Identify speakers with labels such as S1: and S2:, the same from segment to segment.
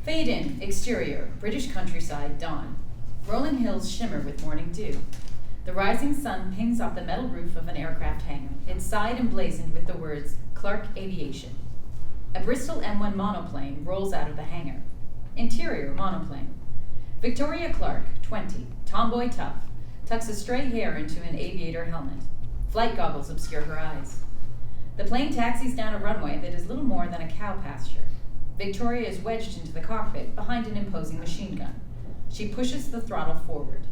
S1: Fade in, exterior, British countryside, dawn. Rolling hills shimmer with morning dew. The rising sun pings off the metal roof of an aircraft hangar, its side emblazoned with the words, Clark Aviation. A Bristol M1 monoplane rolls out of the hangar. Interior, monoplane. Victoria Clark, 20, tomboy tough, tucks a stray hair into an aviator helmet. Flight goggles obscure her eyes. The plane taxis down a runway that is little more than a cow pasture. Victoria is wedged into the cockpit behind an imposing machine gun. She pushes the throttle forward.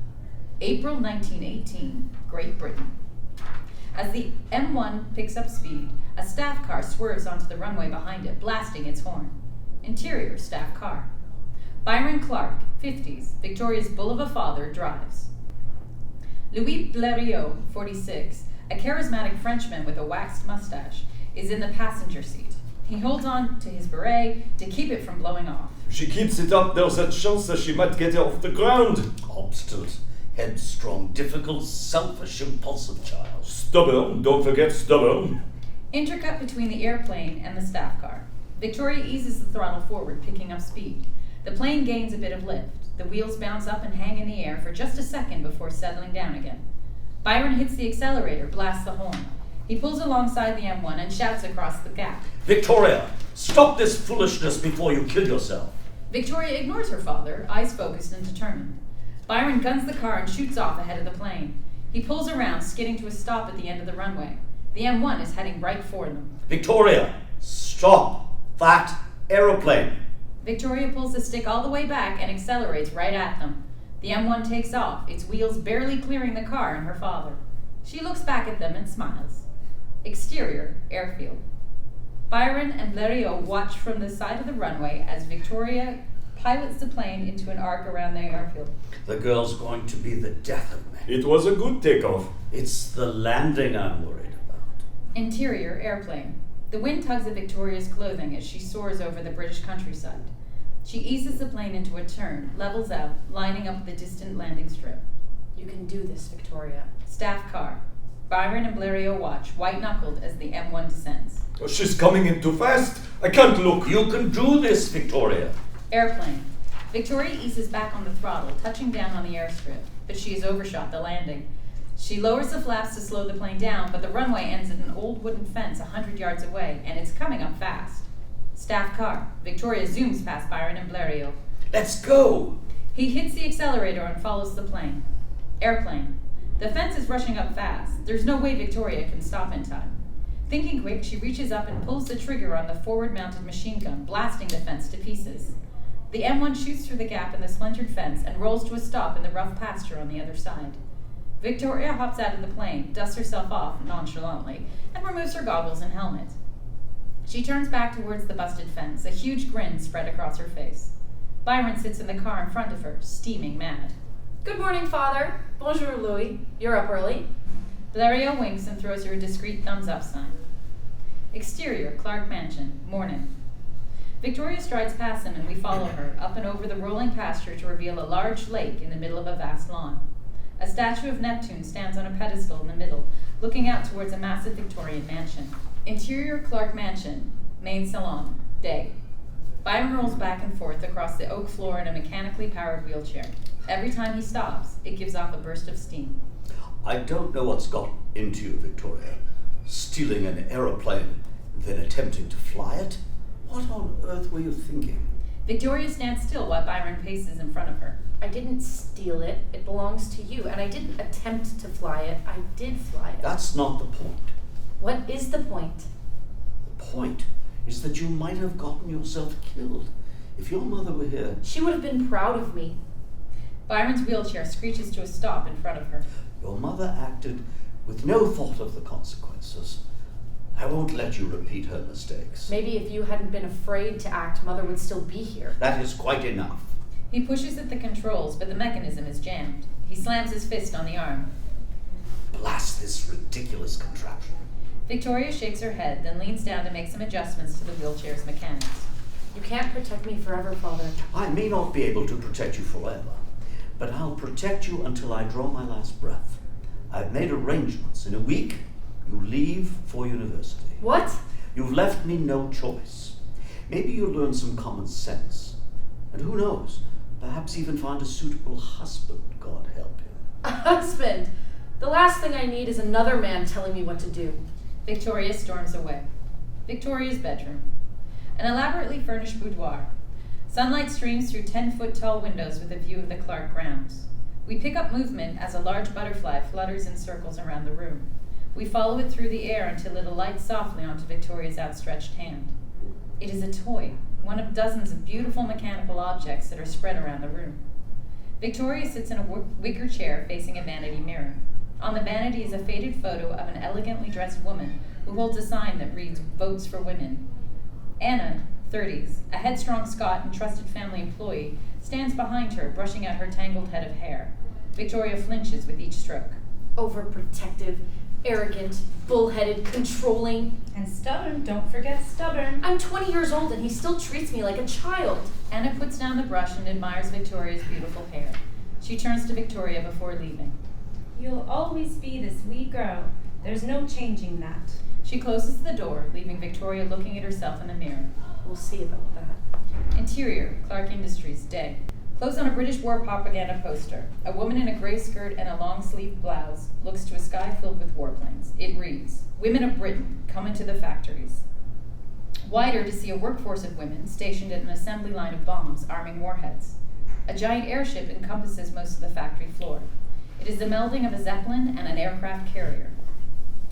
S1: April 1918, Great Britain. As the M1 picks up speed, a staff car swerves onto the runway behind it, blasting its horn. Interior, staff car. Byron Clark, 50s, Victoria's bull of a father, drives. Louis Bleriot, 46, a charismatic Frenchman with a waxed mustache, is in the passenger seat. He holds on to his beret to keep it from blowing off.
S2: If she keeps it up, there's a chance that she might get off the ground.
S3: Obstinate, headstrong, difficult, selfish, impulsive child.
S2: Stubborn, don't forget stubborn.
S1: Intercut between the airplane and the staff car. Victoria eases the throttle forward, picking up speed. The plane gains a bit of lift. The wheels bounce up and hang in the air for just a second before settling down again. Byron hits the accelerator, blasts the horn. He pulls alongside the M1 and shouts across the gap.
S3: Victoria, stop this foolishness before you kill yourself.
S1: Victoria ignores her father, eyes focused and determined. Byron guns the car and shoots off ahead of the plane. He pulls around, skidding to a stop at the end of the runway. The M1 is heading right for them.
S3: Victoria, stop that aeroplane.
S1: Victoria pulls the stick all the way back and accelerates right at them. The M1 takes off, its wheels barely clearing the car and her father. She looks back at them and smiles. Exterior, airfield. Byron and Bleriot watch from the side of the runway as Victoria pilots the plane into an arc around the airfield.
S3: The girl's going to be the death of me.
S2: It was a good takeoff.
S3: It's the landing I'm worried about.
S1: Interior, airplane. The wind tugs at Victoria's clothing as she soars over the British countryside. She eases the plane into a turn, levels out, lining up the distant landing strip.
S4: You can do this, Victoria.
S1: Staff car. Byron and Bleriot watch, white-knuckled as the M1 descends.
S2: Oh, she's coming in too fast. I can't look.
S3: You can do this, Victoria.
S1: Airplane. Victoria eases back on the throttle, touching down on the airstrip, but she has overshot the landing. She lowers the flaps to slow the plane down, but the runway ends at an old wooden fence 100 yards away, and it's coming up fast. Staff car. Victoria zooms past Byron and Bleriot.
S3: Let's go.
S1: He hits the accelerator and follows the plane. Airplane. The fence is rushing up fast. There's no way Victoria can stop in time. Thinking quick, she reaches up and pulls the trigger on the forward-mounted machine gun, blasting the fence to pieces. The M1 shoots through the gap in the splintered fence and rolls to a stop in the rough pasture on the other side. Victoria hops out of the plane, dusts herself off nonchalantly, and removes her goggles and helmet. She turns back towards the busted fence, a huge grin spread across her face. Byron sits in the car in front of her, steaming mad.
S4: Good morning, Father. Bonjour, Louis. You're up early.
S1: Bleriot winks and throws her a discreet thumbs-up sign. Exterior, Clark Mansion, morning. Victoria strides past them and we follow her, up and over the rolling pasture to reveal a large lake in the middle of a vast lawn. A statue of Neptune stands on a pedestal in the middle, looking out towards a massive Victorian mansion. Interior, Clark Mansion, main salon, day. Byron rolls back and forth across the oak floor in a mechanically powered wheelchair. Every time he stops, it gives off a burst of steam.
S3: I don't know what's got into you, Victoria. Stealing an aeroplane, then attempting to fly it? What on earth were you thinking?
S1: Victoria stands still while Byron paces in front of her.
S4: I didn't steal it. It belongs to you. And I didn't attempt to fly it. I did fly it.
S3: That's not the point.
S4: What is the point?
S3: The point is that you might have gotten yourself killed. If your mother were here...
S4: She would have been proud of me.
S1: Byron's wheelchair screeches to a stop in front of her.
S3: Your mother acted with no thought of the consequences. I won't let you repeat her mistakes.
S4: Maybe if you hadn't been afraid to act, Mother would still be here.
S3: That is quite enough.
S1: He pushes at the controls, but the mechanism is jammed. He slams his fist on the arm.
S3: Blast this ridiculous contraption.
S1: Victoria shakes her head, then leans down to make some adjustments to the wheelchair's mechanics.
S4: You can't protect me forever, Father.
S3: I may not be able to protect you forever, but I'll protect you until I draw my last breath. I've made arrangements. In a week, you leave for university.
S4: What?
S3: You've left me no choice. Maybe you'll learn some common sense. And who knows, perhaps even find a suitable husband, God help him.
S4: A husband! The last thing I need is another man telling me what to do.
S1: Victoria storms away. Victoria's bedroom. An elaborately furnished boudoir. Sunlight streams through 10-foot-tall windows with a view of the Clark grounds. We pick up movement as a large butterfly flutters in circles around the room. We follow it through the air until it alights softly onto Victoria's outstretched hand. It is a toy, one of dozens of beautiful mechanical objects that are spread around the room. Victoria sits in a wicker chair facing a vanity mirror. On the vanity is a faded photo of an elegantly dressed woman who holds a sign that reads, "Votes for Women." Anna, 30s, a headstrong Scot and trusted family employee, stands behind her, brushing out her tangled head of hair. Victoria flinches with each stroke.
S4: Overprotective, arrogant, bullheaded, controlling.
S5: And stubborn, don't forget stubborn.
S4: I'm 20 years old and he still treats me like a child.
S1: Anna puts down the brush and admires Victoria's beautiful hair. She turns to Victoria before leaving.
S5: You'll always be this wee girl. There's no changing that.
S1: She closes the door, leaving Victoria looking at herself in the mirror.
S4: We'll see about that.
S1: Interior, Clark Industries, day. Close on a British war propaganda poster. A woman in a gray skirt and a long-sleeved blouse looks to a sky filled with warplanes. It reads, "Women of Britain, come into the factories." Wider to see a workforce of women stationed at an assembly line of bombs arming warheads. A giant airship encompasses most of the factory floor. It is the melding of a Zeppelin and an aircraft carrier.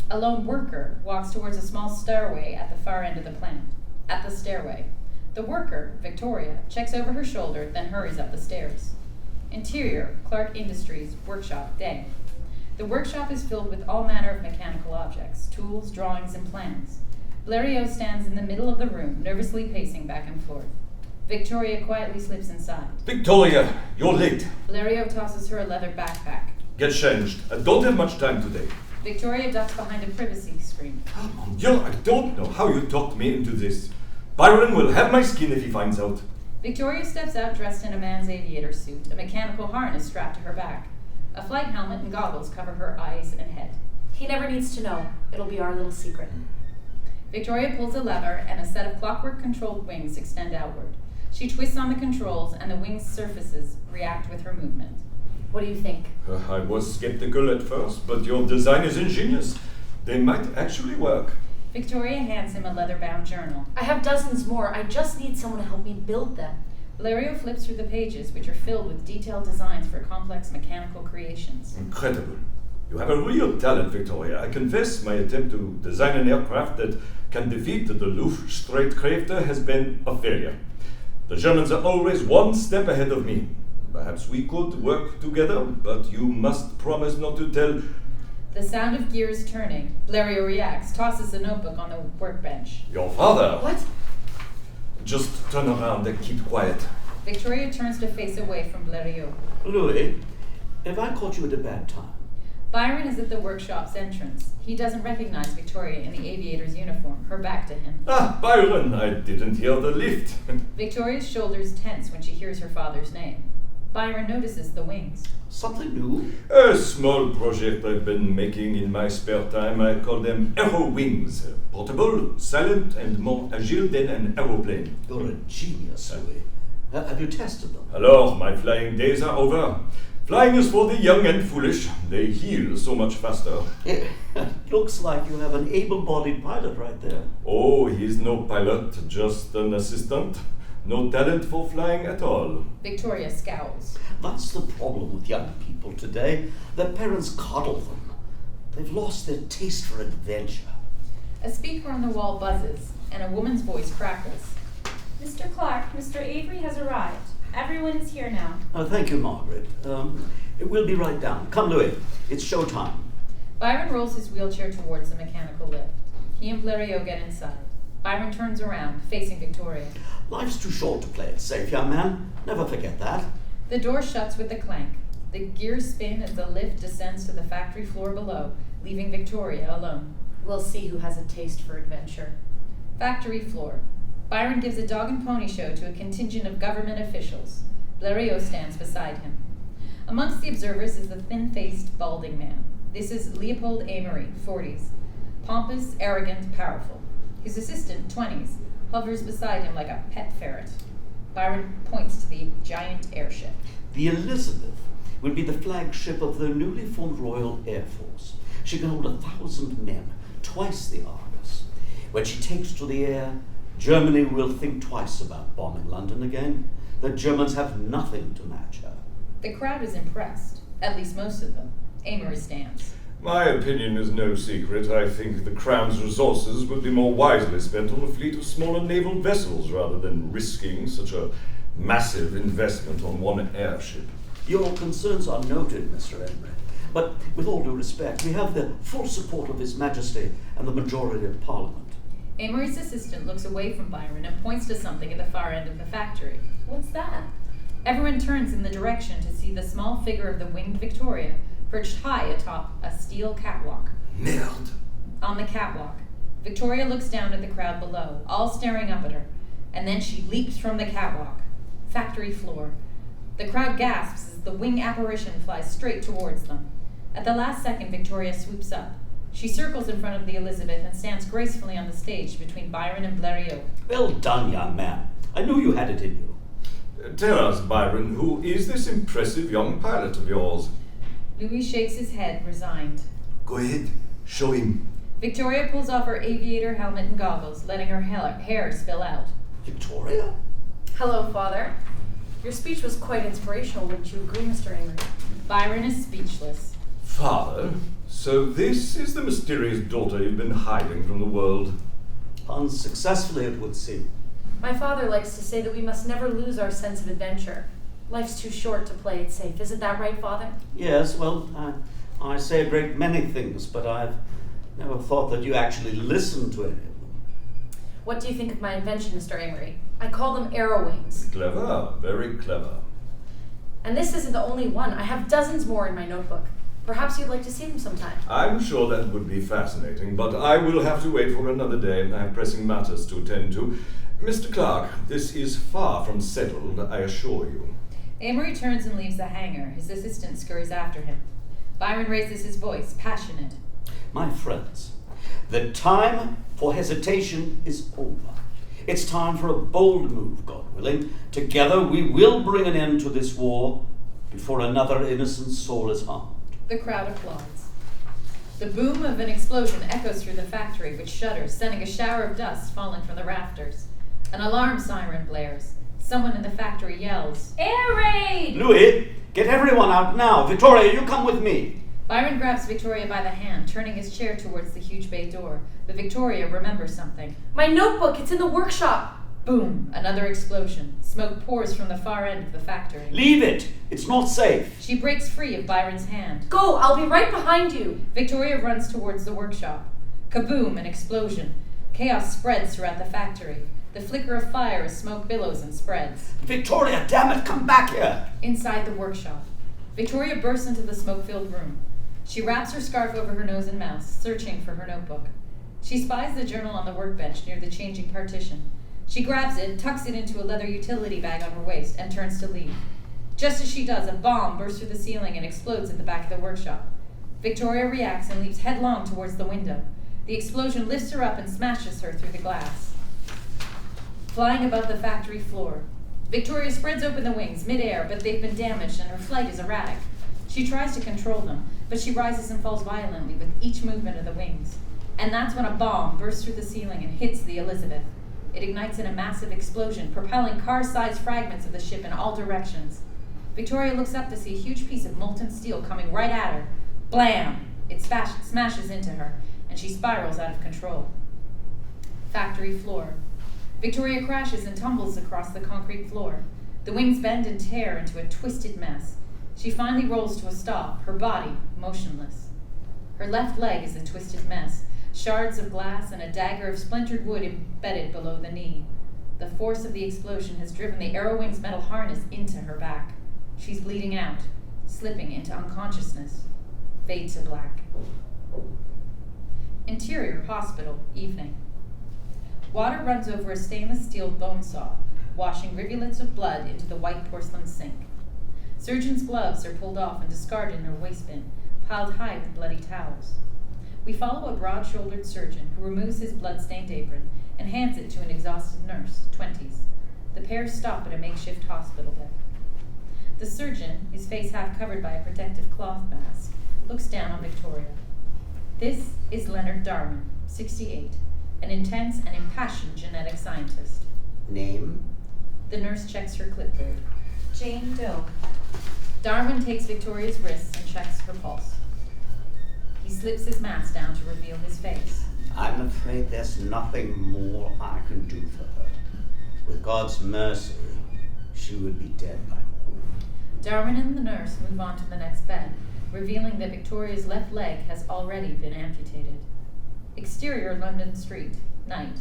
S1: A lone worker walks towards a small stairway at the far end of the plant. At the stairway, the worker, Victoria, checks over her shoulder, then hurries up the stairs. Interior, Clark Industries, workshop, day. The workshop is filled with all manner of mechanical objects, tools, drawings, and plans. Bleriot stands in the middle of the room, nervously pacing back and forth. Victoria quietly slips inside.
S2: Victoria, you're late.
S1: Bleriot tosses her a leather backpack.
S2: Get changed. I don't have much time today.
S1: Victoria ducks behind a privacy screen.
S2: Oh, mon Dieu, I don't know how you talked me into this. Byron will have my skin if he finds out.
S1: Victoria steps out dressed in a man's aviator suit, a mechanical harness strapped to her back. A flight helmet and goggles cover her eyes and head.
S4: He never needs to know. It'll be our little secret.
S1: Victoria pulls a lever and a set of clockwork-controlled wings extend outward. She twists on the controls and the wings' surfaces react with her movement.
S4: What do you think?
S2: I was skeptical at first, but your design is ingenious. They might actually work.
S1: Victoria hands him a leather-bound journal.
S4: I have dozens more. I just need someone to help me build them.
S1: Bleriot flips through the pages, which are filled with detailed designs for complex mechanical creations.
S2: Incredible. You have a real talent, Victoria. I confess my attempt to design an aircraft that can defeat the Luftstreitkräfte has been a failure. The Germans are always one step ahead of me. Perhaps we could work together, but you must promise not to tell...
S1: The sound of gears turning. Bleriot reacts, tosses a notebook on the workbench.
S2: Your father.
S4: What?
S2: Just turn around and keep quiet.
S1: Victoria turns to face away from Bleriot.
S3: Louis, have I caught you at a bad time?
S1: Byron is at the workshop's entrance. He doesn't recognize Victoria in the aviator's uniform, her back to him.
S2: Ah, Byron, I didn't hear the lift.
S1: Victoria's shoulders tense when she hears her father's name. Byron notices the wings.
S3: Something new?
S2: A small project I've been making in my spare time. I call them aero wings. Portable, silent, and more agile than an aeroplane.
S3: You're a genius, Louis. Have you tested them?
S2: Alors, my flying days are over. Flying is for the young and foolish. They heal so much faster.
S3: Looks like you have an able-bodied pilot right there.
S2: Oh, he's no pilot, just an assistant. No talent for flying at all.
S1: Victoria scowls.
S3: That's the problem with young people today. Their parents coddle them. They've lost their taste for adventure.
S1: A speaker on the wall buzzes, and a woman's voice crackles.
S5: Mr. Clark, Mr. Avery has arrived. Everyone is here now.
S3: Thank you, Margaret. We'll be right down. Come, Louis. It's showtime.
S1: Byron rolls his wheelchair towards the mechanical lift. He and Bleriot get inside. Byron turns around, facing Victoria.
S3: Life's too short to play it safe, young man. Never forget that.
S1: The door shuts with a clank. The gears spin as the lift descends to the factory floor below, leaving Victoria alone.
S4: We'll see who has a taste for adventure.
S1: Factory floor. Byron gives a dog and pony show to a contingent of government officials. Bleriot stands beside him. Amongst the observers is the thin-faced, balding man. This is Leopold Amory, 40s. Pompous, arrogant, powerful. His assistant, 20s, hovers beside him like a pet ferret. Byron points to the giant airship.
S3: The Elizabeth will be the flagship of the newly formed Royal Air Force. She can hold 1,000 men, twice the Argus. When she takes to the air, Germany will think twice about bombing London again. The Germans have nothing to match her.
S1: The crowd is impressed, at least most of them. Amory stands.
S2: My opinion is no secret. I think the Crown's resources would be more wisely spent on a fleet of smaller naval vessels rather than risking such a massive investment on one airship.
S3: Your concerns are noted, Mr. Emery. But with all due respect, we have the full support of His Majesty and the majority of Parliament.
S1: Amory's assistant looks away from Byron and points to something at the far end of the factory.
S4: What's that?
S1: Everyone turns in the direction to see the small figure of the winged Victoria perched high atop a steel catwalk.
S2: Merde.
S1: On the catwalk, Victoria looks down at the crowd below, all staring up at her, and then she leaps from the catwalk. Factory floor. The crowd gasps as the wing apparition flies straight towards them. At the last second, Victoria swoops up. She circles in front of the Elizabeth and stands gracefully on the stage between Byron and Bleriot.
S3: Well done, young man. I knew you had it in you.
S2: Tell us, Byron, who is this impressive young pilot of yours?
S1: Louis shakes his head, resigned.
S2: Go ahead, show him.
S1: Victoria pulls off her aviator helmet and goggles, letting her hair spill out.
S3: Victoria?
S4: Hello, Father. Your speech was quite inspirational, wouldn't you agree, Mr. Amory?
S1: Byron is speechless.
S2: Father, so this is the mysterious daughter you've been hiding from the world.
S3: Unsuccessfully, it would seem.
S4: My father likes to say that we must never lose our sense of adventure. Life's too short to play it safe. Isn't that right, Father?
S3: Yes, well, I say a great many things, but I've never thought that you actually listened to any of them.
S4: What do you think of my invention, Mr. Amory? I call them arrow wings.
S2: Clever, very clever.
S4: And this isn't the only one. I have dozens more in my notebook. Perhaps you'd like to see them sometime.
S2: I'm sure that would be fascinating, but I will have to wait for another day. I have pressing matters to attend to. Mr. Clark, this is far from settled, I assure you.
S1: Amory turns and leaves the hangar. His assistant scurries after him. Byron raises his voice, passionate.
S3: My friends, the time for hesitation is over. It's time for a bold move, God willing. Together we will bring an end to this war before another innocent soul is harmed.
S1: The crowd applauds. The boom of an explosion echoes through the factory, which shudders, sending a shower of dust falling from the rafters. An alarm siren blares. Someone in the factory yells,
S5: Air raid!
S3: Louis, get everyone out now. Victoria, you come with me.
S1: Byron grabs Victoria by the hand, turning his chair towards the huge bay door. But Victoria remembers something.
S4: My notebook! It's in the workshop!
S1: Boom! Another explosion. Smoke pours from the far end of the factory.
S3: Leave it. It's not safe.
S1: She breaks free of Byron's hand.
S4: Go! I'll be right behind you!
S1: Victoria runs towards the workshop. Kaboom! An explosion. Chaos spreads throughout the factory. The flicker of fire as smoke billows and spreads.
S3: Victoria, damn it, come back here.
S1: Inside the workshop, Victoria bursts into the smoke-filled room. She wraps her scarf over her nose and mouth, searching for her notebook. She spies the journal on the workbench near the changing partition. She grabs it, tucks it into a leather utility bag on her waist, and turns to leave. Just as she does, a bomb bursts through the ceiling and explodes at the back of the workshop. Victoria reacts and leaps headlong towards the window. The explosion lifts her up and smashes her through the glass. Flying above the factory floor, Victoria spreads open the wings mid-air, but they've been damaged and her flight is erratic. She tries to control them, but she rises and falls violently with each movement of the wings. And that's when a bomb bursts through the ceiling and hits the Elizabeth. It ignites in a massive explosion, propelling car-sized fragments of the ship in all directions. Victoria looks up to see a huge piece of molten steel coming right at her. Blam! It smashes into her, and she spirals out of control. Factory floor. Victoria crashes and tumbles across the concrete floor. The wings bend and tear into a twisted mess. She finally rolls to a stop, her body motionless. Her left leg is a twisted mess, shards of glass and a dagger of splintered wood embedded below the knee. The force of the explosion has driven the Arrowwing's metal harness into her back. She's bleeding out, slipping into unconsciousness. Fade to black. Interior hospital, evening. Water runs over a stainless steel bone saw, washing rivulets of blood into the white porcelain sink. Surgeon's gloves are pulled off and discarded in her waste bin, piled high with bloody towels. We follow a broad-shouldered surgeon who removes his blood-stained apron and hands it to an exhausted nurse, 20s. The pair stop at a makeshift hospital bed. The surgeon, his face half covered by a protective cloth mask, looks down on Victoria. This is Leonard Darwin, 68, an intense and impassioned genetic scientist.
S3: Name?
S1: The nurse checks her clipboard.
S5: Jane Doe.
S1: Darwin takes Victoria's wrists and checks her pulse. He slips his mask down to reveal his face.
S3: I'm afraid there's nothing more I can do for her. With God's mercy, she would be dead by morning.
S1: Darwin and the nurse move on to the next bed, revealing that Victoria's left leg has already been amputated. Exterior London street, night.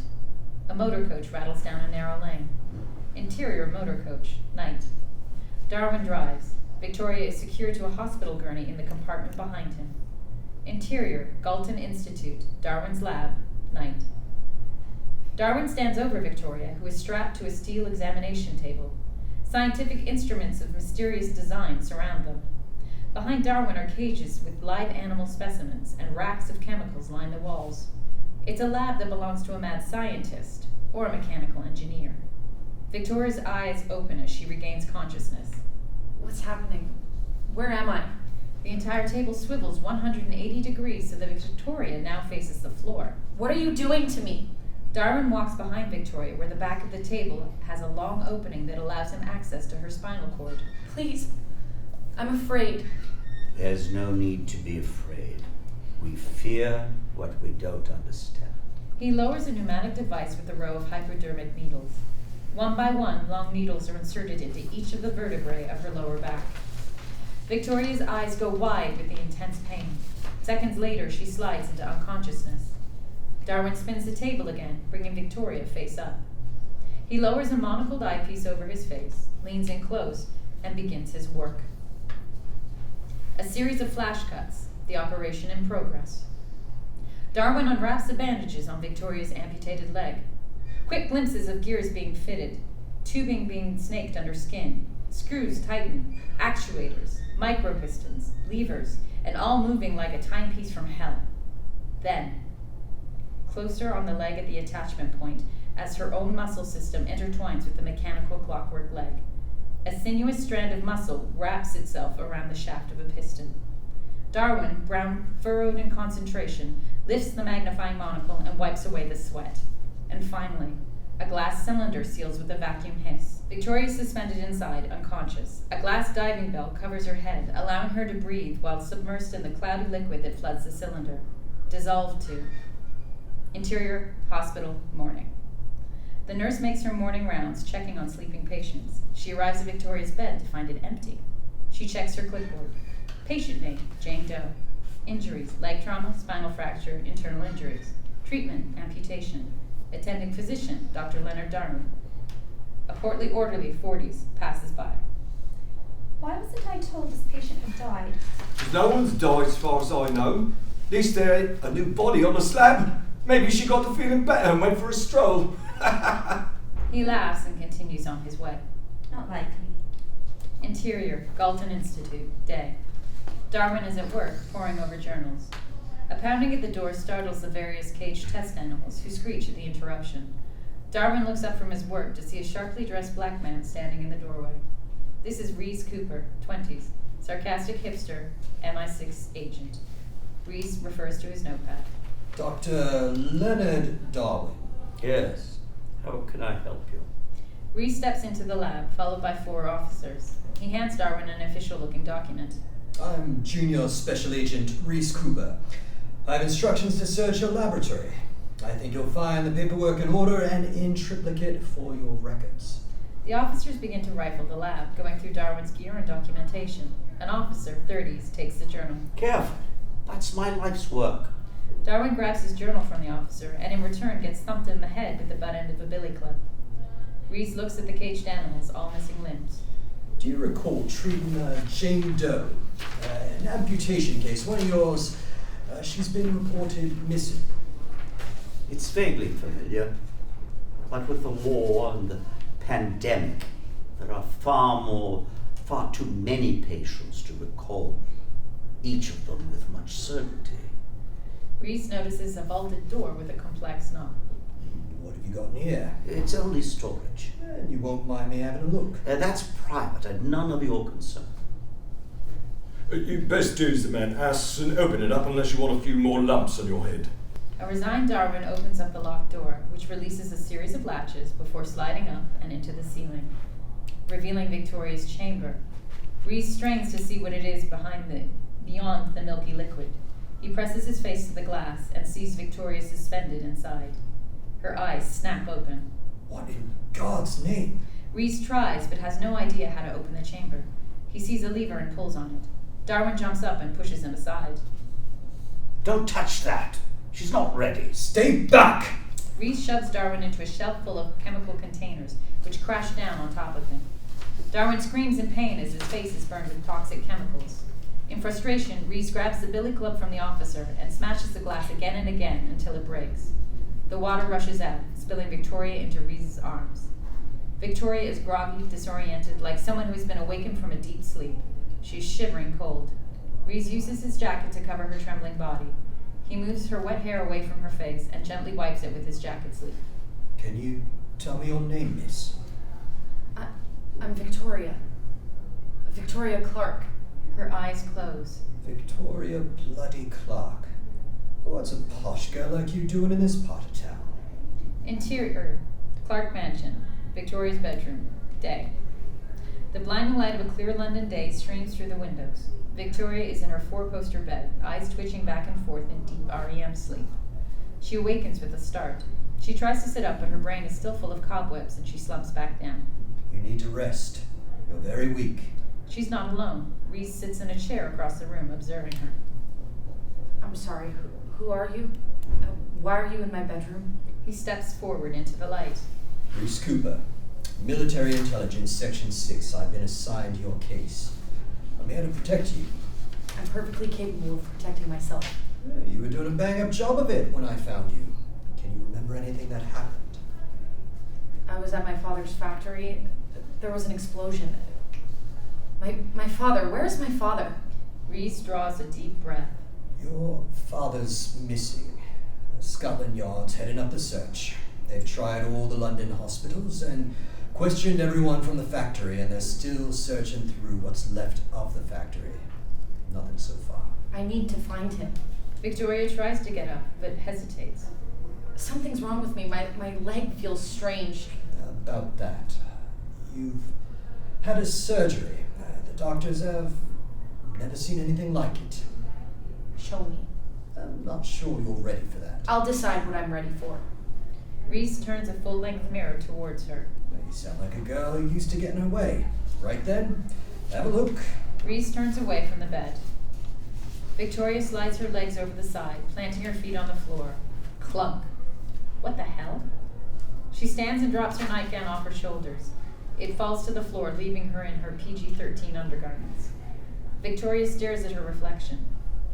S1: A motor coach rattles down a narrow lane. Interior motor coach, night. Darwin drives. Victoria is secured to a hospital gurney in the compartment behind him. Interior, Galton Institute, Darwin's lab, night. Darwin stands over Victoria, who is strapped to a steel examination table. Scientific instruments of mysterious design surround them. Behind Darwin are cages with live animal specimens, and racks of chemicals line the walls. It's a lab that belongs to a mad scientist or a mechanical engineer. Victoria's eyes open as she regains consciousness.
S4: What's happening? Where am I?
S1: The entire table swivels 180 degrees so that Victoria now faces the floor.
S4: What are you doing to me?
S1: Darwin walks behind Victoria, where the back of the table has a long opening that allows him access to her spinal cord.
S4: Please. I'm afraid.
S3: There's no need to be afraid. We fear what we don't understand.
S1: He lowers a pneumatic device with a row of hypodermic needles. One by one, long needles are inserted into each of the vertebrae of her lower back. Victoria's eyes go wide with the intense pain. Seconds later, she slides into unconsciousness. Darwin spins the table again, bringing Victoria face up. He lowers a monocled eyepiece over his face, leans in close, and begins his work. A series of flash cuts, the operation in progress. Darwin unwraps the bandages on Victoria's amputated leg. Quick glimpses of gears being fitted, tubing being snaked under skin, screws tighten, actuators, micropistons, levers, and all moving like a timepiece from hell. Then, closer on the leg at the attachment point, as her own muscle system intertwines with the mechanical clockwork leg. A sinuous strand of muscle wraps itself around the shaft of a piston. Darwin, brown furrowed in concentration, lifts the magnifying monocle and wipes away the sweat. And finally, a glass cylinder seals with a vacuum hiss. Victoria is suspended inside, unconscious. A glass diving bell covers her head, allowing her to breathe while submersed in the cloudy liquid that floods the cylinder. Dissolved to. Interior, hospital, morning. The nurse makes her morning rounds, checking on sleeping patients. She arrives at Victoria's bed to find it empty. She checks her clipboard. Patient name, Jane Doe. Injuries, leg trauma, spinal fracture, internal injuries. Treatment, amputation. Attending physician, Dr. Leonard Darwin. A portly orderly, 40s, passes by.
S5: Why wasn't I told this patient had died?
S2: No one's died as far as I know. At least there ain't a new body on the slab. Maybe she got to feeling better and went for a stroll.
S1: He laughs and continues on his way.
S5: Not likely.
S1: Interior, Galton Institute, day. Darwin is at work, poring over journals. A pounding at the door startles the various caged test animals, who screech at the interruption. Darwin looks up from his work to see a sharply dressed black man standing in the doorway. This is Rees Cooper, 20s, sarcastic hipster, MI6 agent. Rees refers to his notepad.
S6: Dr. Leonard Darwin.
S3: Yes. How can I help you?
S1: Rees steps into the lab, followed by 4 officers. He hands Darwin an official-looking document.
S6: I'm Junior Special Agent Rees Cooper. I have instructions to search your laboratory. I think you'll find the paperwork in order and in triplicate for your records.
S1: The officers begin to rifle the lab, going through Darwin's gear and documentation. An officer, 30s, takes the journal.
S3: Careful. That's my life's work.
S1: Darwin grabs his journal from the officer, and in return gets thumped in the head with the butt end of a billy club. Rees looks at the caged animals, all missing limbs.
S6: Do you recall treating Jane Doe? An amputation case, one of yours. She's been reported missing.
S3: It's vaguely familiar, but with the war and the pandemic, there are far too many patients to recall, each of them with much certainty.
S1: Rees notices a vaulted door with a complex knob.
S6: What have you got in here?
S3: It's only storage.
S6: And you won't mind me having a look.
S3: That's private and none of your concern.
S2: You best do as the man asks and open it up unless you want a few more lumps on your head.
S1: A resigned Darwin opens up the locked door, which releases a series of latches before sliding up and into the ceiling, revealing Victoria's chamber. Rees strains to see what it is beyond the milky liquid. He presses his face to the glass and sees Victoria suspended inside. Her eyes snap open.
S6: What in God's name?
S1: Rees tries, but has no idea how to open the chamber. He sees a lever and pulls on it. Darwin jumps up and pushes him aside.
S3: Don't touch that. She's not ready.
S6: Stay back!
S1: Rees shoves Darwin into a shelf full of chemical containers, which crash down on top of him. Darwin screams in pain as his face is burned with toxic chemicals. In frustration, Rees grabs the billy club from the officer and smashes the glass again and again until it breaks. The water rushes out, spilling Victoria into Rees' arms. Victoria is groggy, disoriented, like someone who has been awakened from a deep sleep. She's shivering cold. Rees uses his jacket to cover her trembling body. He moves her wet hair away from her face and gently wipes it with his jacket sleeve.
S6: Can you tell me your name, miss?
S4: I'm Victoria. Victoria Clark.
S1: Her eyes close.
S6: Victoria bloody Clark. What's a posh girl like you doing in this part of town?
S1: Interior, Clark Mansion, Victoria's bedroom, day. The blinding light of a clear London day streams through the windows. Victoria is in her four-poster bed, eyes twitching back and forth in deep REM sleep. She awakens with a start. She tries to sit up, but her brain is still full of cobwebs and she slumps back down.
S6: You need to rest. You're very weak.
S1: She's not alone. Rees sits in a chair across the room, observing her.
S4: I'm sorry, who are you? Why are you in my bedroom?
S1: He steps forward into the light.
S6: Rees Cooper, Military Intelligence, Section 6. I've been assigned your case. I'm here to protect you.
S4: I'm perfectly capable of protecting myself.
S6: You were doing a bang-up job of it when I found you. Can you remember anything that happened?
S4: I was at my father's factory. There was an explosion. My father, where's my father?
S1: Rees draws a deep breath.
S6: Your father's missing. Scotland Yard's heading up the search. They've tried all the London hospitals and questioned everyone from the factory, and they're still searching through what's left of the factory. Nothing so far.
S4: I need to find him.
S1: Victoria tries to get up, but hesitates.
S4: Something's wrong with me. My leg feels strange.
S6: About that. You've had a surgery. The doctors have never seen anything like it.
S4: Show me.
S6: I'm not sure you're ready for that.
S4: I'll decide what I'm ready for.
S1: Rees turns a full-length mirror towards her.
S6: You sound like a girl who used to get in her way. Right then, have a look.
S1: Rees turns away from the bed. Victoria slides her legs over the side, planting her feet on the floor. Clunk. What the hell? She stands and drops her nightgown off her shoulders. It falls to the floor, leaving her in her PG-13 undergarments. Victoria stares at her reflection.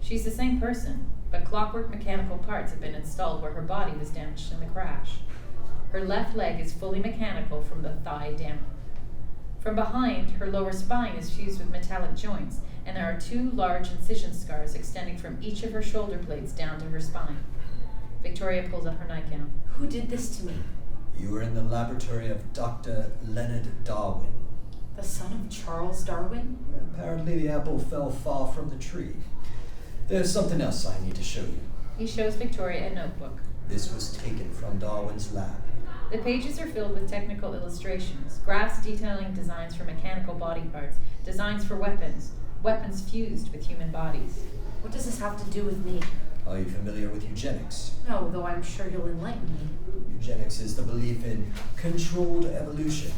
S1: She's the same person, but clockwork mechanical parts have been installed where her body was damaged in the crash. Her left leg is fully mechanical from the thigh down. From behind, her lower spine is fused with metallic joints, and there are 2 large incision scars extending from each of her shoulder blades down to her spine. Victoria pulls up her nightgown.
S4: Who did this to me?
S6: You were in the laboratory of Dr. Leonard Darwin.
S4: The son of Charles Darwin?
S6: Apparently the apple fell far from the tree. There's something else I need to show you.
S1: He shows Victoria a notebook.
S6: This was taken from Darwin's lab.
S1: The pages are filled with technical illustrations, graphs detailing designs for mechanical body parts, designs for weapons, weapons fused with human bodies.
S4: What does this have to do with me?
S6: Are you familiar with eugenics?
S4: No, though I'm sure you'll enlighten me.
S6: Eugenics is the belief in controlled evolution.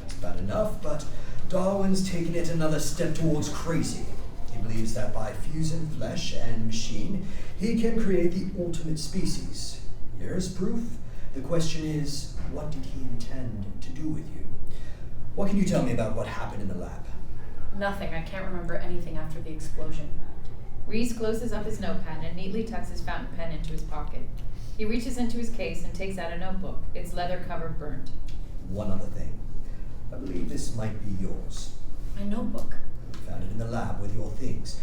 S6: That's bad enough, but Darwin's taken it another step towards crazy. He believes that by fusing flesh and machine, he can create the ultimate species. Here's proof. The question is, what did he intend to do with you? What can you tell me about what happened in the lab?
S4: Nothing. I can't remember anything after the explosion.
S1: Rees closes up his notepad and neatly tucks his fountain pen into his pocket. He reaches into his case and takes out a notebook, its leather cover burnt.
S6: One other thing. I believe this might be yours.
S4: My notebook.
S6: You found it in the lab with your things.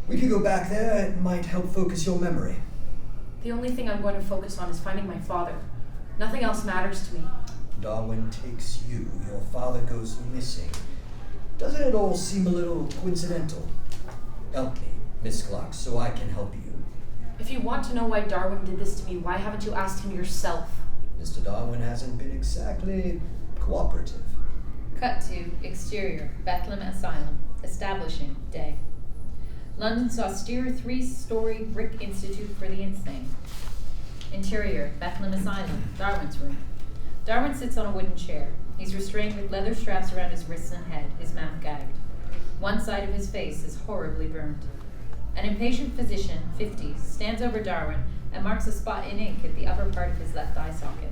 S6: We could go back there. It might help focus your memory.
S4: The only thing I'm going to focus on is finding my father. Nothing else matters to me.
S6: Darwin takes you, your father goes missing. Doesn't it all seem a little coincidental? Help me, Miss Clark, so I can help you.
S4: If you want to know why Darwin did this to me, why haven't you asked him yourself?
S6: Mr. Darwin hasn't been exactly cooperative.
S1: Cut to exterior, Bethlehem Asylum, establishing day. London's austere 3-story brick institute for the insane. Interior, Bethlehem Asylum, Darwin's room. Darwin sits on a wooden chair. He's restrained with leather straps around his wrists and head, his mouth gagged. One side of his face is horribly burned. An impatient physician, 50s, stands over Darwin and marks a spot in ink at the upper part of his left eye socket.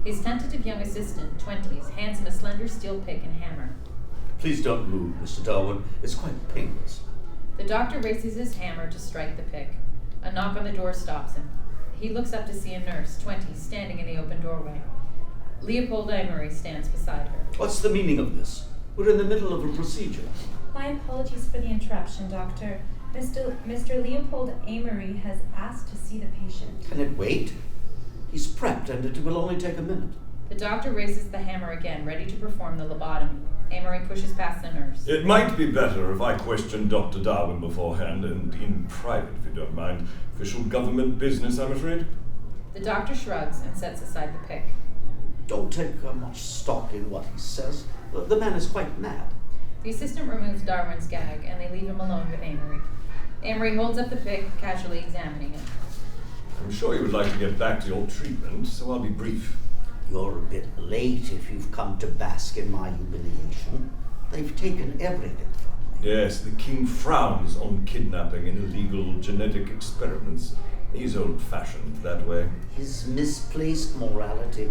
S1: His tentative young assistant, 20s, hands him a slender steel pick and hammer.
S3: Please don't move, Mr. Darwin. It's quite painless.
S1: The doctor raises his hammer to strike the pick. A knock on the door stops him. He looks up to see a nurse, 20, standing in the open doorway. Leopold Amory stands beside her.
S3: What's the meaning of this? We're in the middle of a procedure.
S5: My apologies for the interruption, Doctor. Mr. Leopold Amory has asked to see the patient.
S3: Can it wait? He's prepped and it will only take a minute.
S1: The doctor raises the hammer again, ready to perform the lobotomy. Amory pushes past the nurse.
S2: It might be better if I questioned Dr. Darwin beforehand and in private, if you don't mind. Official government business, I'm afraid.
S1: The doctor shrugs and sets aside the pick.
S3: Don't take much stock in what he says. The man is quite mad.
S1: The assistant removes Darwin's gag, and they leave him alone with Amory. Amory holds up the pick, casually examining it.
S2: I'm sure you would like to get back to your treatment, so I'll be brief.
S3: You're a bit late if you've come to bask in my humiliation. They've taken everything from me.
S2: Yes, the king frowns on kidnapping and illegal genetic experiments. He's old-fashioned that way.
S3: His misplaced morality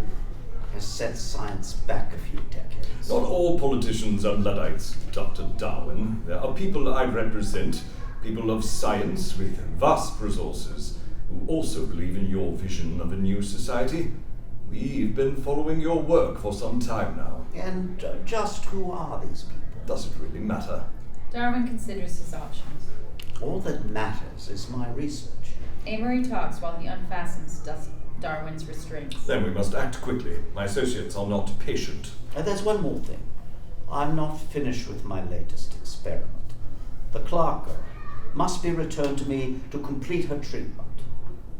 S3: has set science back a few decades.
S2: Not all politicians are Luddites, Dr. Darwin. There are people I represent, people of science with vast resources, who also believe in your vision of a new society. We've been following your work for some time now.
S3: And just who are these people?
S2: Does it really matter?
S1: Darwin considers his options.
S3: All that matters is my research.
S1: Amory talks while he unfastens Darwin's restraints.
S2: Then we must act quickly. My associates are not patient.
S3: And there's one more thing. I'm not finished with my latest experiment. The Clark girl must be returned to me to complete her treatment.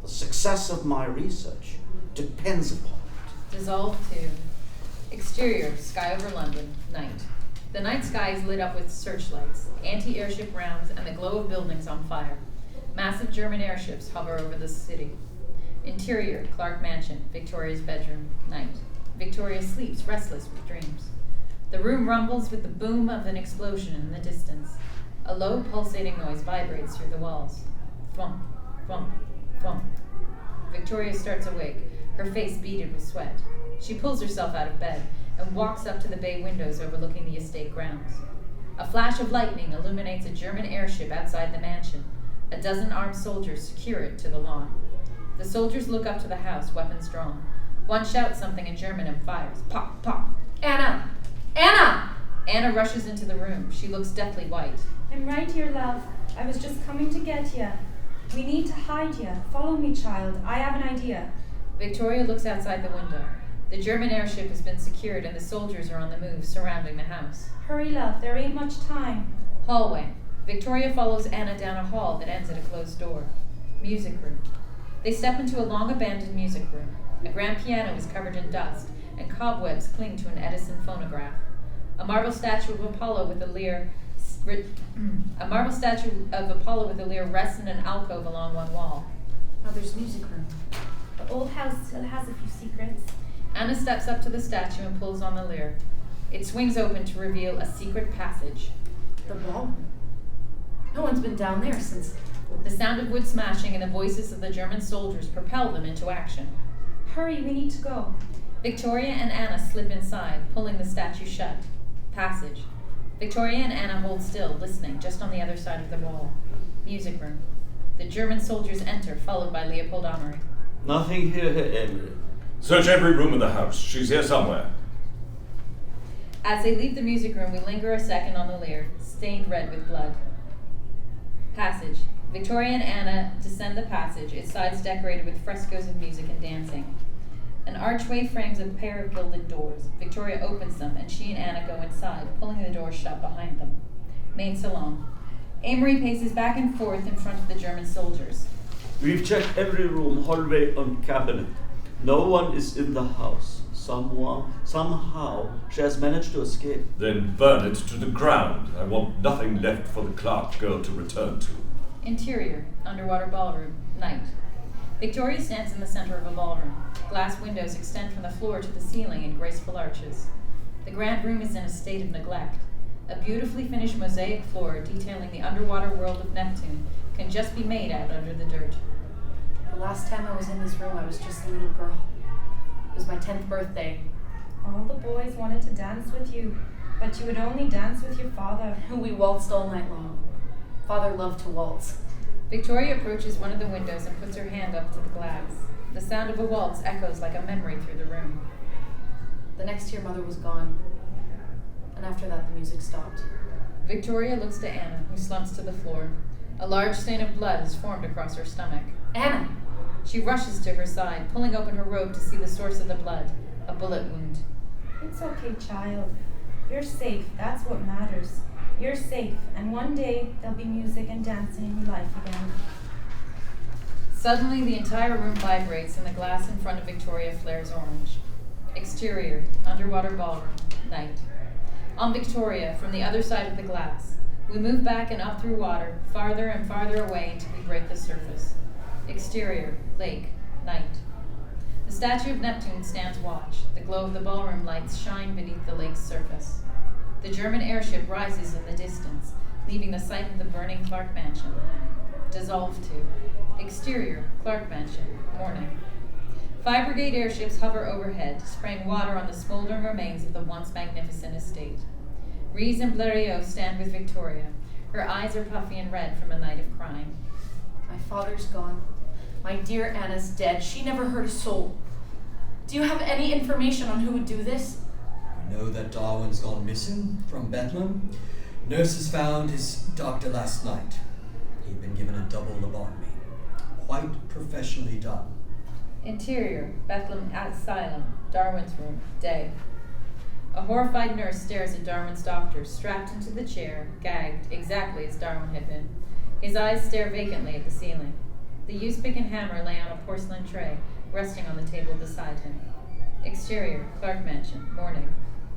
S3: The success of my research depends upon it.
S1: Dissolve to exterior, sky over London, night. The night sky is lit up with searchlights, anti-airship rounds, and the glow of buildings on fire. Massive German airships hover over the city. Interior, Clark Mansion, Victoria's bedroom, night. Victoria sleeps, restless with dreams. The room rumbles with the boom of an explosion in the distance. A low, pulsating noise vibrates through the walls. Thwump, thwump, thwump. Victoria starts awake, her face beaded with sweat. She pulls herself out of bed and walks up to the bay windows overlooking the estate grounds. A flash of lightning illuminates a German airship outside the mansion. A dozen armed soldiers secure it to the lawn. The soldiers look up to the house, weapons drawn. One shouts something in German and fires. Pop, pop.
S4: Anna! Anna!
S1: Anna rushes into the room. She looks deathly white.
S5: I'm right here, love. I was just coming to get you. We need to hide you. Follow me, child. I have an idea.
S1: Victoria looks outside the window. The German airship has been secured and the soldiers are on the move, surrounding the house.
S5: Hurry, love. There ain't much time.
S1: Hallway. Victoria follows Anna down a hall that ends at a closed door. Music room. They step into a long abandoned music room. A grand piano is covered in dust, and cobwebs cling to an Edison phonograph. A marble statue of Apollo with a lyre rests in an alcove along one wall.
S4: Oh, there's music room.
S5: The old house still has a few secrets.
S1: Anna steps up to the statue and pulls on the lyre. It swings open to reveal a secret passage.
S4: The ballroom. No one's been down there since...
S1: The sound of wood smashing and the voices of the German soldiers propel them into action.
S5: Hurry, we need to go.
S1: Victoria and Anna slip inside, pulling the statue shut. Passage. Victoria and Anna hold still, listening, just on the other side of the wall. Music room. The German soldiers enter, followed by Leopold Amory.
S3: Nothing here, Emily.
S2: Search every room in the house. She's here somewhere.
S1: As they leave the music room, we linger a second on the lyre, stained red with blood. Passage. Victoria and Anna descend the passage, its sides decorated with frescoes of music and dancing. An archway frames a pair of gilded doors. Victoria opens them, and she and Anna go inside, pulling the door shut behind them. Main salon. Amory paces back and forth in front of the German soldiers.
S3: We've checked every room, hallway, and cabinet. No one is in the house. Somehow, she has managed to escape.
S2: Then burn it to the ground. I want nothing left for the Clark girl to return to.
S1: Interior, underwater ballroom, night. Victoria stands in the center of a ballroom. Glass windows extend from the floor to the ceiling in graceful arches. The grand room is in a state of neglect. A beautifully finished mosaic floor detailing the underwater world of Neptune can just be made out under the dirt.
S4: The last time I was in this room, I was just a little girl. It was my 10th birthday.
S5: All the boys wanted to dance with you, but you would only dance with your father.
S4: We waltzed all night long. Father loved to waltz.
S1: Victoria approaches one of the windows and puts her hand up to the glass. The sound of a waltz echoes like a memory through the room.
S4: The next year, Mother was gone. And after that, the music stopped.
S1: Victoria looks to Anna, who slumps to the floor. A large stain of blood has formed across her stomach.
S4: Anna!
S1: She rushes to her side, pulling open her robe to see the source of the blood, a bullet wound.
S5: It's okay, child. You're safe. That's what matters. You're safe, and one day there'll be music and dancing in your life again.
S1: Suddenly, the entire room vibrates and the glass in front of Victoria flares orange. Exterior, underwater ballroom, night. On Victoria, from the other side of the glass, we move back and up through water, farther and farther away until we break the surface. Exterior, lake, night. The statue of Neptune stands watch. The glow of the ballroom lights shine beneath the lake's surface. The German airship rises in the distance, leaving the site of the burning Clark mansion. Dissolve to. Exterior, Clark mansion, morning. 5 brigade airships hover overhead, spraying water on the smoldering remains of the once magnificent estate. Rees and Bleriot stand with Victoria. Her eyes are puffy and red from a night of crying.
S4: My father's gone. My dear Anna's dead. She never hurt a soul. Do you have any information on who would do this?
S6: We know that Darwin's gone missing from Bethlehem. Nurses found his doctor last night. He'd been given a double lobotomy. Quite professionally done.
S1: Interior, Bethlehem Asylum, Darwin's room, day. A horrified nurse stares at Darwin's doctor, strapped into the chair, gagged, exactly as Darwin had been. His eyes stare vacantly at the ceiling. The used pick and hammer lay on a porcelain tray, resting on the table beside him. Exterior, Clark mansion, morning.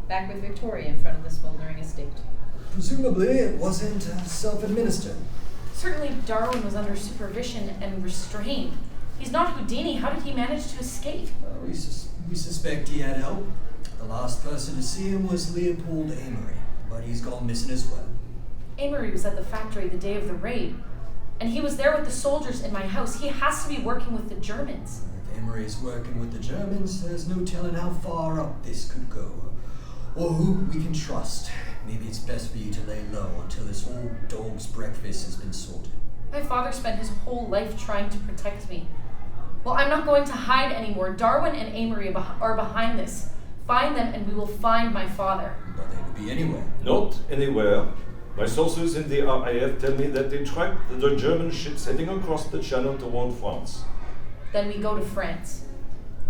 S1: Back with Victoria in front of the smoldering estate.
S6: Presumably it wasn't self-administered.
S4: Certainly Darwin was under supervision and restrained. He's not Houdini. How did he manage to escape?
S6: We suspect he had help. The last person to see him was Leopold Amory, but he's gone missing as well.
S4: Amory was at the factory the day of the raid, and he was there with the soldiers in my house. He has to be working with the Germans.
S6: If Amory's working with the Germans, there's no telling how far up this could go, or who we can trust. Maybe it's best for you to lay low until this whole dog's breakfast has been sorted.
S4: My father spent his whole life trying to protect me. Well, I'm not going to hide anymore. Darwin and Amory are behind this. Find them and we will find my father.
S6: But they could be anywhere.
S2: Not anywhere. My sources in the RAF tell me that they tracked the German ships heading across the channel toward France.
S4: Then we go to France.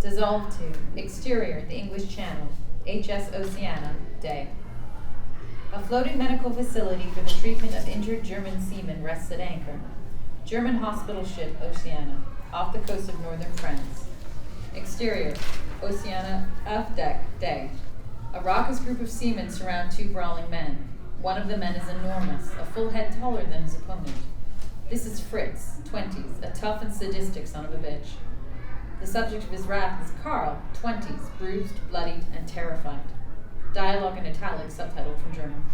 S1: Dissolve to. Exterior, the English Channel, HS Oceana, day. A floating medical facility for the treatment of injured German seamen rests at anchor. German hospital ship Oceana, off the coast of northern France. Exterior, Oceana, aft deck, day. A raucous group of seamen surround 2 brawling men. One of the men is enormous, a full head taller than his opponent. This is Fritz, 20s, a tough and sadistic son of a bitch. The subject of his wrath is Karl, 20s, bruised, bloodied, and terrified. Dialogue in italics, subtitled from German.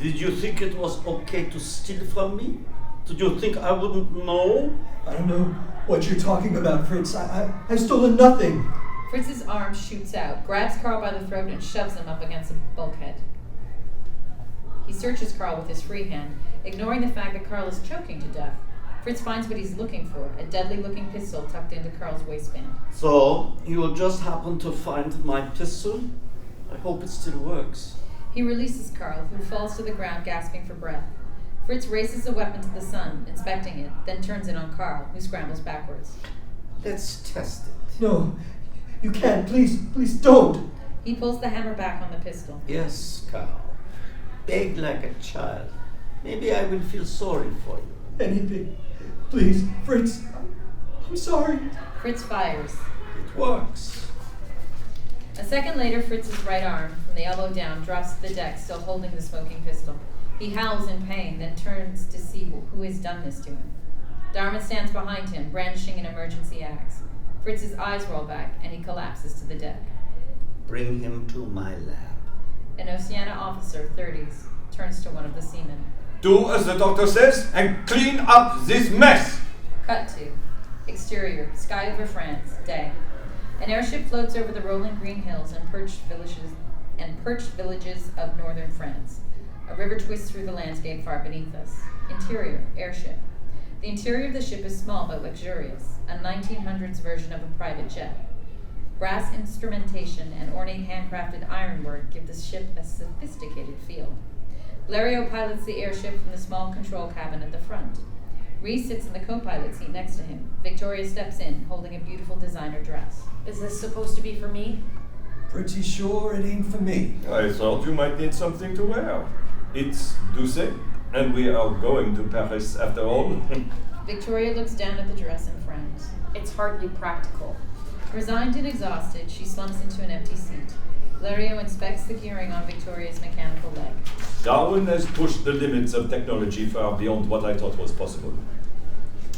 S3: Did you think it was okay to steal from me? Did you think I wouldn't know?
S6: I don't know what you're talking about, Fritz. I've stolen nothing.
S1: Fritz's arm shoots out, grabs Karl by the throat, and shoves him up against a bulkhead. He searches Karl with his free hand, ignoring the fact that Karl is choking to death. Fritz finds what he's looking for, a deadly-looking pistol tucked into Karl's waistband.
S3: So, you just happened to find my pistol? I hope it still works.
S1: He releases Karl, who falls to the ground gasping for breath. Fritz races the weapon to the sun, inspecting it, then turns it on Karl, who scrambles backwards.
S3: Let's test it.
S6: No, You can't. Please don't.
S1: He pulls the hammer back on the pistol.
S3: Yes, Carl. Beg like a child. Maybe I will feel sorry for you.
S6: Anything. Please, Fritz. I'm sorry.
S1: Fritz fires.
S3: It works.
S1: A second later, Fritz's right arm, from the elbow down, drops to the deck, still holding the smoking pistol. He howls in pain, then turns to see who has done this to him. Darwin stands behind him, brandishing an emergency axe. Fritz's eyes roll back, and he collapses to the deck.
S3: Bring him to my lab.
S1: An Oceana officer, 30s, turns to one of the seamen.
S2: Do as the doctor says and clean up this mess!
S1: Cut to. Exterior, sky over France, day. An airship floats over the rolling green hills and perched villages of northern France. A river twists through the landscape far beneath us. Interior, airship. The interior of the ship is small but luxurious, a 1900s version of a private jet. Brass instrumentation and ornate handcrafted ironwork give the ship a sophisticated feel. Bleriot pilots the airship from the small control cabin at the front. Rees sits in the co-pilot seat next to him. Victoria steps in, holding a beautiful designer dress.
S4: Is this supposed to be for me?
S6: Pretty sure it ain't for me.
S2: I thought you might need something to wear. It's Douce, and we are going to Paris after all.
S1: Victoria looks down at the dress and frowns.
S4: It's hardly practical.
S1: Resigned and exhausted, she slumps into an empty seat. Bleriot inspects the gearing on Victoria's mechanical leg.
S2: Darwin has pushed the limits of technology far beyond what I thought was possible.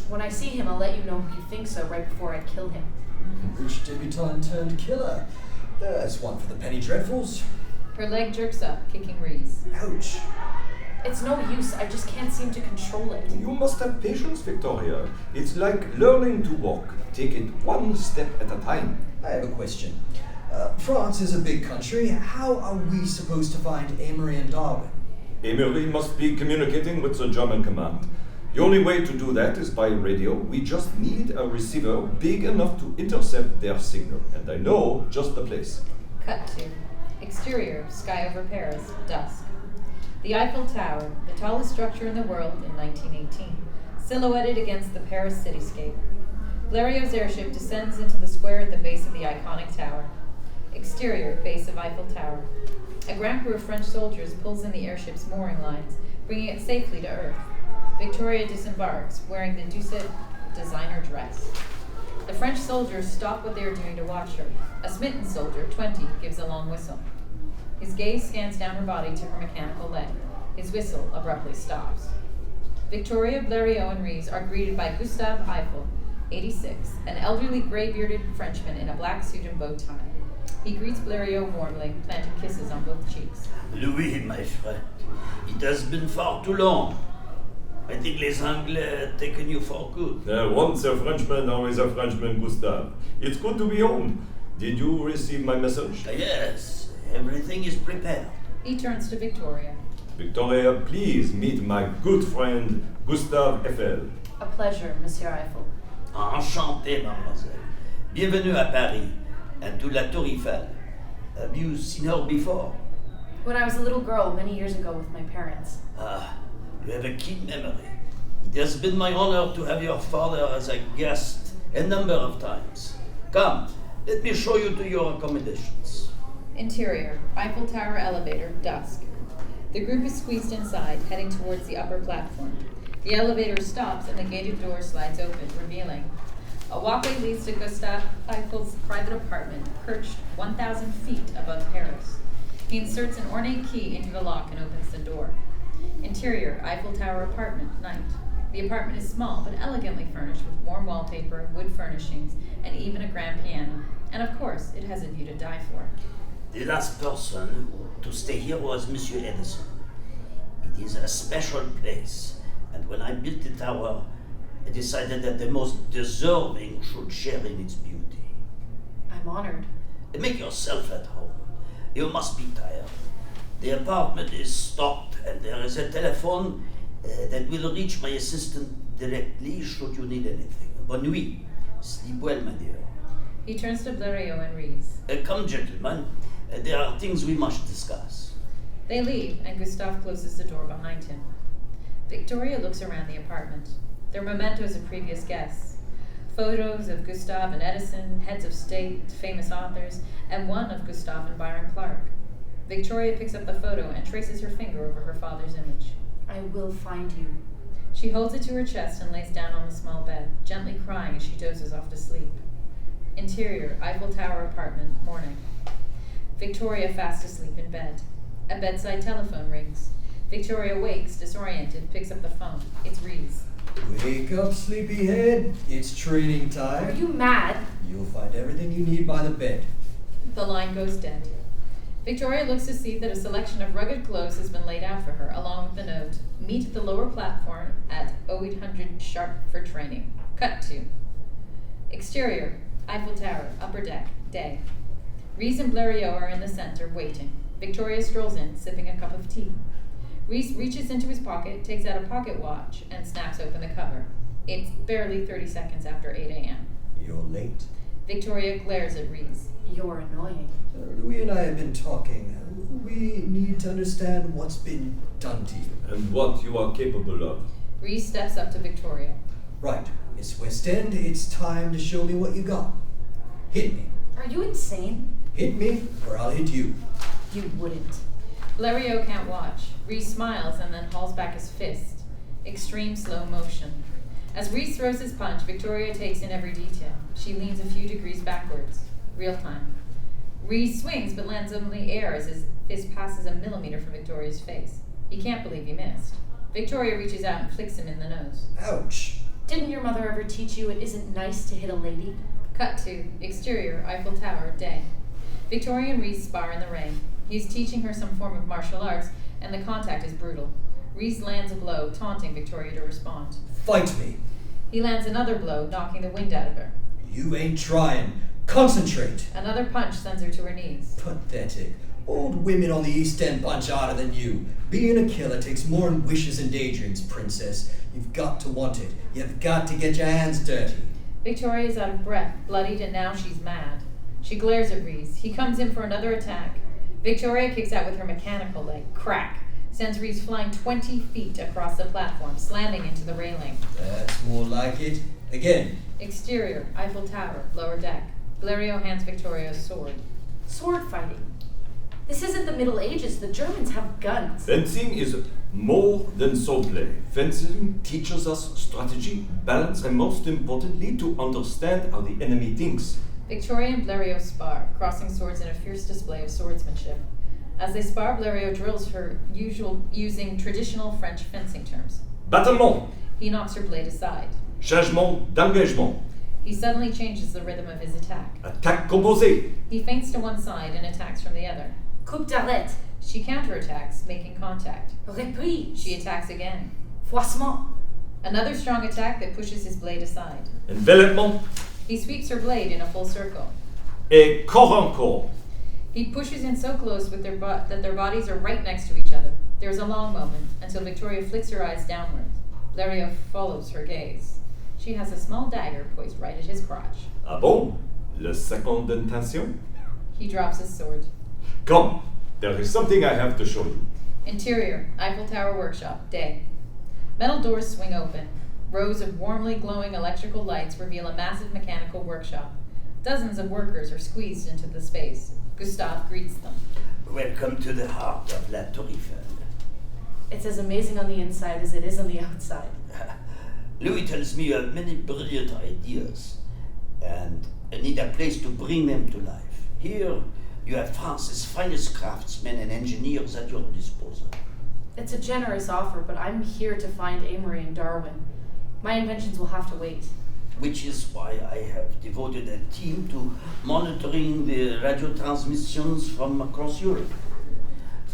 S4: When I see him, I'll let you know who you think so right before I kill him.
S6: Rich debutante turned killer. That's one for the penny dreadfuls.
S1: Her leg jerks up, kicking Rees.
S6: Ouch.
S4: It's no use, I just can't seem to control it.
S2: You must have patience, Victoria. It's like learning to walk. Take it one step at a time.
S6: I have a question. France is a big country. How are we supposed to find Amory and Darwin?
S2: Amory must be communicating with the German command. The only way to do that is by radio. We just need a receiver big enough to intercept their signal. And I know just the place.
S1: Cut to. Exterior, sky over Paris, dusk. The Eiffel Tower, the tallest structure in the world in 1918, silhouetted against the Paris cityscape. Bleriot's airship descends into the square at the base of the iconic tower. Exterior, base of Eiffel Tower. A ground crew of French soldiers pulls in the airship's mooring lines, bringing it safely to Earth. Victoria disembarks, wearing the Doucet designer dress. The French soldiers stop what they are doing to watch her. A smitten soldier, 20, gives a long whistle. His gaze scans down her body to her mechanical leg. His whistle abruptly stops. Victoria, Bleriot, and Rees are greeted by Gustave Eiffel, 86, an elderly gray-bearded Frenchman in a black suit and bow tie. He greets Bleriot warmly, planting kisses on both cheeks.
S7: Louis, my friend, it has been far too long. I think les Anglais have taken you for good.
S2: Once a Frenchman, always a Frenchman, Gustave. It's good to be home. Did you receive my message?
S7: Yes, everything is prepared.
S1: He turns to Victoria.
S2: Victoria, please meet my good friend, Gustave Eiffel.
S4: A pleasure, Monsieur Eiffel.
S7: Enchanté, mademoiselle. Bienvenue à Paris and to la Tour Eiffel. Have you seen her before?
S4: When I was a little girl many years ago with my parents.
S7: Ah, you have a keen memory. It has been my honor to have your father as a guest a number of times. Come, let me show you to your accommodations.
S1: Interior, Eiffel Tower elevator, dusk. The group is squeezed inside, heading towards the upper platform. The elevator stops and the gated door slides open, revealing. A walkway leads to Gustave Eiffel's private apartment, perched 1,000 feet above Paris. He inserts an ornate key into the lock and opens the door. Interior, Eiffel Tower apartment, night. The apartment is small but elegantly furnished with warm wallpaper, wood furnishings, and even a grand piano. And of course, it has a view to die for.
S7: The last person to stay here was Monsieur Edison. It is a special place, and when I built the tower, I decided that the most deserving should share in its beauty.
S4: I'm honored.
S7: Make yourself at home. You must be tired. The apartment is stocked, and there is a telephone that will reach my assistant directly should you need anything. Bonne nuit. Sleep well, my dear.
S1: He turns to Bleriot and Rees.
S7: Come, gentlemen. There are things we must discuss.
S1: They leave, and Gustave closes the door behind him. Victoria looks around the apartment. There are mementos of previous guests. photos of Gustav and Edison, heads of state, famous authors, and one of Gustav and Byron Clark. Victoria picks up the photo and traces her finger over her father's image.
S4: I will find you.
S1: She holds it to her chest and lays down on the small bed, gently crying as she dozes off to sleep. Interior, Eiffel Tower apartment, morning. Victoria fast asleep in bed. A bedside telephone rings. Victoria wakes, disoriented, picks up the phone. It's Rees.
S6: Wake up, sleepyhead. It's training time.
S4: Are you mad?
S6: You'll find everything you need by the bed.
S1: The line goes dead. Victoria looks to see that a selection of rugged clothes has been laid out for her, along with the note, meet at the lower platform at 0800 sharp for training. Cut to. Exterior, Eiffel Tower, upper deck, day. Rees and Bleriot are in the center, waiting. Victoria strolls in, sipping a cup of tea. Rees reaches into his pocket, takes out a pocket watch, and snaps open the cover. It's barely 30 seconds after 8 a.m.
S6: You're late.
S1: Victoria glares at Rees.
S4: You're annoying.
S6: Louis and I have been talking. We need to understand what's been done to you.
S2: And what you are capable of.
S1: Rees steps up to Victoria.
S6: Right, Miss West End, it's time to show me what you got. Hit me.
S4: Are you insane?
S6: Hit me, or I'll hit you.
S4: You wouldn't.
S1: Bleriot can't watch. Rees smiles and then hauls back his fist. Extreme slow motion. As Rees throws his punch, Victoria takes in every detail. She leans a few degrees backwards. Real time. Rees swings but lands on the air as his fist passes a millimeter from Victoria's face. He can't believe he missed. Victoria reaches out and flicks him in the nose.
S6: Ouch.
S4: Didn't your mother ever teach you it isn't nice to hit a lady?
S1: Cut to. Exterior, Eiffel Tower, day. Victoria and Rees spar in the rain. He's teaching her some form of martial arts, and the contact is brutal. Rees lands a blow, taunting Victoria to respond.
S6: Fight me.
S1: He lands another blow, knocking the wind out of her.
S6: You ain't trying. Concentrate.
S1: Another punch sends her to her knees.
S6: Pathetic. Old women on the East End punch harder than you. Being a killer takes more than wishes and daydreams, princess. You've got to want it. You've got to get your hands dirty.
S1: Victoria is out of breath, bloodied, and now she's mad. She glares at Rees. He comes in for another attack. Victoria kicks out with her mechanical leg. Crack. Sends Rees flying 20 feet across the platform, slamming into the railing.
S6: That's more like it. Again.
S1: Exterior, Eiffel Tower, lower deck. Bleriot hands Victoria a sword.
S4: Sword fighting. This isn't the Middle Ages. The Germans have guns.
S2: Fencing is more than swordplay. Fencing teaches us strategy, balance, and most importantly, to understand how the enemy thinks.
S1: Victoria and Bleriot spar, crossing swords in a fierce display of swordsmanship. As they spar, Bleriot drills her using traditional French fencing terms.
S2: Battlement.
S1: He knocks her blade aside.
S2: Changement d'engagement.
S1: He suddenly changes the rhythm of his attack.
S2: Attaque composée.
S1: He feints to one side and attacks from the other.
S4: Coupe d'arrêt.
S1: She counterattacks, making contact.
S4: Reprise.
S1: She attacks again.
S4: Froissement.
S1: Another strong attack that pushes his blade aside.
S2: Envelopement.
S1: He sweeps her blade in a full circle.
S2: Et corps en corps.
S1: He pushes in so close with that their bodies are right next to each other. There is a long moment, until Victoria flicks her eyes downward. Bleriot follows her gaze. She has a small dagger poised right at his crotch.
S2: Ah bon? Le second intention?
S1: He drops his sword.
S2: Come, there is something I have to show you.
S1: Interior, Eiffel Tower workshop, day. Metal doors swing open. Rows of warmly glowing electrical lights reveal a massive mechanical workshop. Dozens of workers are squeezed into the space. Gustave greets them.
S7: Welcome to the heart of La Tour Eiffel.
S4: It's as amazing on the inside as it is on the outside.
S7: Louis tells me you have many brilliant ideas, and I need a place to bring them to life. Here, you have France's finest craftsmen and engineers at your disposal.
S4: It's a generous offer, but I'm here to find Amory and Darwin. My inventions will have to wait.
S7: Which is why I have devoted a team to monitoring the radio transmissions from across Europe.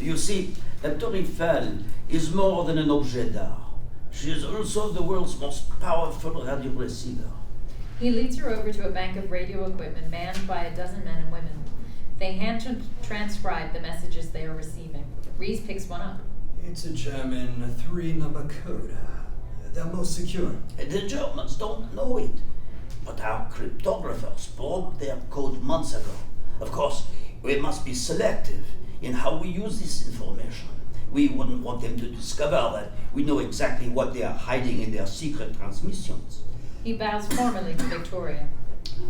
S7: You see, La Tour Eiffel is more than an objet d'art. She is also the world's most powerful radio receiver.
S1: He leads her over to a bank of radio equipment manned by a dozen men and women. They hand-transcribe the messages they are receiving. Rees picks one up.
S6: It's a German 3-number code. They're most secure.
S7: The Germans don't know it, but our cryptographers broke their code months ago. Of course, we must be selective in how we use this information. We wouldn't want them to discover that we know exactly what they are hiding in their secret transmissions.
S1: He bows formally to Victoria.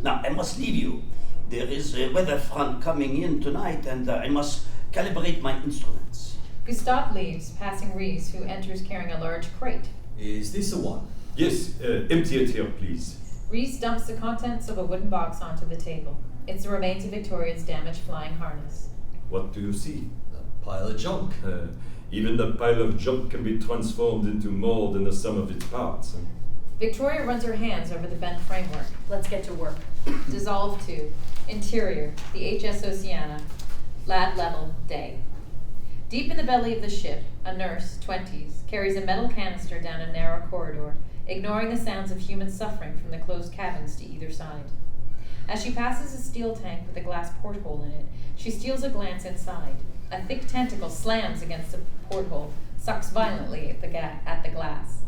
S7: Now, I must leave you. There is a weather front coming in tonight, and I must calibrate my instruments.
S1: Gustave leaves, passing Rees, who enters carrying a large crate.
S6: Is this the one?
S2: Yes, empty it here, please.
S1: Rees dumps the contents of a wooden box onto the table. It's the remains of Victoria's damaged flying harness.
S2: What do you see?
S6: A pile of junk.
S2: Even the pile of junk can be transformed into more than the sum of its parts.
S1: Victoria runs her hands over the bent framework.
S4: Let's get to work.
S1: Dissolve 2. Interior, the HS Oceana. Lab level, day. Deep in the belly of the ship, a nurse, 20s, carries a metal canister down a narrow corridor, ignoring the sounds of human suffering from the closed cabins to either side. As she passes a steel tank with a glass porthole in it, she steals a glance inside. A thick tentacle slams against the porthole, sucks violently at the glass.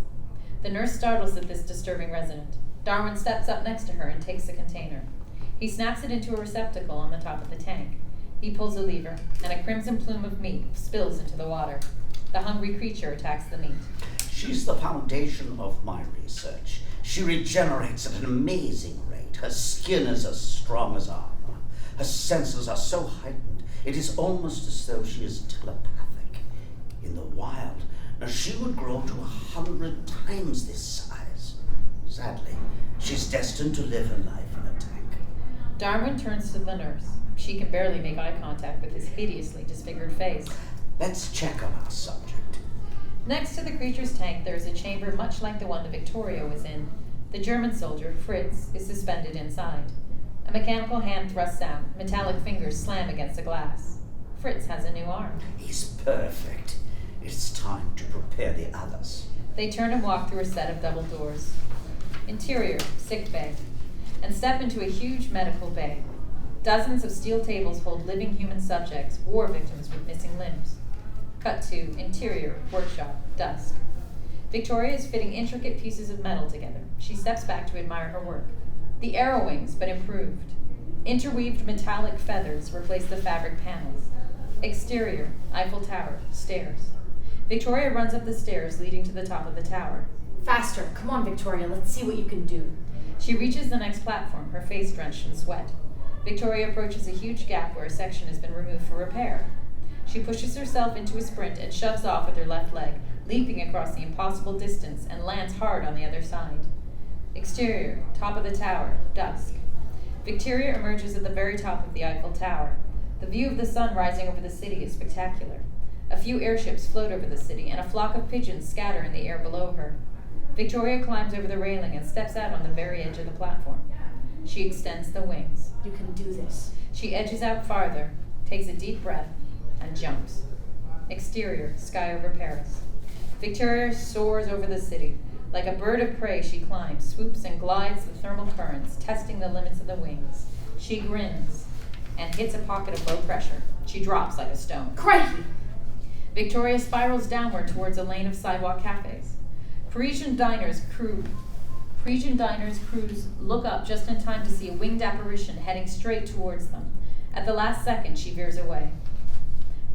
S1: The nurse startles at this disturbing resident. Darwin steps up next to her and takes the container. He snaps it into a receptacle on the top of the tank. He pulls a lever, and a crimson plume of meat spills into the water. The hungry creature attacks the meat.
S7: She's the foundation of my research. She regenerates at an amazing rate. Her skin is as strong as armor. Her senses are so heightened, it is almost as though she is telepathic. In the wild, she would grow to 100 times this size. Sadly, she's destined to live her life in a tank.
S1: Darwin turns to the nurse. She can barely make eye contact with his hideously disfigured face.
S7: Let's check on our subject.
S1: Next to the creature's tank, there is a chamber much like the one that Victoria was in. The German soldier, Fritz, is suspended inside. A mechanical hand thrusts out. Metallic fingers slam against the glass. Fritz has a new arm.
S7: He's perfect. It's time to prepare the others.
S1: They turn and walk through a set of double doors. Interior, sick bay, and step into a huge medical bay. Dozens of steel tables hold living human subjects, war victims with missing limbs. Cut to interior, workshop, dusk. Victoria is fitting intricate pieces of metal together. She steps back to admire her work. The arrow wings, but improved. Interweaved metallic feathers replace the fabric panels. Exterior, Eiffel Tower, stairs. Victoria runs up the stairs leading to the top of the tower.
S4: Faster. Come on, Victoria. Let's see what you can do.
S1: She reaches the next platform, her face drenched in sweat. Victoria approaches a huge gap where a section has been removed for repair. She pushes herself into a sprint and shoves off with her left leg, leaping across the impossible distance, and lands hard on the other side. Exterior, top of the tower, dusk. Victoria emerges at the very top of the Eiffel Tower. The view of the sun rising over the city is spectacular. A few airships float over the city, and a flock of pigeons scatter in the air below her. Victoria climbs over the railing and steps out on the very edge of the platform. She extends the wings.
S4: You can do this.
S1: She edges out farther, takes a deep breath, and jumps. Exterior, sky over Paris. Victoria soars over the city. Like a bird of prey, she climbs, swoops, and glides the thermal currents, testing the limits of the wings. She grins and hits a pocket of low pressure. She drops like a stone.
S4: Crikey!
S1: Victoria spirals downward towards a lane of sidewalk cafes. Parisian diners crews look up just in time to see a winged apparition heading straight towards them. At the last second, she veers away.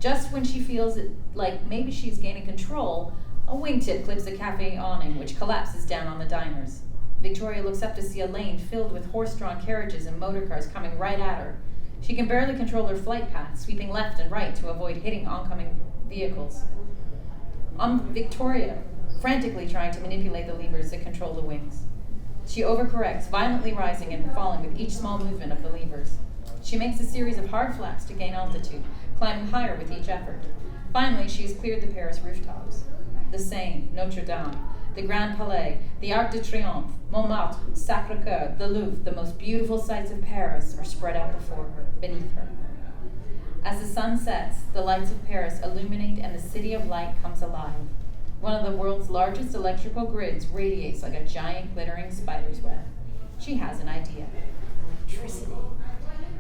S1: Just when she feels it like maybe she's gaining control, a wingtip clips a cafe awning, which collapses down on the diners. Victoria looks up to see a lane filled with horse-drawn carriages and motor cars coming right at her. She can barely control her flight path, sweeping left and right to avoid hitting oncoming vehicles. Victoria, frantically trying to manipulate the levers that control the wings. She overcorrects, violently rising and falling with each small movement of the levers. She makes a series of hard flaps to gain altitude, climbing higher with each effort. Finally, she has cleared the Paris rooftops. The Seine, Notre Dame, the Grand Palais, the Arc de Triomphe, Montmartre, Sacré-Cœur, the Louvre, the most beautiful sights of Paris are spread out before her, beneath her. As the sun sets, the lights of Paris illuminate and the city of light comes alive. One of the world's largest electrical grids radiates like a giant glittering spider's web. She has an idea.
S4: Electricity.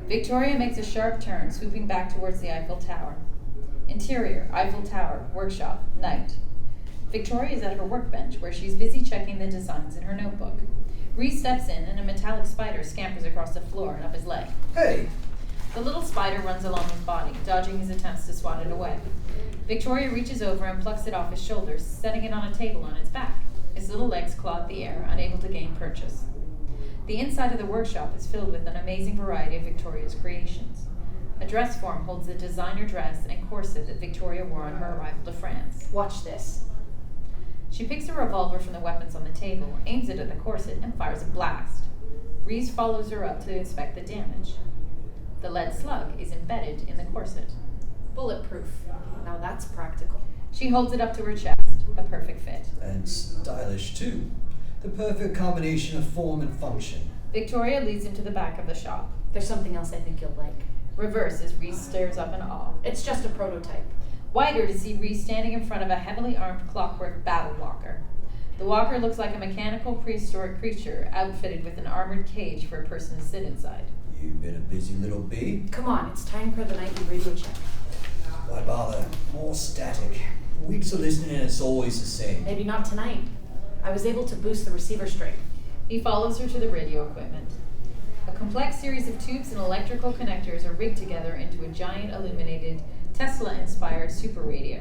S1: Victoria makes a sharp turn, swooping back towards the Eiffel Tower. Interior, Eiffel Tower, workshop, night. Victoria is at her workbench, where she's busy checking the designs in her notebook. Rees steps in, and a metallic spider scampers across the floor and up his leg.
S6: Hey!
S1: The little spider runs along his body, dodging his attempts to swat it away. Victoria reaches over and plucks it off his shoulders, setting it on a table on its back. His little legs clawed the air, unable to gain purchase. The inside of the workshop is filled with an amazing variety of Victoria's creations. A dress form holds the designer dress and corset that Victoria wore on her arrival to France.
S4: Watch this.
S1: She picks a revolver from the weapons on the table, aims it at the corset, and fires a blast. Rees follows her up to inspect the damage. The lead slug is embedded in the corset.
S4: Bulletproof. Now that's practical.
S1: She holds it up to her chest, a perfect fit.
S6: And stylish, too. The perfect combination of form and function.
S1: Victoria leads him to the back of the shop.
S4: There's something else I think you'll like.
S1: Reverse as Rees stares up in awe.
S4: It's just a prototype.
S1: Wider to see Rees standing in front of a heavily armed clockwork battle walker. The walker looks like a mechanical prehistoric creature outfitted with an armored cage for a person to sit inside.
S6: You've been a busy little bee.
S4: Come on, it's time for the nightly radio check.
S6: Why bother? More static. Weeks of listening and it's always the same.
S4: Maybe not tonight. I was able to boost the receiver strength.
S1: He follows her to the radio equipment. A complex series of tubes and electrical connectors are rigged together into a giant illuminated, Tesla-inspired super radio.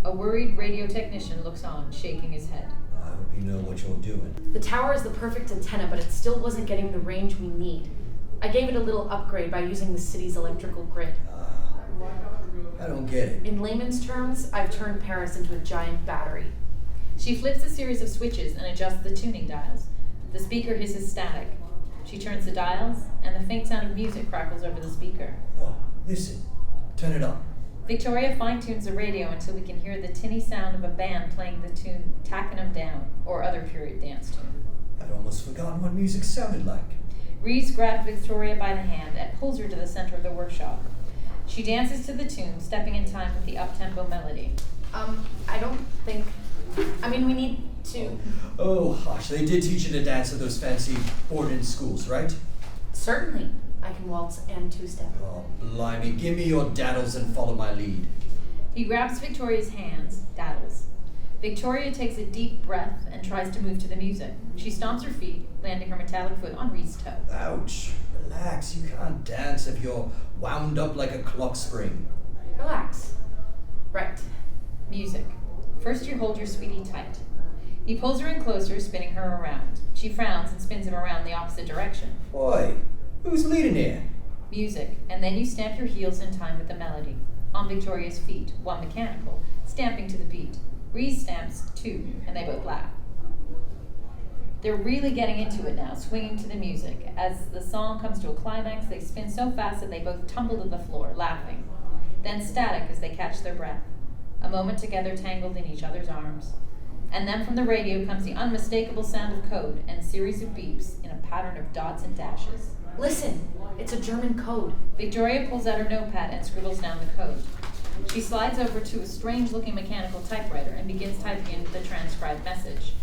S1: A worried radio technician looks on, shaking his head.
S6: I hope you know what you're doing.
S4: The tower is the perfect antenna, but it still wasn't getting the range we need. I gave it a little upgrade by using the city's electrical grid.
S6: I don't get it.
S4: In layman's terms, I've turned Paris into a giant battery.
S1: She flips a series of switches and adjusts the tuning dials. The speaker hisses static. She turns the dials, and the faint sound of music crackles over the speaker.
S6: Oh, listen. Turn it up.
S1: Victoria fine-tunes the radio until we can hear the tinny sound of a band playing the tune Tacking 'Em Down, or other period dance tune.
S6: I'd almost forgotten what music sounded like.
S1: Rees grabs Victoria by the hand and pulls her to the center of the workshop. She dances to the tune, stepping in time with the up-tempo melody.
S4: I don't think... we need to...
S6: Oh, hush. They did teach you to dance at those fancy boarding schools, right?
S4: Certainly. I can waltz and two-step.
S6: Oh, blimey. Give me your daddles and follow my lead.
S1: He grabs Victoria's hands, daddles. Victoria takes a deep breath and tries to move to the music. She stomps her feet, landing her metallic foot on Rees' toe.
S6: Ouch. Relax. You can't dance if you're wound up like a clock spring.
S4: Relax. Right.
S1: Music. First you hold your sweetie tight. He pulls her in closer, spinning her around. She frowns and spins him around the opposite direction.
S6: Boy, who's leading here?
S1: Music, and then you stamp your heels in time with the melody. On Victoria's feet, one mechanical, stamping to the beat. Rees stamps two, and they both laugh. They're really getting into it now, swinging to the music. As the song comes to a climax, they spin so fast that they both tumble to the floor, laughing. Then static as they catch their breath. A moment together tangled in each other's arms. And then from the radio comes the unmistakable sound of code and a series of beeps in a pattern of dots and dashes.
S4: Listen, it's a German code.
S1: Victoria pulls out her notepad and scribbles down the code. She slides over to a strange-looking mechanical typewriter and begins typing in the transcribed message.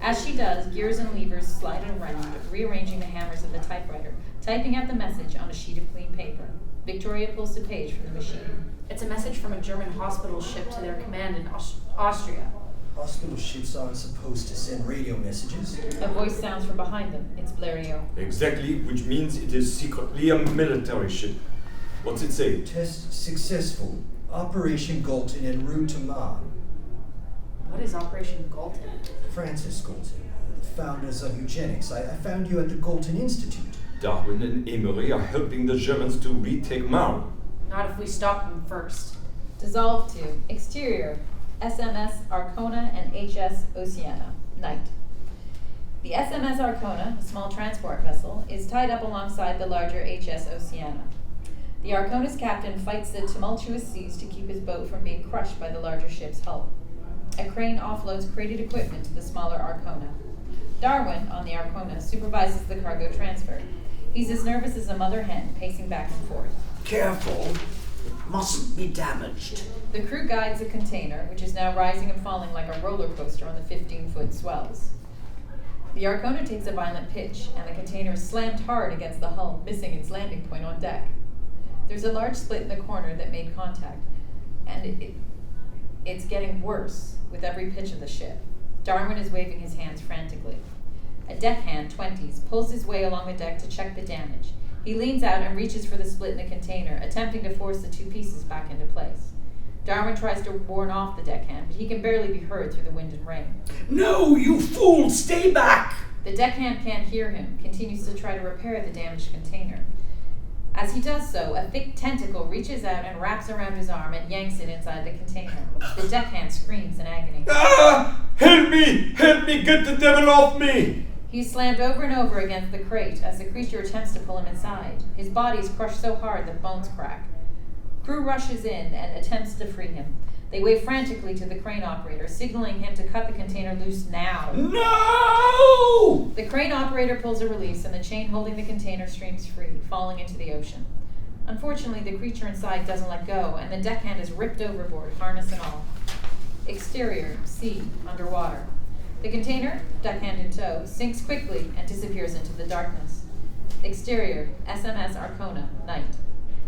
S1: As she does, gears and levers slide around, rearranging the hammers of the typewriter, typing out the message on a sheet of clean paper. Victoria pulls the page from the machine.
S4: It's a message from a German hospital ship to their command in Austria.
S6: Hospital ships aren't supposed to send radio messages.
S1: A voice sounds from behind them. It's Bleriot.
S2: Exactly, which means it is secretly a military ship. What's it say?
S6: Test successful. Operation Galton en route to Marne.
S4: What is Operation Galton?
S6: Francis Galton, the founders of eugenics. I found you at the Galton Institute.
S2: Darwin and Emery are helping the Germans to retake Marne.
S4: Not if we stop them first.
S1: Dissolve to. Exterior. SMS Arcona and HS Oceana. Night. The SMS Arcona, a small transport vessel, is tied up alongside the larger HS Oceana. The Arcona's captain fights the tumultuous seas to keep his boat from being crushed by the larger ship's hull. A crane offloads crated equipment to the smaller Arcona. Darwin, on the Arcona, supervises the cargo transfer. He's as nervous as a mother hen, pacing back and forth.
S7: Careful. It mustn't be damaged.
S1: The crew guides a container, which is now rising and falling like a roller coaster on the 15-foot swells. The Arcona takes a violent pitch, and the container is slammed hard against the hull, missing its landing point on deck. There's a large split in the corner that made contact, and it's getting worse with every pitch of the ship. Darwin is waving his hands frantically. A deckhand, 20s, pulls his way along the deck to check the damage. He leans out and reaches for the split in the container, attempting to force the two pieces back into place. Darwin tries to warn off the deckhand, but he can barely be heard through the wind and rain.
S6: No, you fool! Stay back!
S1: The deckhand can't hear him, continues to try to repair the damaged container. As he does so, a thick tentacle reaches out and wraps around his arm and yanks it inside the container. The deckhand screams in agony.
S2: Ah! Help me! Help me! Get the devil off me!
S1: He's slammed over and over against the crate as the creature attempts to pull him inside. His body is crushed so hard that bones crack. Crew rushes in and attempts to free him. They wave frantically to the crane operator, signaling him to cut the container loose now.
S2: No!
S1: The crane operator pulls a release and the chain holding the container streams free, falling into the ocean. Unfortunately, the creature inside doesn't let go, and the deckhand is ripped overboard, harness and all. Exterior, sea, underwater. The container, deckhand in tow, sinks quickly and disappears into the darkness. Exterior, SMS Arcona, night.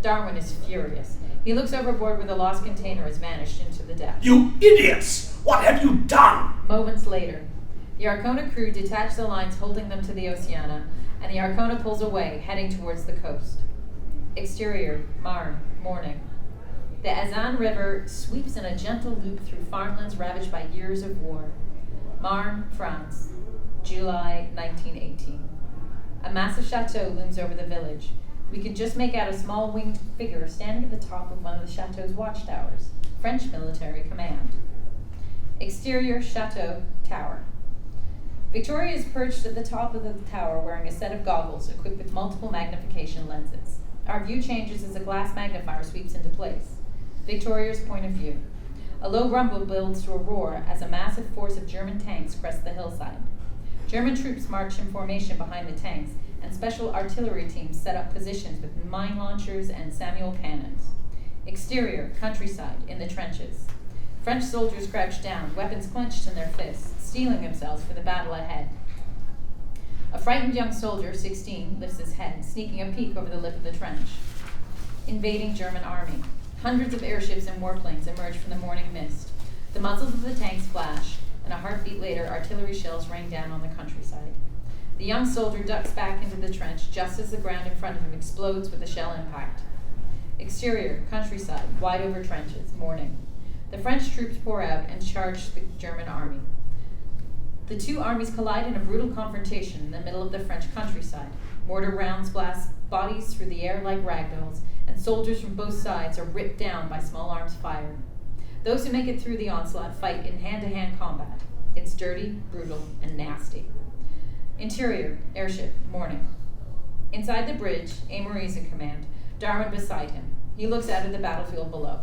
S1: Darwin is furious. He looks overboard where the lost container has vanished into the depths.
S7: You idiots! What have you done?
S1: Moments later, the Arcona crew detach the lines holding them to the Oceana, and the Arcona pulls away, heading towards the coast. Exterior, Marne, morning. The Azan River sweeps in a gentle loop through farmlands ravaged by years of war. Marne, France, July 1918. A massive chateau looms over the village. We can just make out a small winged figure standing at the top of one of the chateau's watchtowers. French military command. Exterior, chateau, tower. Victoria is perched at the top of the tower wearing a set of goggles equipped with multiple magnification lenses. Our view changes as a glass magnifier sweeps into place. Victoria's point of view. A low rumble builds to a roar as a massive force of German tanks crest the hillside. German troops march in formation behind the tanks, and special artillery teams set up positions with mine launchers and Samuel cannons. Exterior, countryside, in the trenches. French soldiers crouch down, weapons clenched in their fists, steeling themselves for the battle ahead. A frightened young soldier, 16, lifts his head, sneaking a peek over the lip of the trench. Invading German army. Hundreds of airships and warplanes emerge from the morning mist. The muzzles of the tanks flash, and a heartbeat later, artillery shells rain down on the countryside. The young soldier ducks back into the trench just as the ground in front of him explodes with a shell impact. Exterior, countryside, wide over trenches, morning. The French troops pour out and charge the German army. The two armies collide in a brutal confrontation in the middle of the French countryside. Mortar rounds blast bodies through the air like ragdolls, and soldiers from both sides are ripped down by small arms fire. Those who make it through the onslaught fight in hand-to-hand combat. It's dirty, brutal, and nasty. Interior, airship, morning. Inside the bridge, Amory's in command, Darwin beside him. He looks out at the battlefield below.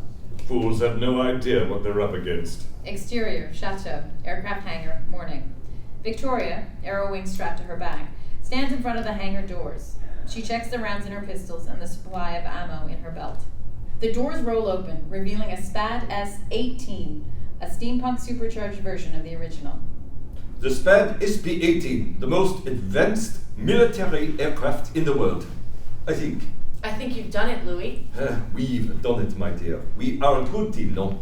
S2: Fools have no idea what they're up against.
S1: Exterior, chateau, aircraft hangar, morning. Victoria, arrow wing strapped to her back, stands in front of the hangar doors. She checks the rounds in her pistols and the supply of ammo in her belt. The doors roll open, revealing a SPAD S-18, a steampunk supercharged version of the original.
S2: The SPAD SP-18, the most advanced military aircraft in the world. I think.
S4: I think you've done it, Louis.
S2: We've done it, my dear. We are a good team, no?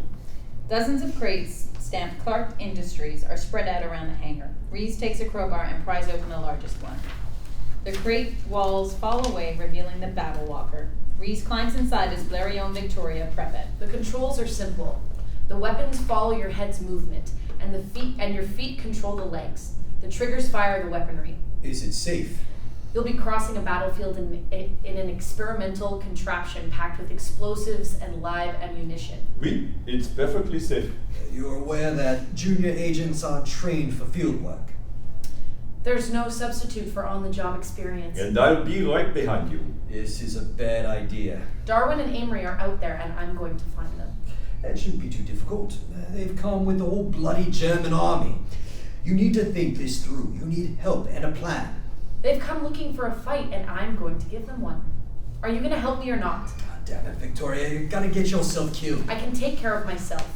S1: Dozens of crates stamped Clark Industries are spread out around the hangar. Rees takes a crowbar and pries open the largest one. The crate walls fall away, revealing the battle walker. Rees climbs inside as Bleriot and Victoria prep it.
S4: The controls are simple. The weapons follow your head's movement, and your feet control the legs. The triggers fire the weaponry.
S6: Is it safe?
S4: You'll be crossing a battlefield in an experimental contraption packed with explosives and live ammunition.
S2: Oui, it's perfectly safe.
S6: You're aware that junior agents are trained for field work.
S4: There's no substitute for on-the-job experience.
S2: And I'll be right behind you.
S6: This is a bad idea.
S4: Darwin and Amory are out there, and I'm going to find them.
S6: That shouldn't be too difficult. They've come with the whole bloody German army. You need to think this through. You need help and a plan.
S4: They've come looking for a fight, and I'm going to give them one. Are you going to help me or not?
S6: God damn it, Victoria. You gotta get yourself killed.
S4: I can take care of myself.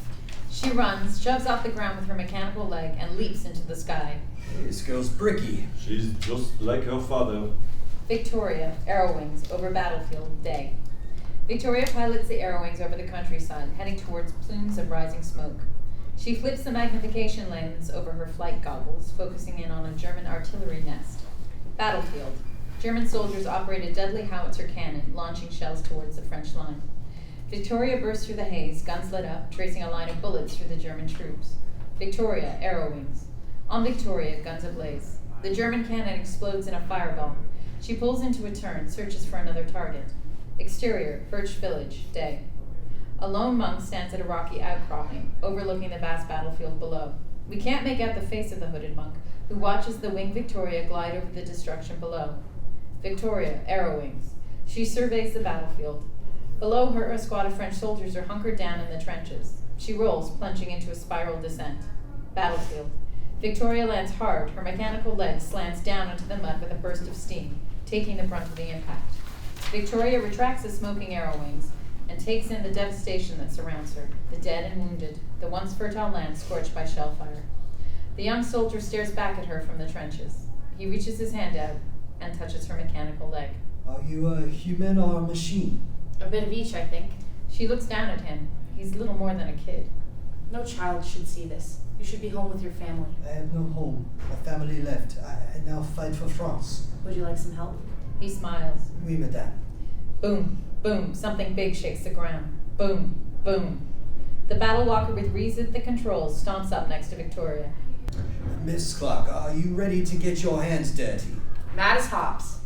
S1: She runs, shoves off the ground with her mechanical leg, and leaps into the sky.
S6: This girl's bricky.
S2: She's just like her father.
S1: Victoria, arrow wings, over battlefield, day. Victoria pilots the arrow wings over the countryside, heading towards plumes of rising smoke. She flips the magnification lens over her flight goggles, focusing in on a German artillery nest. Battlefield. German soldiers operate a deadly howitzer cannon, launching shells towards the French line. Victoria bursts through the haze, guns lit up, tracing a line of bullets through the German troops. Victoria, arrow wings. On Victoria, guns ablaze. The German cannon explodes in a fireball. She pulls into a turn, searches for another target. Exterior, Birch Village, day. A lone monk stands at a rocky outcropping, overlooking the vast battlefield below. We can't make out the face of the hooded monk, who watches the winged Victoria glide over the destruction below. Victoria, arrow wings. She surveys the battlefield. Below her, a squad of French soldiers are hunkered down in the trenches. She rolls, plunging into a spiral descent. Battlefield. Victoria lands hard. Her mechanical leg slants down into the mud with a burst of steam, taking the brunt of the impact. Victoria retracts the smoking arrow wings and takes in the devastation that surrounds her, the dead and wounded, the once fertile land scorched by shell fire. The young soldier stares back at her from the trenches. He reaches his hand out and touches her mechanical leg.
S6: Are you a human or a machine?
S4: A bit of each, I think.
S1: She looks down at him. He's little more than a kid.
S4: No child should see this. You should be home with your family.
S6: I have no home. My family left. I now fight for France.
S4: Would you like some help?
S1: He smiles.
S6: Oui, madame.
S1: Boom, boom, something big shakes the ground. Boom, boom. The battle walker with Rees at the controls stomps up next to Victoria.
S6: Miss Clark, are you ready to get your hands dirty?
S4: Mad as hops.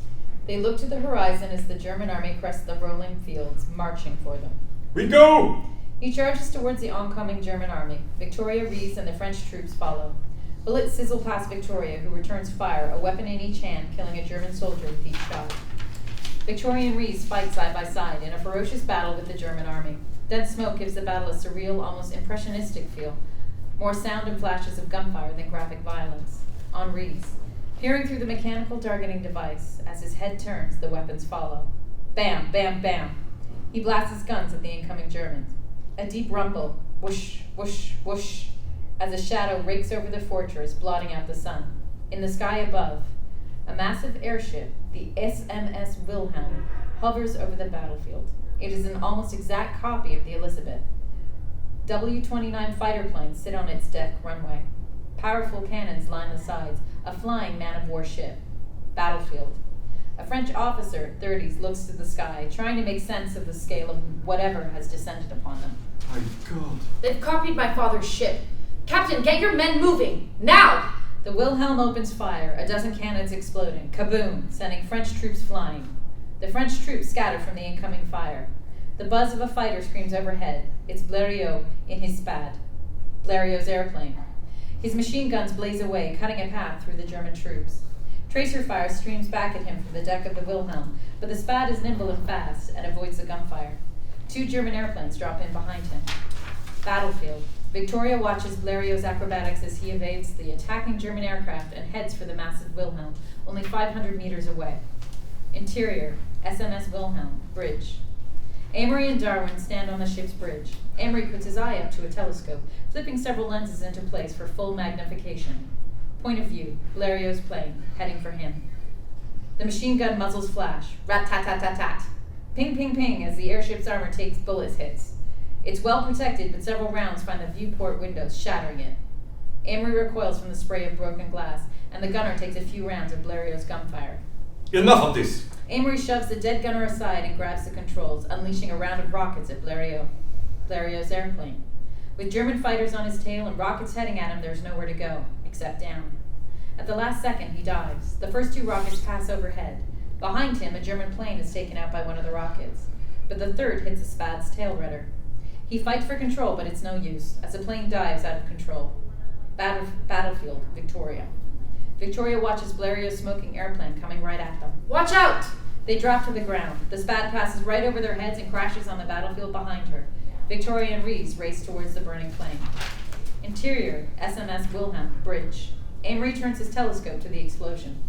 S1: They look to the horizon as the German army crests the rolling fields, marching for them.
S2: We go!
S1: He charges towards the oncoming German army. Victoria, Rees, and the French troops follow. Bullets sizzle past Victoria, who returns fire, a weapon in each hand, killing a German soldier with each shot. Victoria and Rees fight side by side in a ferocious battle with the German army. Dense smoke gives the battle a surreal, almost impressionistic feel. More sound and flashes of gunfire than graphic violence. On Rees. Peering through the mechanical targeting device, as his head turns, the weapons follow. Bam, bam, bam. He blasts his guns at the incoming Germans. A deep rumble, whoosh, whoosh, whoosh, as a shadow rakes over the fortress, blotting out the sun. In the sky above, a massive airship, the SMS Wilhelm, hovers over the battlefield. It is an almost exact copy of the Elizabeth. W-29 fighter planes sit on its deck runway. Powerful cannons line the sides, a flying man-of-war ship. Battlefield. A French officer, 30s, looks to the sky, trying to make sense of the scale of whatever has descended upon them.
S2: My God.
S4: They've copied my father's ship. Captain, get your men moving! Now!
S1: The Wilhelm opens fire, a dozen cannons exploding, kaboom, sending French troops flying. The French troops scatter from the incoming fire. The buzz of a fighter screams overhead. It's Bleriot in his Spad. Bleriot's airplane. His machine guns blaze away, cutting a path through the German troops. Tracer fire streams back at him from the deck of the Wilhelm, but the Spad is nimble and fast and avoids the gunfire. 2 German airplanes drop in behind him. Battlefield. Victoria watches Bleriot's acrobatics as he evades the attacking German aircraft and heads for the massive Wilhelm, only 500 meters away. Interior, SMS Wilhelm, bridge. Amory and Darwin stand on the ship's bridge. Amory puts his eye up to a telescope, flipping several lenses into place for full magnification. Point of view, Bleriot's plane, heading for him. The machine gun muzzles flash, rat-tat-tat-tat-tat. Ping, ping, ping, as the airship's armor takes bullet hits. It's well protected, but several rounds find the viewport windows, shattering it. Amory recoils from the spray of broken glass, and the gunner takes a few rounds of Bleriot's gunfire.
S2: Enough of this!
S1: Amory shoves the dead gunner aside and grabs the controls, unleashing a round of rockets at Bleriot's airplane. With German fighters on his tail and rockets heading at him, there's nowhere to go, except down. At the last second, he dives. The first 2 rockets pass overhead. Behind him, a German plane is taken out by one of the rockets, but the third hits a Spad's tail rudder. He fights for control, but it's no use, as the plane dives out of control. Battlefield, Victoria. Victoria watches Bleriot's smoking airplane coming right at them.
S4: Watch out!
S1: They drop to the ground. The Spad passes right over their heads and crashes on the battlefield behind her. Victoria and Rees race towards the burning plane. Interior, SMS Wilhelm, bridge. Amory turns his telescope to the explosion.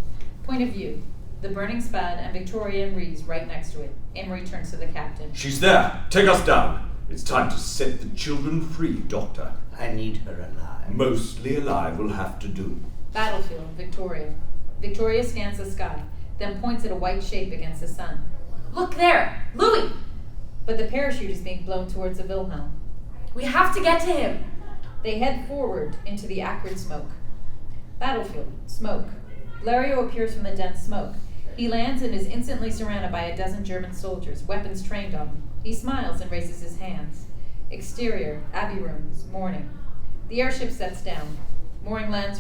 S1: Point of view, the burning Spad and Victoria and Rees right next to it. Amory turns to the captain.
S2: She's there. Take us down. It's time to set the children free, Doctor.
S7: I need her alive.
S2: Mostly alive will have to do.
S1: Battlefield, Victoria. Victoria scans the sky, then points at a white shape against the sun.
S4: Look there! Louis!
S1: But the parachute is being blown towards the Wilhelm.
S4: We have to get to him!
S1: They head forward into the acrid smoke. Battlefield, smoke. Bleriot appears from the dense smoke. He lands and is instantly surrounded by a dozen German soldiers, weapons trained on him. He smiles and raises his hands. Exterior, Abbey rooms, morning. The airship sets down. Mooring lines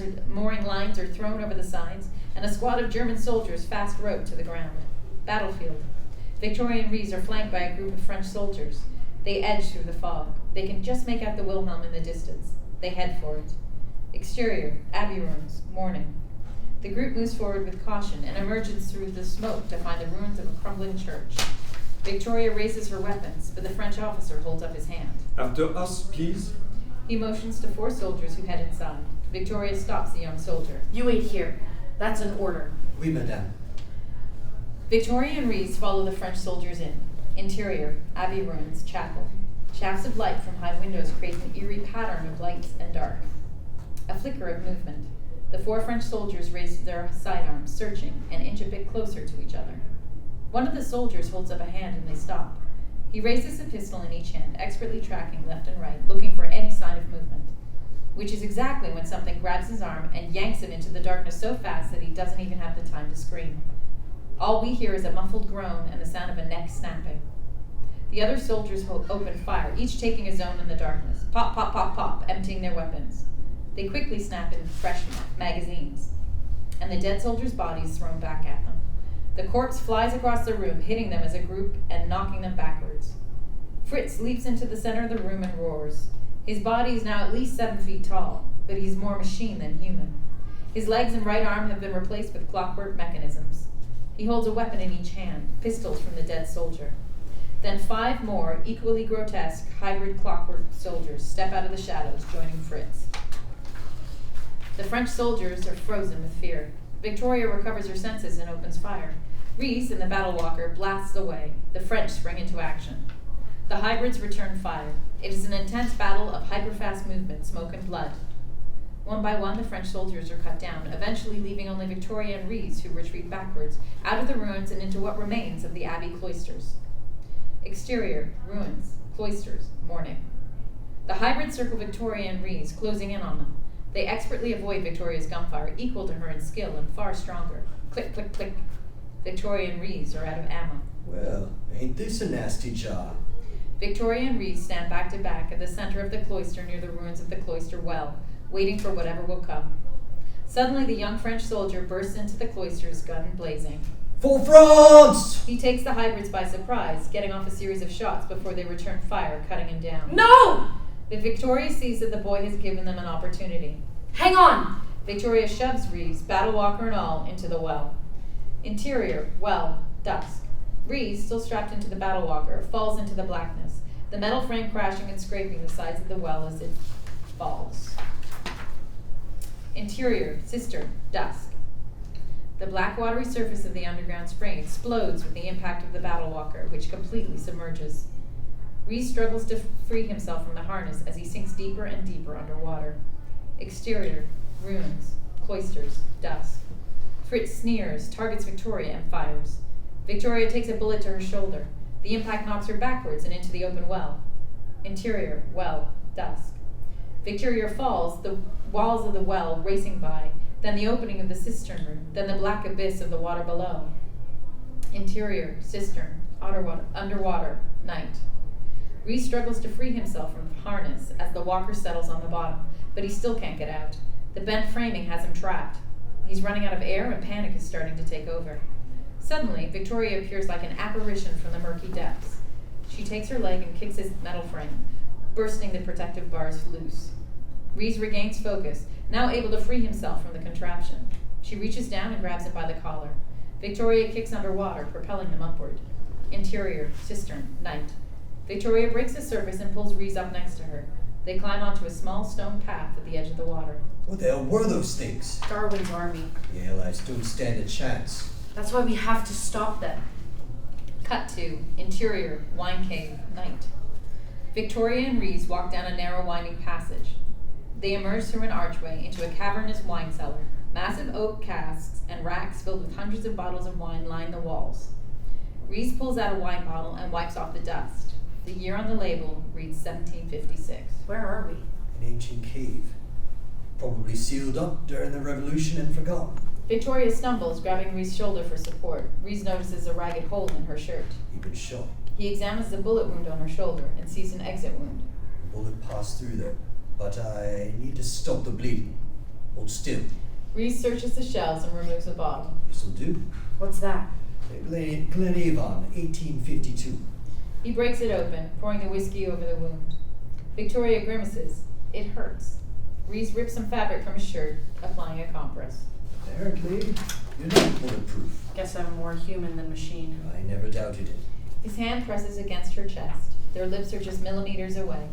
S1: are thrown over the sides, and a squad of German soldiers fast rowed to the ground. Battlefield. Victoria and Rees are flanked by a group of French soldiers. They edge through the fog. They can just make out the Wilhelm in the distance. They head for it. Exterior, Abbey rooms, morning. The group moves forward with caution and emerges through the smoke to find the ruins of a crumbling church. Victoria raises her weapons, but the French officer holds up his hand.
S2: After us, please.
S1: He motions to 4 soldiers who head inside. Victoria stops the young soldier.
S4: You wait here. That's an order.
S6: Oui, madame.
S1: Victoria and Rees follow the French soldiers in. Interior, Abbey ruins, chapel. Shafts of light from high windows create an eerie pattern of light and dark. A flicker of movement. The 4 French soldiers raise their sidearms, searching, and inch a bit closer to each other. One of the soldiers holds up a hand and they stop. He raises a pistol in each hand, expertly tracking left and right, looking for any sign of movement. Which is exactly when something grabs his arm and yanks him into the darkness so fast that he doesn't even have the time to scream. All we hear is a muffled groan and the sound of a neck snapping. The other soldiers open fire, each taking a zone in the darkness. Pop, pop, pop, pop, emptying their weapons. They quickly snap in fresh magazines, and the dead soldiers' bodies thrown back at them. The corpse flies across the room, hitting them as a group and knocking them backwards. Fritz leaps into the center of the room and roars. His body is now at least 7 feet tall, but he's more machine than human. His legs and right arm have been replaced with clockwork mechanisms. He holds a weapon in each hand, pistols from the dead soldier. Then 5 more, equally grotesque, hybrid clockwork soldiers step out of the shadows, joining Fritz. The French soldiers are frozen with fear. Victoria recovers her senses and opens fire. Rees, in the battle walker, blasts away. The French spring into action. The hybrids return fire. It is an intense battle of hyper-fast movement, smoke and blood. One by one, the French soldiers are cut down, eventually leaving only Victoria and Rees, who retreat backwards, out of the ruins and into what remains of the Abbey cloisters. Exterior, ruins, cloisters, morning. The hybrids circle Victoria and Rees, closing in on them. They expertly avoid Victoria's gunfire, equal to her in skill and far stronger. Click, click, click. Victoria and Rees are out of ammo.
S6: Well, ain't this a nasty job?
S1: Victoria and Rees stand back to back at the center of the cloister near the ruins of the cloister well, waiting for whatever will come. Suddenly, the young French soldier bursts into the cloisters, gun blazing.
S6: For France!
S1: He takes the hybrids by surprise, getting off a series of shots before they return fire, cutting him down.
S4: No!
S1: But Victoria sees that the boy has given them an opportunity.
S4: Hang on!
S1: Victoria shoves Rees, battle walker and all, into the well. Interior, well, dusk. Rees, still strapped into the battle walker, falls into the blackness, the metal frame crashing and scraping the sides of the well as it falls. Interior, cistern, dusk. The black watery surface of the underground spring explodes with the impact of the battle walker, which completely submerges. Rees struggles to free himself from the harness as he sinks deeper and deeper underwater. Exterior, ruins, cloisters, dusk. Fritz sneers, targets Victoria, and fires. Victoria takes a bullet to her shoulder. The impact knocks her backwards and into the open well. Interior, well, dusk. Victoria falls, the walls of the well racing by, then the opening of the cistern room, then the black abyss of the water below. Interior, cistern, underwater, night. Rees struggles to free himself from the harness as the walker settles on the bottom, but he still can't get out. The bent framing has him trapped. He's running out of air and panic is starting to take over. Suddenly, Victoria appears like an apparition from the murky depths. She takes her leg and kicks his metal frame, bursting the protective bars loose. Rees regains focus, now able to free himself from the contraption. She reaches down and grabs him by the collar. Victoria kicks underwater, propelling him upward. Interior, cistern, night. Victoria breaks the surface and pulls Rees up next to her. They climb onto a small stone path at the edge of the water.
S6: What the hell were those things?
S4: Darwin's army.
S6: Yeah, lads, don't stand a chance.
S4: That's why we have to stop them.
S1: Cut to interior, wine cave, night. Victoria and Rees walk down a narrow winding passage. They emerge through an archway into a cavernous wine cellar. Massive oak casks and racks filled with hundreds of bottles of wine line the walls. Rees pulls out a wine bottle and wipes off the dust. The year on the label reads 1756.
S4: Where are we?
S6: An ancient cave. Probably sealed up during the revolution and forgotten.
S1: Victoria stumbles, grabbing Rees' shoulder for support. Rees notices a ragged hole in her shirt.
S6: You've been shot.
S1: He examines the bullet wound on her shoulder and sees an exit wound.
S6: The bullet passed through there, but I need to stop the bleeding. Hold still.
S1: Rees searches the shelves and removes a bottle.
S6: This'll do.
S4: What's that?
S6: Glenavon, 1852.
S1: He breaks it open, pouring the whiskey over the wound. Victoria grimaces. It hurts. Rees rips some fabric from his shirt, applying a compress.
S6: Apparently, you're not bulletproof.
S4: Guess I'm more human than machine.
S6: I never doubted it.
S1: His hand presses against her chest. Their lips are just millimeters away.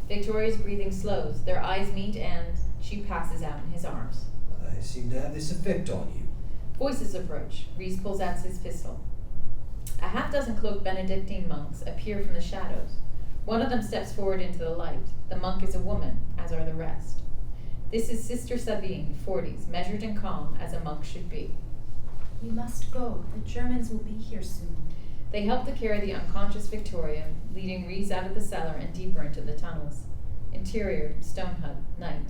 S1: Victoria's breathing slows. Their eyes meet and she passes out in his arms.
S6: I seem to have this effect on you.
S1: Voices approach. Rees pulls out his pistol. A half-dozen cloaked Benedictine monks appear from the shadows. One of them steps forward into the light. The monk is a woman, as are the rest. This is Sister Sabine, 40s, measured and calm, as a monk should be.
S5: We must go. The Germans will be here soon.
S1: They help to carry the unconscious Victoria, leading Rees out of the cellar and deeper into the tunnels. Interior, stone hut, night.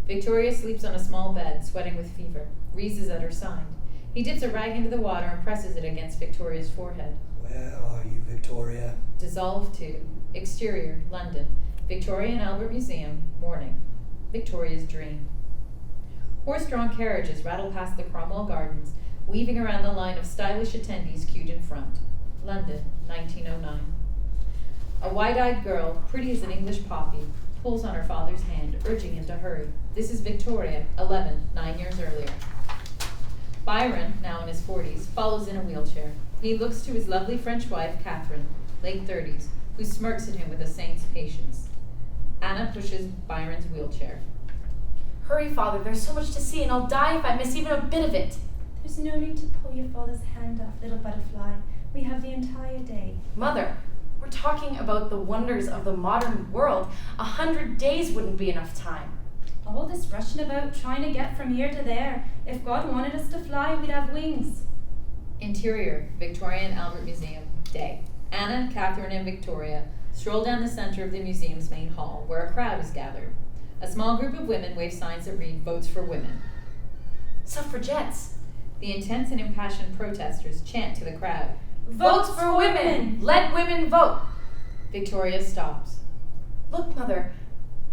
S1: Victoria sleeps on a small bed, sweating with fever. Rees is at her side. He dips a rag into the water and presses it against Victoria's forehead.
S6: Where are you, Victoria?
S1: Dissolve to. Exterior, London. Victoria and Albert Museum, morning. Victoria's dream. Horse-drawn carriages rattle past the Cromwell Gardens, weaving around the line of stylish attendees queued in front. London, 1909. A wide-eyed girl, pretty as an English poppy, pulls on her father's hand, urging him to hurry. This is Victoria, 11, 9 years earlier. Byron, now in his 40s, follows in a wheelchair. He looks to his lovely French wife, Catherine, late 30s, who smirks at him with a saint's patience. Anna pushes Byron's wheelchair.
S4: Hurry, Father, there's so much to see, and I'll die if I miss even a bit of it.
S5: There's no need to pull your father's hand off, little butterfly. We have the entire day.
S4: Mother, we're talking about the wonders of the modern world. 100 days wouldn't be enough time.
S5: All this rushing about trying to get from here to there. If God wanted us to fly, we'd have wings.
S1: Interior, Victoria and Albert Museum, day. Anna, Catherine, and Victoria stroll down the center of the museum's main hall, where a crowd is gathered. A small group of women wave signs that read, "Votes for Women."
S4: Suffragettes.
S1: The intense and impassioned protesters chant to the crowd,
S4: Votes for women! Let women vote!
S1: Victoria stops.
S4: Look, Mother,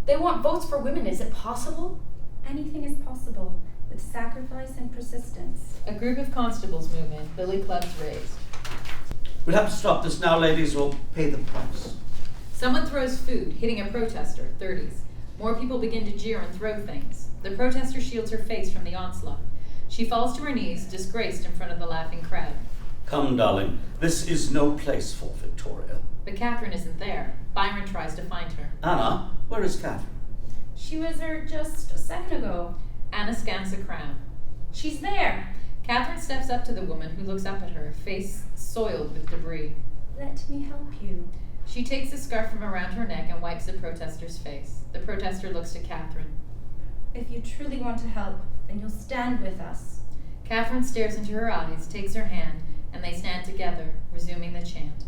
S4: they want votes for women. Is it possible?
S5: Anything is possible, with sacrifice and persistence.
S1: A group of constables move in, billy clubs raised.
S3: We'll have to stop this now, ladies, or pay the price.
S1: Someone throws food, hitting a protester, 30s. More people begin to jeer and throw things. The protester shields her face from the onslaught. She falls to her knees, disgraced in front of the laughing crowd.
S3: Come, darling, this is no place for Victoria.
S1: But Catherine isn't there. Byron tries to find her.
S3: Anna, where is Catherine?
S5: She was there just a second ago.
S1: Anna scans the crowd.
S5: She's there.
S1: Catherine steps up to the woman, who looks up at her, face soiled with debris.
S5: Let me help you.
S1: She takes the scarf from around her neck and wipes the protester's face. The protester looks to Catherine.
S5: If you truly want to help, then you'll stand with us.
S1: Catherine stares into her eyes, takes her hand, and they stand together, resuming the chant.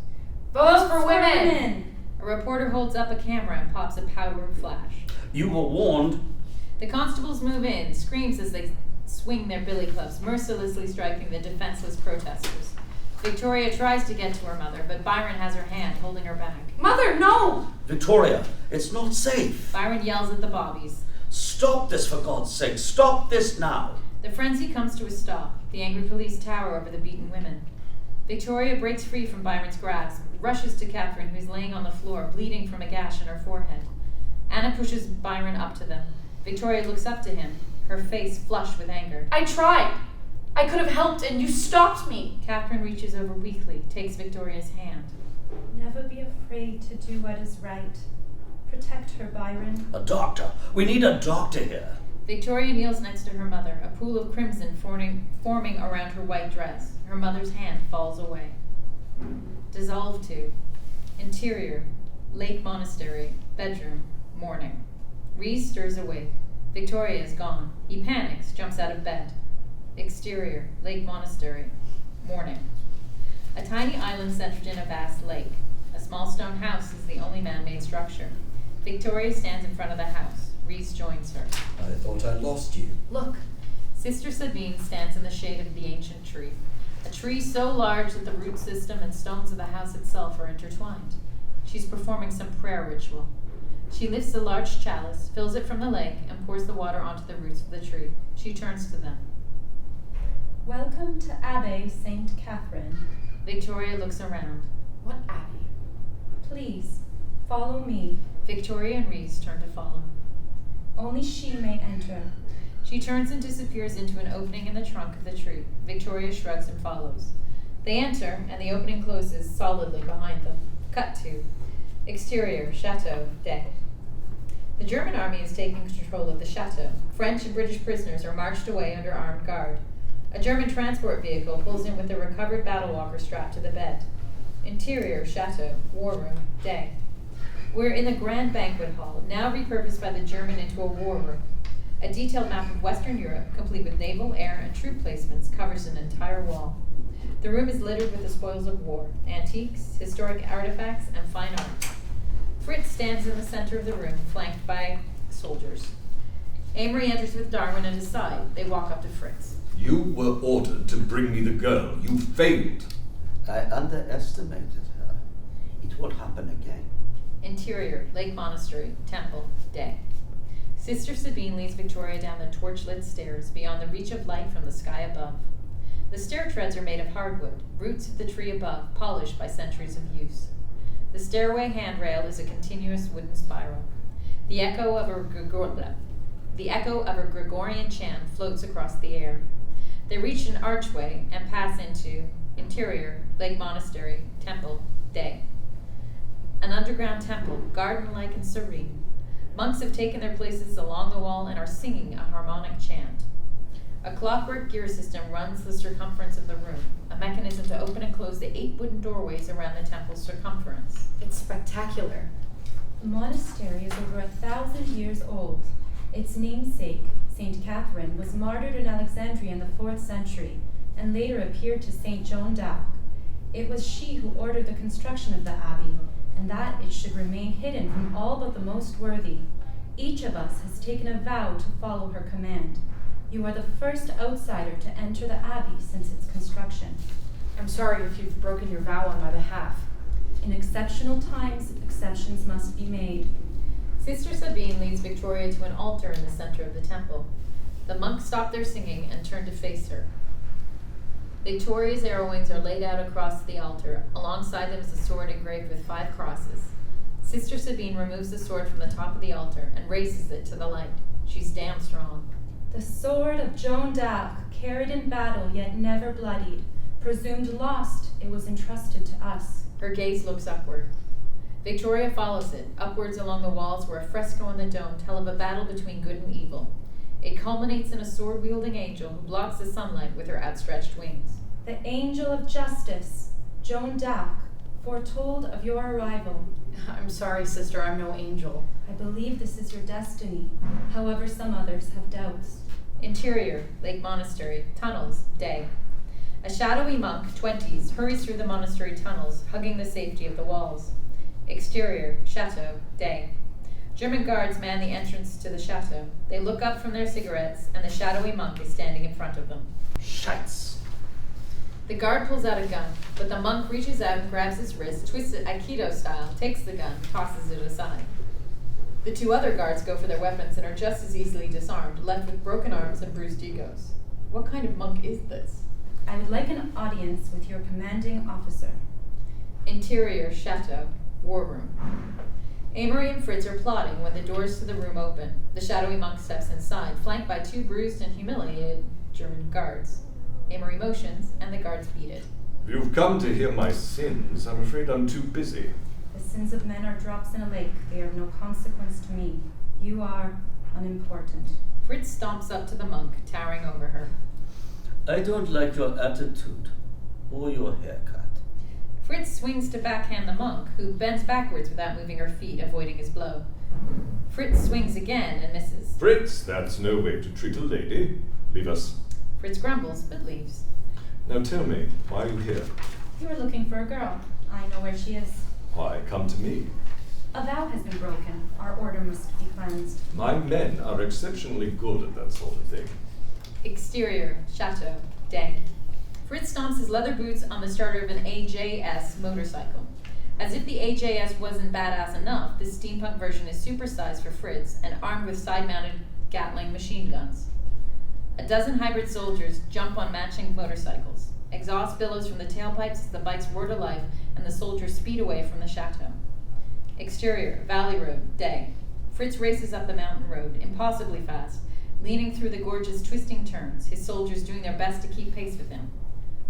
S4: Votes for women!
S1: A reporter holds up a camera and pops a powder flash.
S3: You were warned.
S1: The constables move in, screams as they swing their billy clubs, mercilessly striking the defenseless protesters. Victoria tries to get to her mother, but Byron has her hand, holding her back.
S4: Mother, no!
S3: Victoria, it's not safe.
S1: Byron yells at the bobbies.
S3: Stop this, for God's sake. Stop this now.
S1: The frenzy comes to a stop. The angry police tower over the beaten women. Victoria breaks free from Byron's grasp, rushes to Catherine, who is laying on the floor, bleeding from a gash in her forehead. Anna pushes Byron up to them. Victoria looks up to him, her face flushed with anger.
S4: I tried. I could have helped, and you stopped me.
S1: Catherine reaches over weakly, takes Victoria's hand.
S5: Never be afraid to do what is right. Protect her, Byron.
S3: A doctor. We need a doctor here.
S1: Victoria kneels next to her mother, a pool of crimson forming around her white dress. Her mother's hand falls away. Dissolve to. Interior, Lake Monastery, bedroom, morning. Rees stirs awake. Victoria is gone. He panics, jumps out of bed. Exterior, Lake Monastery, morning. A tiny island centered in a vast lake. A small stone house is the only man-made structure. Victoria stands in front of the house. Rees joins her.
S6: I thought I lost you.
S4: Look,
S1: Sister Sabine stands in the shade of the ancient tree. A tree so large that the root system and stones of the house itself are intertwined. She's performing some prayer ritual. She lifts a large chalice, fills it from the lake, and pours the water onto the roots of the tree. She turns to them.
S5: Welcome to Abbey St. Catherine.
S1: Victoria looks around.
S4: What abbey?
S5: Please, follow me.
S1: Victoria and Rees turn to follow.
S5: Only she may enter.
S1: She turns and disappears into an opening in the trunk of the tree. Victoria shrugs and follows. They enter, and the opening closes solidly behind them. Cut to. Exterior, Chateau, day. The German army is taking control of the chateau. French and British prisoners are marched away under armed guard. A German transport vehicle pulls in with a recovered battle walker strapped to the bed. Interior, chateau, war room, day. We're in the grand banquet hall, now repurposed by the German into a war room. A detailed map of Western Europe, complete with naval, air, and troop placements, covers an entire wall. The room is littered with the spoils of war, antiques, historic artifacts, and fine art. Fritz stands in the center of the room, flanked by soldiers. Amory enters with Darwin at his side. They walk up to Fritz.
S2: You were ordered to bring me the girl. You failed.
S3: I underestimated her. It won't happen again.
S1: Interior, Lake Monastery, Temple, day. Sister Sabine leads Victoria down the torch-lit stairs, beyond the reach of light from the sky above. The stair treads are made of hardwood, roots of the tree above, polished by centuries of use. The stairway handrail is a continuous wooden spiral. The echo of a Gregorian chant floats across the air. They reach an archway and pass into interior, Lake Monastery, Temple, day. An underground temple, garden-like and serene. Monks have taken their places along the wall and are singing a harmonic chant. A clockwork gear system runs the circumference of the room, a mechanism to open and close the 8 wooden doorways around the temple's circumference.
S4: It's spectacular.
S5: The monastery is over 1,000 years old. Its namesake, St. Catherine, was martyred in Alexandria in the 4th century and later appeared to St. Joan d'Arc. It was she who ordered the construction of the abbey, and that it should remain hidden from all but the most worthy. Each of us has taken a vow to follow her command. You are the first outsider to enter the abbey since its construction.
S4: I'm sorry if you've broken your vow on my behalf.
S5: In exceptional times, exceptions must be made.
S1: Sister Sabine leads Victoria to an altar in the center of the temple. The monks stop their singing and turn to face her. Victoria's arrow wings are laid out across the altar. Alongside them is a sword engraved with 5 crosses. Sister Sabine removes the sword from the top of the altar and raises it to the light. She's damn strong.
S5: The sword of Joan d'Arc, carried in battle yet never bloodied. Presumed lost, it was entrusted to us.
S1: Her gaze looks upward. Victoria follows it, upwards along the walls where a fresco and the dome tell of a battle between good and evil. It culminates in a sword-wielding angel who blocks the sunlight with her outstretched wings.
S5: The angel of justice, Joan d'Arc, foretold of your arrival.
S4: I'm sorry, sister, I'm no angel.
S5: I believe this is your destiny. However, some others have doubts.
S1: Interior, Lake Monastery, tunnels, day. A shadowy monk, 20s, hurries through the monastery tunnels, hugging the safety of the walls. Exterior, chateau, day. German guards man the entrance to the chateau. They look up from their cigarettes, and the shadowy monk is standing in front of them.
S3: Scheiß!
S1: The guard pulls out a gun, but the monk reaches out and grabs his wrist, twists it Aikido style, takes the gun, tosses it aside. The 2 other guards go for their weapons and are just as easily disarmed, left with broken arms and bruised egos. What kind of monk is this?
S5: I would like an audience with your commanding officer.
S1: Interior, chateau, war room. Amory and Fritz are plotting when the doors to the room open. The shadowy monk steps inside, flanked by 2 bruised and humiliated German guards. Amory motions, and the guards beat it.
S2: If you've come to hear my sins, I'm afraid I'm too busy.
S5: The sins of men are drops in a lake. They are of no consequence to me. You are unimportant.
S1: Fritz stomps up to the monk, towering over her.
S7: I don't like your attitude or your haircut.
S1: Fritz swings to backhand the monk, who bends backwards without moving her feet, avoiding his blow. Fritz swings again and misses.
S2: Fritz, that's no way to treat a lady. Leave us.
S1: Fritz grumbles, but leaves.
S2: Now tell me, why are you here?
S5: You are looking for a girl. I know where she is.
S2: Why come to me?
S5: A vow has been broken. Our order must be cleansed.
S2: My men are exceptionally good at that sort of thing.
S1: Exterior, chateau, day. Fritz stomps his leather boots on the starter of an AJS motorcycle. As if the AJS wasn't badass enough, this steampunk version is supersized for Fritz and armed with side-mounted Gatling machine guns. A dozen hybrid soldiers jump on matching motorcycles. Exhaust billows from the tailpipes as the bikes roar to life and the soldiers speed away from the chateau. Exterior, Valley Road, day. Fritz races up the mountain road, impossibly fast, leaning through the gorge's twisting turns, his soldiers doing their best to keep pace with him.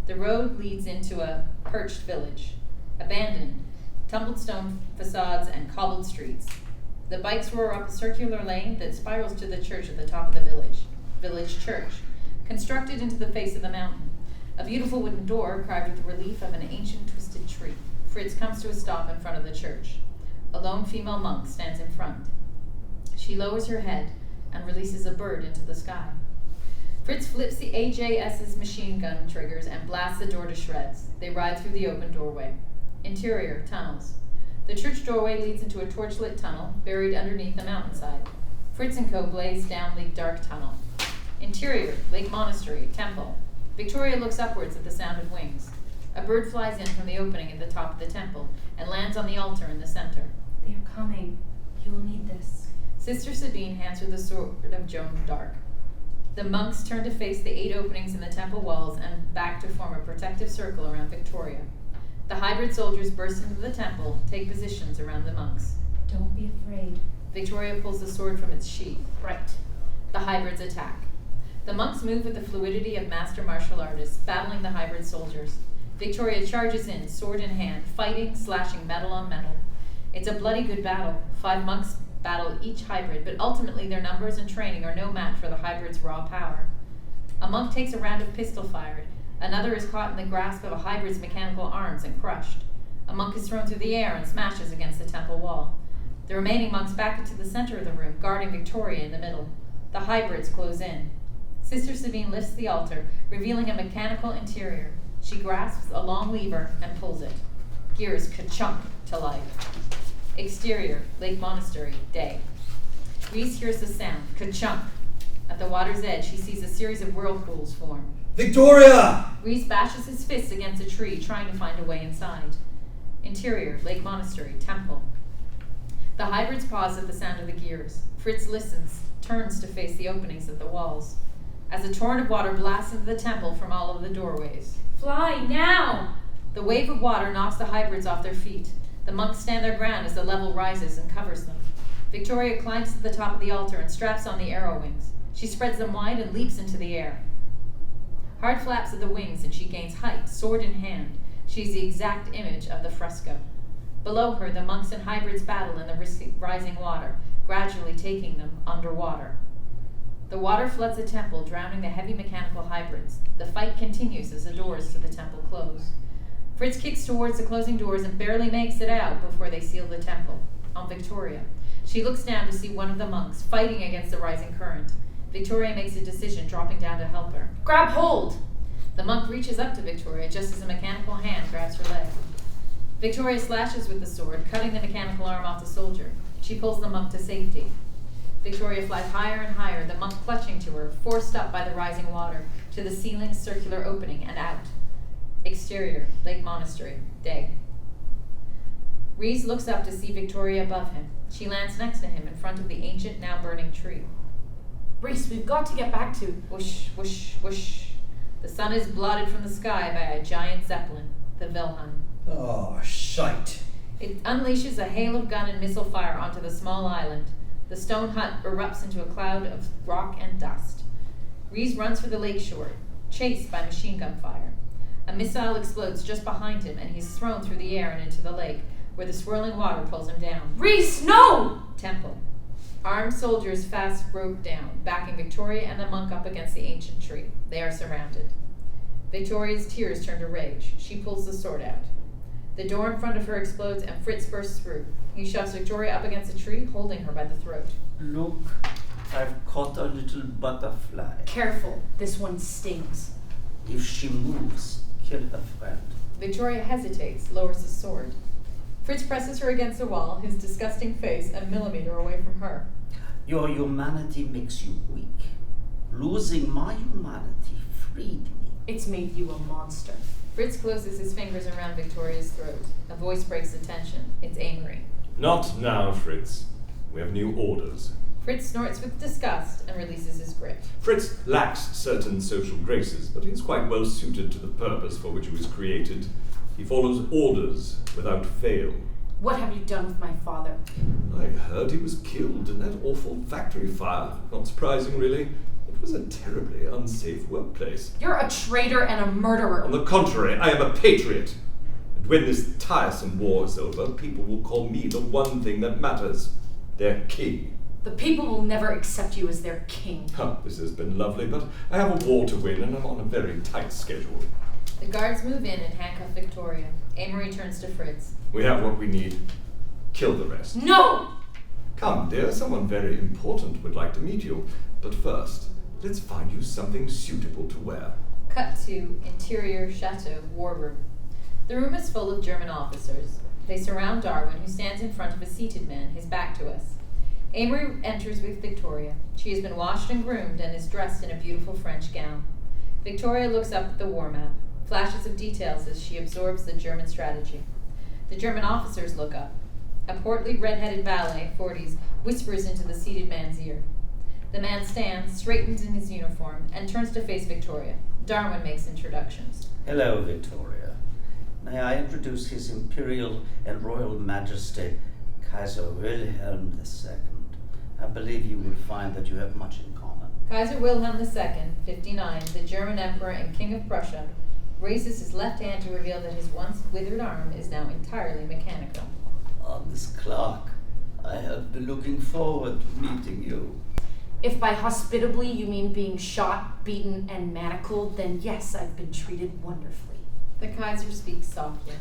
S1: The road leads into a perched village, abandoned, tumbled stone facades and cobbled streets. The bikes roar up a circular lane that spirals to the church at the top of the village church, constructed into the face of the mountain. A beautiful wooden door carved with the relief of an ancient twisted tree. Fritz comes to a stop in front of the church. A lone female monk stands in front. She lowers her head and releases a bird into the sky. Fritz flips the AJS's machine gun triggers and blasts the door to shreds. They ride through the open doorway. Interior, tunnels. The church doorway leads into a torchlit tunnel buried underneath the mountainside. Fritz and co blaze down the dark tunnel. Interior, Lake Monastery, temple. Victoria looks upwards at the sound of wings. A bird flies in from the opening at the top of the temple and lands on the altar in the center.
S5: They are coming. You will need this.
S1: Sister Sabine hands her the sword of Joan d'Arc. The monks turn to face the 8 openings in the temple walls and back to form a protective circle around Victoria. The hybrid soldiers burst into the temple, take positions around the monks.
S5: Don't be afraid.
S1: Victoria pulls the sword from its sheath.
S4: Right.
S1: The hybrids attack. The monks move with the fluidity of master martial artists, battling the hybrid soldiers. Victoria charges in, sword in hand, fighting, slashing metal on metal. It's a bloody good battle. 5 monks battle each hybrid, but ultimately their numbers and training are no match for the hybrid's raw power. A monk takes a round of pistol fired. Another is caught in the grasp of a hybrid's mechanical arms and crushed. A monk is thrown through the air and smashes against the temple wall. The remaining monks back into the center of the room, guarding Victoria in the middle. The hybrids close in. Sister Sabine lifts the altar, revealing a mechanical interior. She grasps a long lever and pulls it. Gears ka-chunk to life. Exterior, Lake Monastery, day. Rees hears the sound, ka-chunk. At the water's edge, he sees a series of whirlpools form.
S6: Victoria!
S1: Rees bashes his fists against a tree, trying to find a way inside. Interior, Lake Monastery, temple. The hybrids pause at the sound of the gears. Fritz listens, turns to face the openings of the walls. As a torrent of water blasts into the temple from all of the doorways.
S5: Fly, now!
S1: The wave of water knocks the hybrids off their feet. The monks stand their ground as the level rises and covers them. Victoria climbs to the top of the altar and straps on the arrow wings. She spreads them wide and leaps into the air. Hard flaps of the wings and she gains height, sword in hand. She is the exact image of the fresco. Below her, the monks and hybrids battle in the rising water, gradually taking them underwater. The water floods the temple, drowning the heavy mechanical hybrids. The fight continues as the doors to the temple close. Fritz kicks towards the closing doors and barely makes it out before they seal the temple. On Victoria. She looks down to see one of the monks fighting against the rising current. Victoria makes a decision, dropping down to help her.
S4: Grab hold!
S1: The monk reaches up to Victoria just as a mechanical hand grabs her leg. Victoria slashes with the sword, cutting the mechanical arm off the soldier. She pulls the monk to safety. Victoria flies higher and higher, the monk clutching to her, forced up by the rising water, to the ceiling's circular opening and out. Exterior, Lake Monastery, day. Rees looks up to see Victoria above him. She lands next to him in front of the ancient, now burning tree.
S4: Rees, we've got to get back to...
S1: Whoosh, whoosh, whoosh. The sun is blotted from the sky by a giant zeppelin, the Wilhelm.
S6: Oh, shite.
S1: It unleashes a hail of gun and missile fire onto the small island. The stone hut erupts into a cloud of rock and dust. Rees runs for the lakeshore, chased by machine gun fire. A missile explodes just behind him, and he's thrown through the air and into the lake, where the swirling water pulls him down.
S4: Rees, no!
S1: Temple. Armed soldiers fast rope down, backing Victoria and the monk up against the ancient tree. They are surrounded. Victoria's tears turn to rage. She pulls the sword out. The door in front of her explodes and Fritz bursts through. He shoves Victoria up against a tree, holding her by the throat.
S7: Look, I've caught a little butterfly.
S4: Careful, this one stings.
S7: If she moves, kill her friend.
S1: Victoria hesitates, lowers the sword. Fritz presses her against the wall, his disgusting face a millimeter away from her.
S7: Your humanity makes you weak. Losing my humanity freed me.
S4: It's made you a monster.
S1: Fritz closes his fingers around Victoria's throat. A voice breaks the tension. It's Amory.
S2: Not now, Fritz. We have new orders.
S1: Fritz snorts with disgust and releases his grip.
S2: Fritz lacks certain social graces, but he is quite well suited to the purpose for which he was created. He follows orders without fail.
S4: What have you done with my father?
S2: I heard he was killed in that awful factory fire. Not surprising, really. It was a terribly unsafe workplace.
S4: You're a traitor and a murderer.
S2: On the contrary, I am a patriot. And when this tiresome war is over, people will call me the one thing that matters, their king.
S4: The people will never accept you as their king.
S2: This has been lovely, but I have a war to win and I'm on a very tight schedule.
S1: The guards move in and handcuff Victoria. Amory turns to Fritz.
S2: We have what we need. Kill the rest.
S4: No!
S2: Come, dear, someone very important would like to meet you. But first, let's find you something suitable to wear.
S1: Cut to interior chateau war room. The room is full of German officers. They surround Darwin, who stands in front of a seated man, his back to us. Amory enters with Victoria. She has been washed and groomed and is dressed in a beautiful French gown. Victoria looks up at the war map, flashes of details as she absorbs the German strategy. The German officers look up. A portly, red-headed valet, 40s, whispers into the seated man's ear. The man stands, straightens in his uniform, and turns to face Victoria. Darwin makes introductions.
S7: Hello, Victoria. May I introduce His Imperial and Royal Majesty, Kaiser Wilhelm II. I believe you will find that you have much in common.
S1: Kaiser Wilhelm II, 59, the German Emperor and King of Prussia, raises his left hand to reveal that his once withered arm is now entirely mechanical.
S7: Miss Clark, I have been looking forward to meeting you.
S4: If by hospitably you mean being shot, beaten, and manacled, then yes, I've been treated wonderfully.
S1: The Kaiser speaks softly.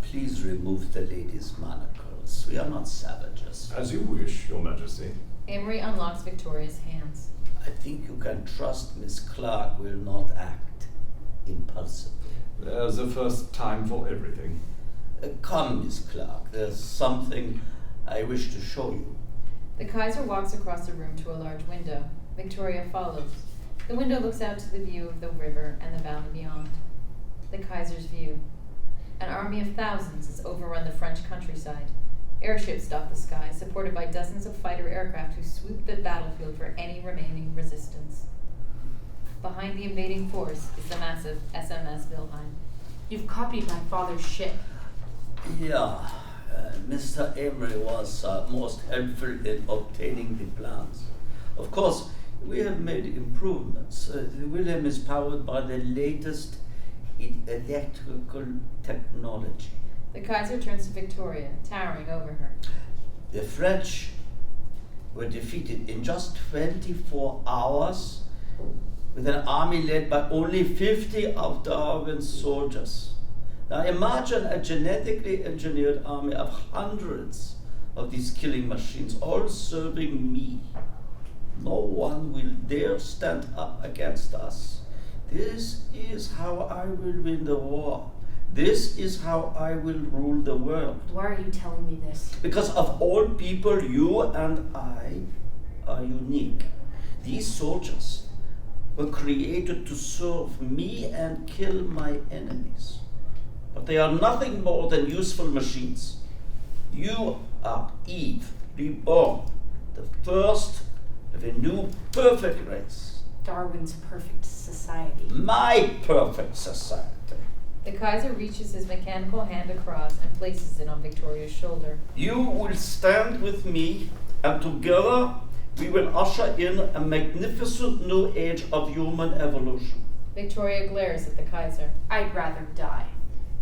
S7: Please remove the lady's manacles. We are not savages.
S2: As you wish, Your Majesty.
S1: Amory unlocks Victoria's hands.
S7: I think you can trust Miss Clark will not act impulsively.
S2: There's a first time for everything.
S7: Come, Miss Clark. There's something I wish to show you.
S1: The Kaiser walks across the room to a large window. Victoria follows. The window looks out to the view of the river and the valley beyond. The Kaiser's view. An army of thousands has overrun the French countryside. Airships dot the sky, supported by dozens of fighter aircraft who swoop the battlefield for any remaining resistance. Behind the invading force is the massive SMS Wilhelm.
S4: You've copied my father's ship.
S7: Yeah, Mr. Amory was most helpful in obtaining the plans. Of course, we have made improvements. The Wilhelm is powered by the latest in electrical technology.
S1: The Kaiser turns to Victoria, towering over her.
S7: The French were defeated in just 24 hours with an army led by only 50 of Darwin's soldiers. Now imagine a genetically engineered army of hundreds of these killing machines, all serving me. No one will dare stand up against us. This is how I will win the war. This is how I will rule the world.
S4: Why are you telling me this?
S7: Because of all people, you and I are unique. These soldiers were created to serve me and kill my enemies. But they are nothing more than useful machines. You are Eve, reborn, the first of a new perfect race.
S4: Darwin's perfect society.
S7: My perfect society.
S1: The Kaiser reaches his mechanical hand across and places it on Victoria's shoulder.
S7: You will stand with me, and together we will usher in a magnificent new age of human evolution.
S1: Victoria glares at the Kaiser.
S4: I'd rather die.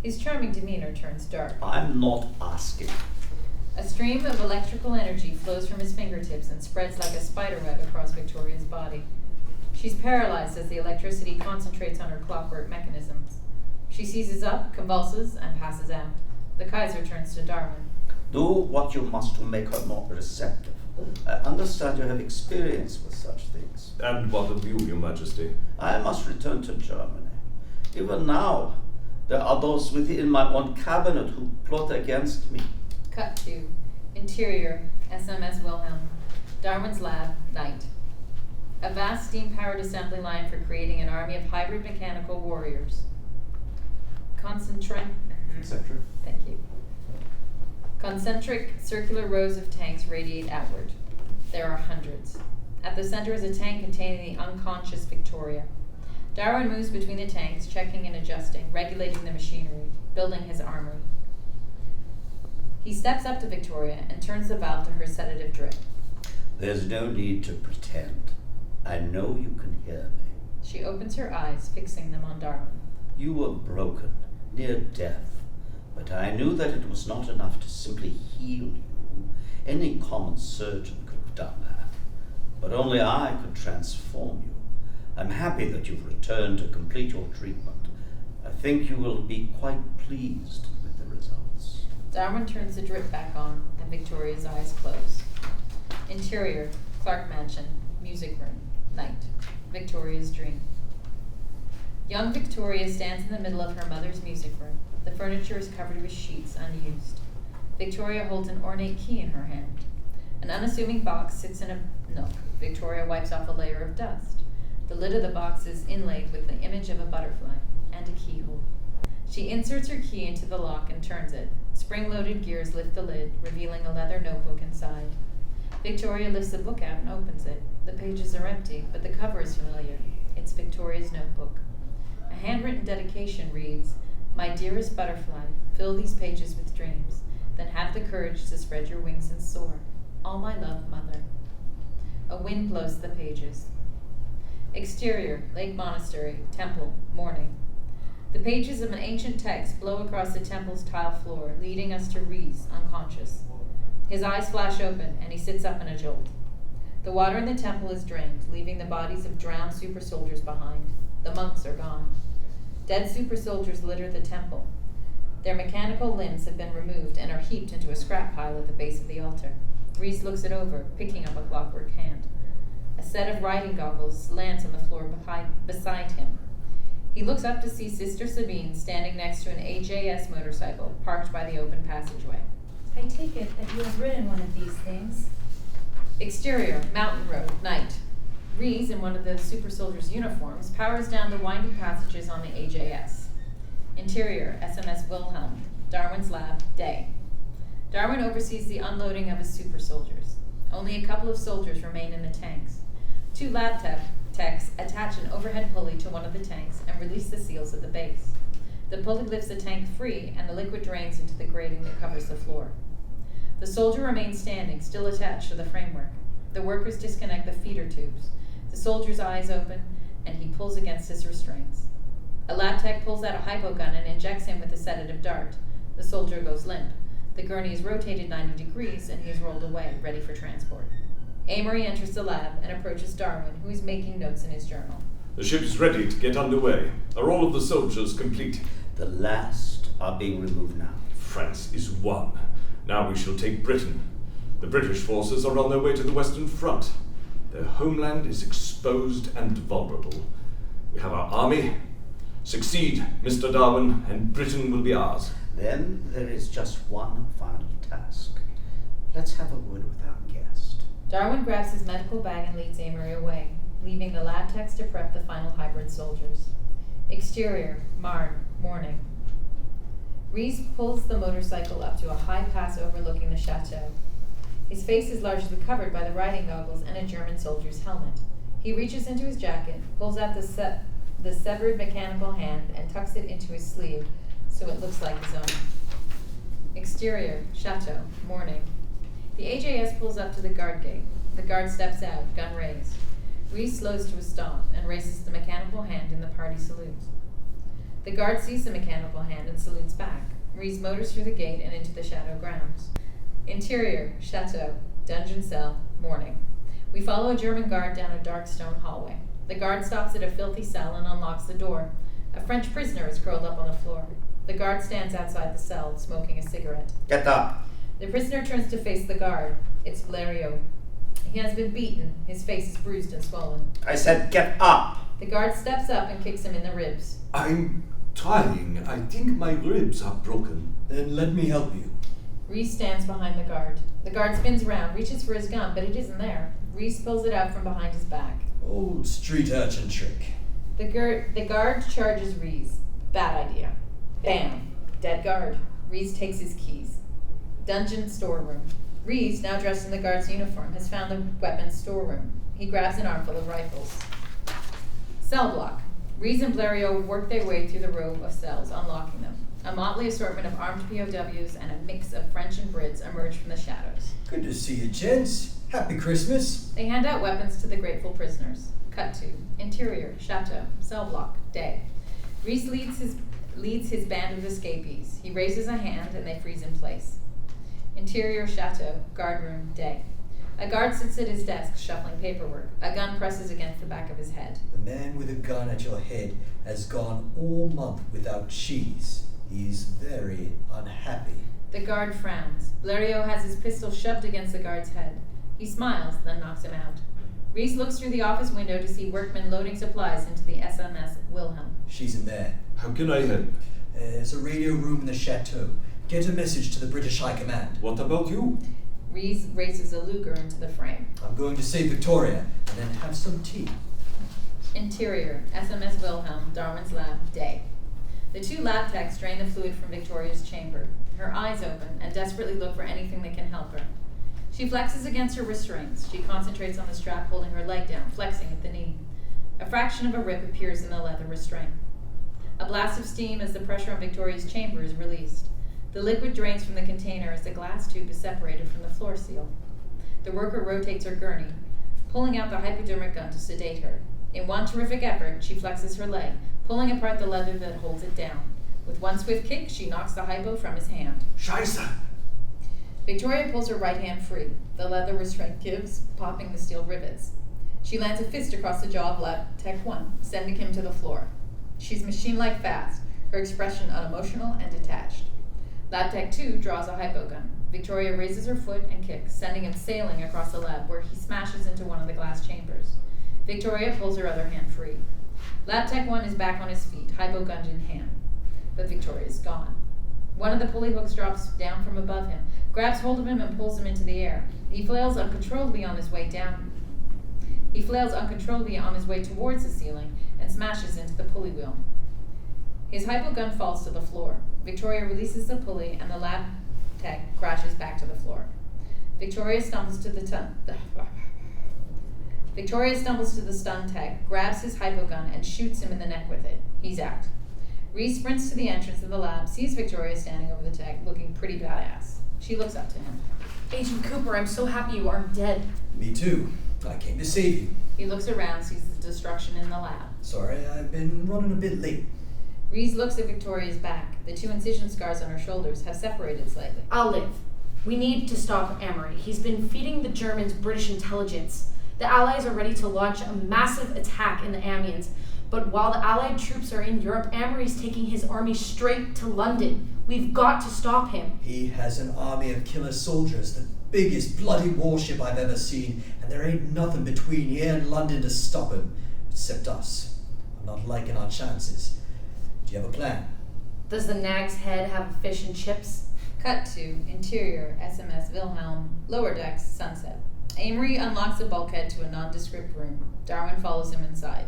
S1: His charming demeanor turns dark.
S7: I'm not asking.
S1: A stream of electrical energy flows from his fingertips and spreads like a spiderweb across Victoria's body. She's paralyzed as the electricity concentrates on her clockwork mechanisms. She seizes up, convulses, and passes out. The Kaiser turns to Darwin.
S7: Do what you must to make her more receptive. I understand you have experience with such things.
S2: And what of you, Your Majesty?
S7: I must return to Germany. Even now, there are those within my own cabinet who plot against me.
S1: Cut to interior SMS Wilhelm. Darwin's lab, night. A vast steam-powered assembly line for creating an army of hybrid mechanical warriors. Concentric. Thank you. Concentric circular rows of tanks radiate outward. There are hundreds. At the center is a tank containing the unconscious Victoria. Darwin moves between the tanks, checking and adjusting, regulating the machinery, building his armory. He steps up to Victoria and turns the valve to her sedative drip.
S3: There's no need to pretend. I know you can hear me.
S1: She opens her eyes, fixing them on Darwin.
S3: You were broken, near death, but I knew that it was not enough to simply heal you. Any common surgeon could have done that, but only I could transform you. I'm happy that you've returned to complete your treatment. I think you will be quite pleased with the results.
S1: Darwin turns the drip back on, and Victoria's eyes close. Interior, Clark Mansion, music room, night. Victoria's dream. Young Victoria stands in the middle of her mother's music room. The furniture is covered with sheets, unused. Victoria holds an ornate key in her hand. An unassuming box sits in a nook. Victoria wipes off a layer of dust. The lid of the box is inlaid with the image of a butterfly and a keyhole. She inserts her key into the lock and turns it. Spring-loaded gears lift the lid, revealing a leather notebook inside. Victoria lifts the book out and opens it. The pages are empty, but the cover is familiar. It's Victoria's notebook. A handwritten dedication reads, "My dearest butterfly, fill these pages with dreams, then have the courage to spread your wings and soar. All my love, Mother." A wind blows the pages. Exterior, Lake Monastery, Temple, morning. The pages of an ancient text blow across the temple's tile floor, leading us to Rees, unconscious. His eyes flash open, and he sits up in a jolt. The water in the temple is drained, leaving the bodies of drowned super soldiers behind. The monks are gone. Dead super soldiers litter the temple. Their mechanical limbs have been removed and are heaped into a scrap pile at the base of the altar. Rees looks it over, picking up a clockwork hand. A set of riding goggles lands on the floor beside him. He looks up to see Sister Sabine standing next to an AJS motorcycle parked by the open passageway.
S5: I take it that you have ridden one of these things.
S1: Exterior, mountain road, night. Rees, in one of the super soldiers' uniforms, powers down the winding passages on the AJS. Interior, SMS Wilhelm, Darwin's lab, day. Darwin oversees the unloading of his super soldiers. Only a couple of soldiers remain in the tanks. Two lab techs attach an overhead pulley to one of the tanks and release the seals at the base. The pulley lifts the tank free, and the liquid drains into the grating that covers the floor. The soldier remains standing, still attached to the framework. The workers disconnect the feeder tubes. The soldier's eyes open, and he pulls against his restraints. A lab tech pulls out a hypogun and injects him with a sedative dart. The soldier goes limp. The gurney is rotated 90 degrees, and he is rolled away, ready for transport. Amory enters the lab and approaches Darwin, who is making notes in his journal.
S2: The ship is ready to get underway. Are all of the soldiers complete?
S3: The last are being removed now.
S2: France is won. Now we shall take Britain. The British forces are on their way to the Western Front. Their homeland is exposed and vulnerable. We have our army. Succeed, Mr. Darwin, and Britain will be ours.
S3: Then there is just one final task. Let's have a word with our guest.
S1: Darwin grabs his medical bag and leads Amory away, leaving the lab techs to prep the final hybrid soldiers. Exterior, Marne, morning. Rees pulls the motorcycle up to a high pass overlooking the chateau. His face is largely covered by the riding goggles and a German soldier's helmet. He reaches into his jacket, pulls out the severed mechanical hand, and tucks it into his sleeve so it looks like his own. Exterior, chateau, morning. The AJS pulls up to the guard gate. The guard steps out, gun raised. Rees slows to a stop and raises the mechanical hand in the party salute. The guard sees the mechanical hand and salutes back. Rees motors through the gate and into the chateau grounds. Interior, chateau, dungeon cell, morning. We follow a German guard down a dark stone hallway. The guard stops at a filthy cell and unlocks the door. A French prisoner is curled up on the floor. The guard stands outside the cell, smoking a cigarette.
S3: Get up!
S1: The prisoner turns to face the guard. It's Bleriot. He has been beaten. His face is bruised and swollen.
S3: I said get up!
S1: The guard steps up and kicks him in the ribs.
S2: I'm trying. I think my ribs are broken.
S6: Then let me help you.
S1: Rees stands behind the guard. The guard spins around, reaches for his gun, but it isn't there. Rees pulls it out from behind his back.
S6: Old street urchin trick.
S1: The guard charges Rees. Bad idea. Bam. Dead guard. Rees takes his keys. Dungeon storeroom. Rees, now dressed in the guard's uniform, has found the weapons storeroom. He grabs an armful of rifles. Cell block. Rees and Bleriot work their way through the row of cells, unlocking them. A motley assortment of armed POWs and a mix of French and Brits emerge from the shadows.
S6: Good to see you, gents. Happy Christmas.
S1: They hand out weapons to the grateful prisoners. Cut to. Interior. Chateau. Cell block. Day. Rees leads his band of escapees. He raises a hand and they freeze in place. Interior. Chateau. Guard room. Day. A guard sits at his desk shuffling paperwork. A gun presses against the back of his head.
S6: The man with a gun at your head has gone all month without cheese. He's very unhappy.
S1: The guard frowns. Bleriot has his pistol shoved against the guard's head. He smiles, then knocks him out. Rees looks through the office window to see workmen loading supplies into the SMS Wilhelm.
S6: She's in there.
S2: How can I help?
S6: There's a radio room in the chateau. Get a message to the British High Command.
S2: What about you?
S1: Rees races a Luger into the frame.
S6: I'm going to save Victoria and then have some tea.
S1: Interior. SMS Wilhelm. Darwin's lab. Day. The two lab techs drain the fluid from Victoria's chamber. Her eyes open and desperately look for anything that can help her. She flexes against her restraints. She concentrates on the strap holding her leg down, flexing at the knee. A fraction of a rip appears in the leather restraint. A blast of steam as the pressure on Victoria's chamber is released. The liquid drains from the container as the glass tube is separated from the floor seal. The worker rotates her gurney, pulling out the hypodermic gun to sedate her. In one terrific effort, she flexes her leg, pulling apart the leather that holds it down. With one swift kick, she knocks the hypo from his hand.
S2: Scheiße!
S1: Victoria pulls her right hand free. The leather restraint gives, popping the steel rivets. She lands a fist across the jaw of Lab Tech 1, sending him to the floor. She's machine-like fast, her expression unemotional and detached. Lab Tech 2 draws a hypo gun. Victoria raises her foot and kicks, sending him sailing across the lab where he smashes into one of the glass chambers. Victoria pulls her other hand free. Lab Tech 1 is back on his feet, hypo gun in hand. But Victoria's gone. One of the pulley hooks drops down from above him, grabs hold of him and pulls him into the air. He flails uncontrollably on his way towards the ceiling and smashes into the pulley wheel. His hypo gun falls to the floor. Victoria releases the pulley and the lab tech crashes back to the floor. Victoria stumbles to the stunned tech, grabs his hypo gun and shoots him in the neck with it. He's out. Rees sprints to the entrance of the lab, sees Victoria standing over the tech, looking pretty badass. She looks up to him.
S4: Agent Cooper, I'm so happy you aren't dead.
S6: Me too. I came to save you.
S1: He looks around, sees the destruction in the lab.
S6: Sorry, I've been running a bit late.
S1: Rees looks at Victoria's back. The two incision scars on her shoulders have separated slightly.
S4: I'll live. We need to stop Amory. He's been feeding the Germans British intelligence. The Allies are ready to launch a massive attack in the Amiens. But while the Allied troops are in Europe, Amory's taking his army straight to London. We've got to stop him.
S6: He has an army of killer soldiers, the biggest bloody warship I've ever seen, and there ain't nothing between here and London to stop him, except us. I'm not liking our chances. Do you have a plan?
S4: Does the Nag's Head have fish and chips?
S1: Cut to Interior, SMS Wilhelm, Lower Decks, Sunset. Amory unlocks the bulkhead to a nondescript room. Darwin follows him inside.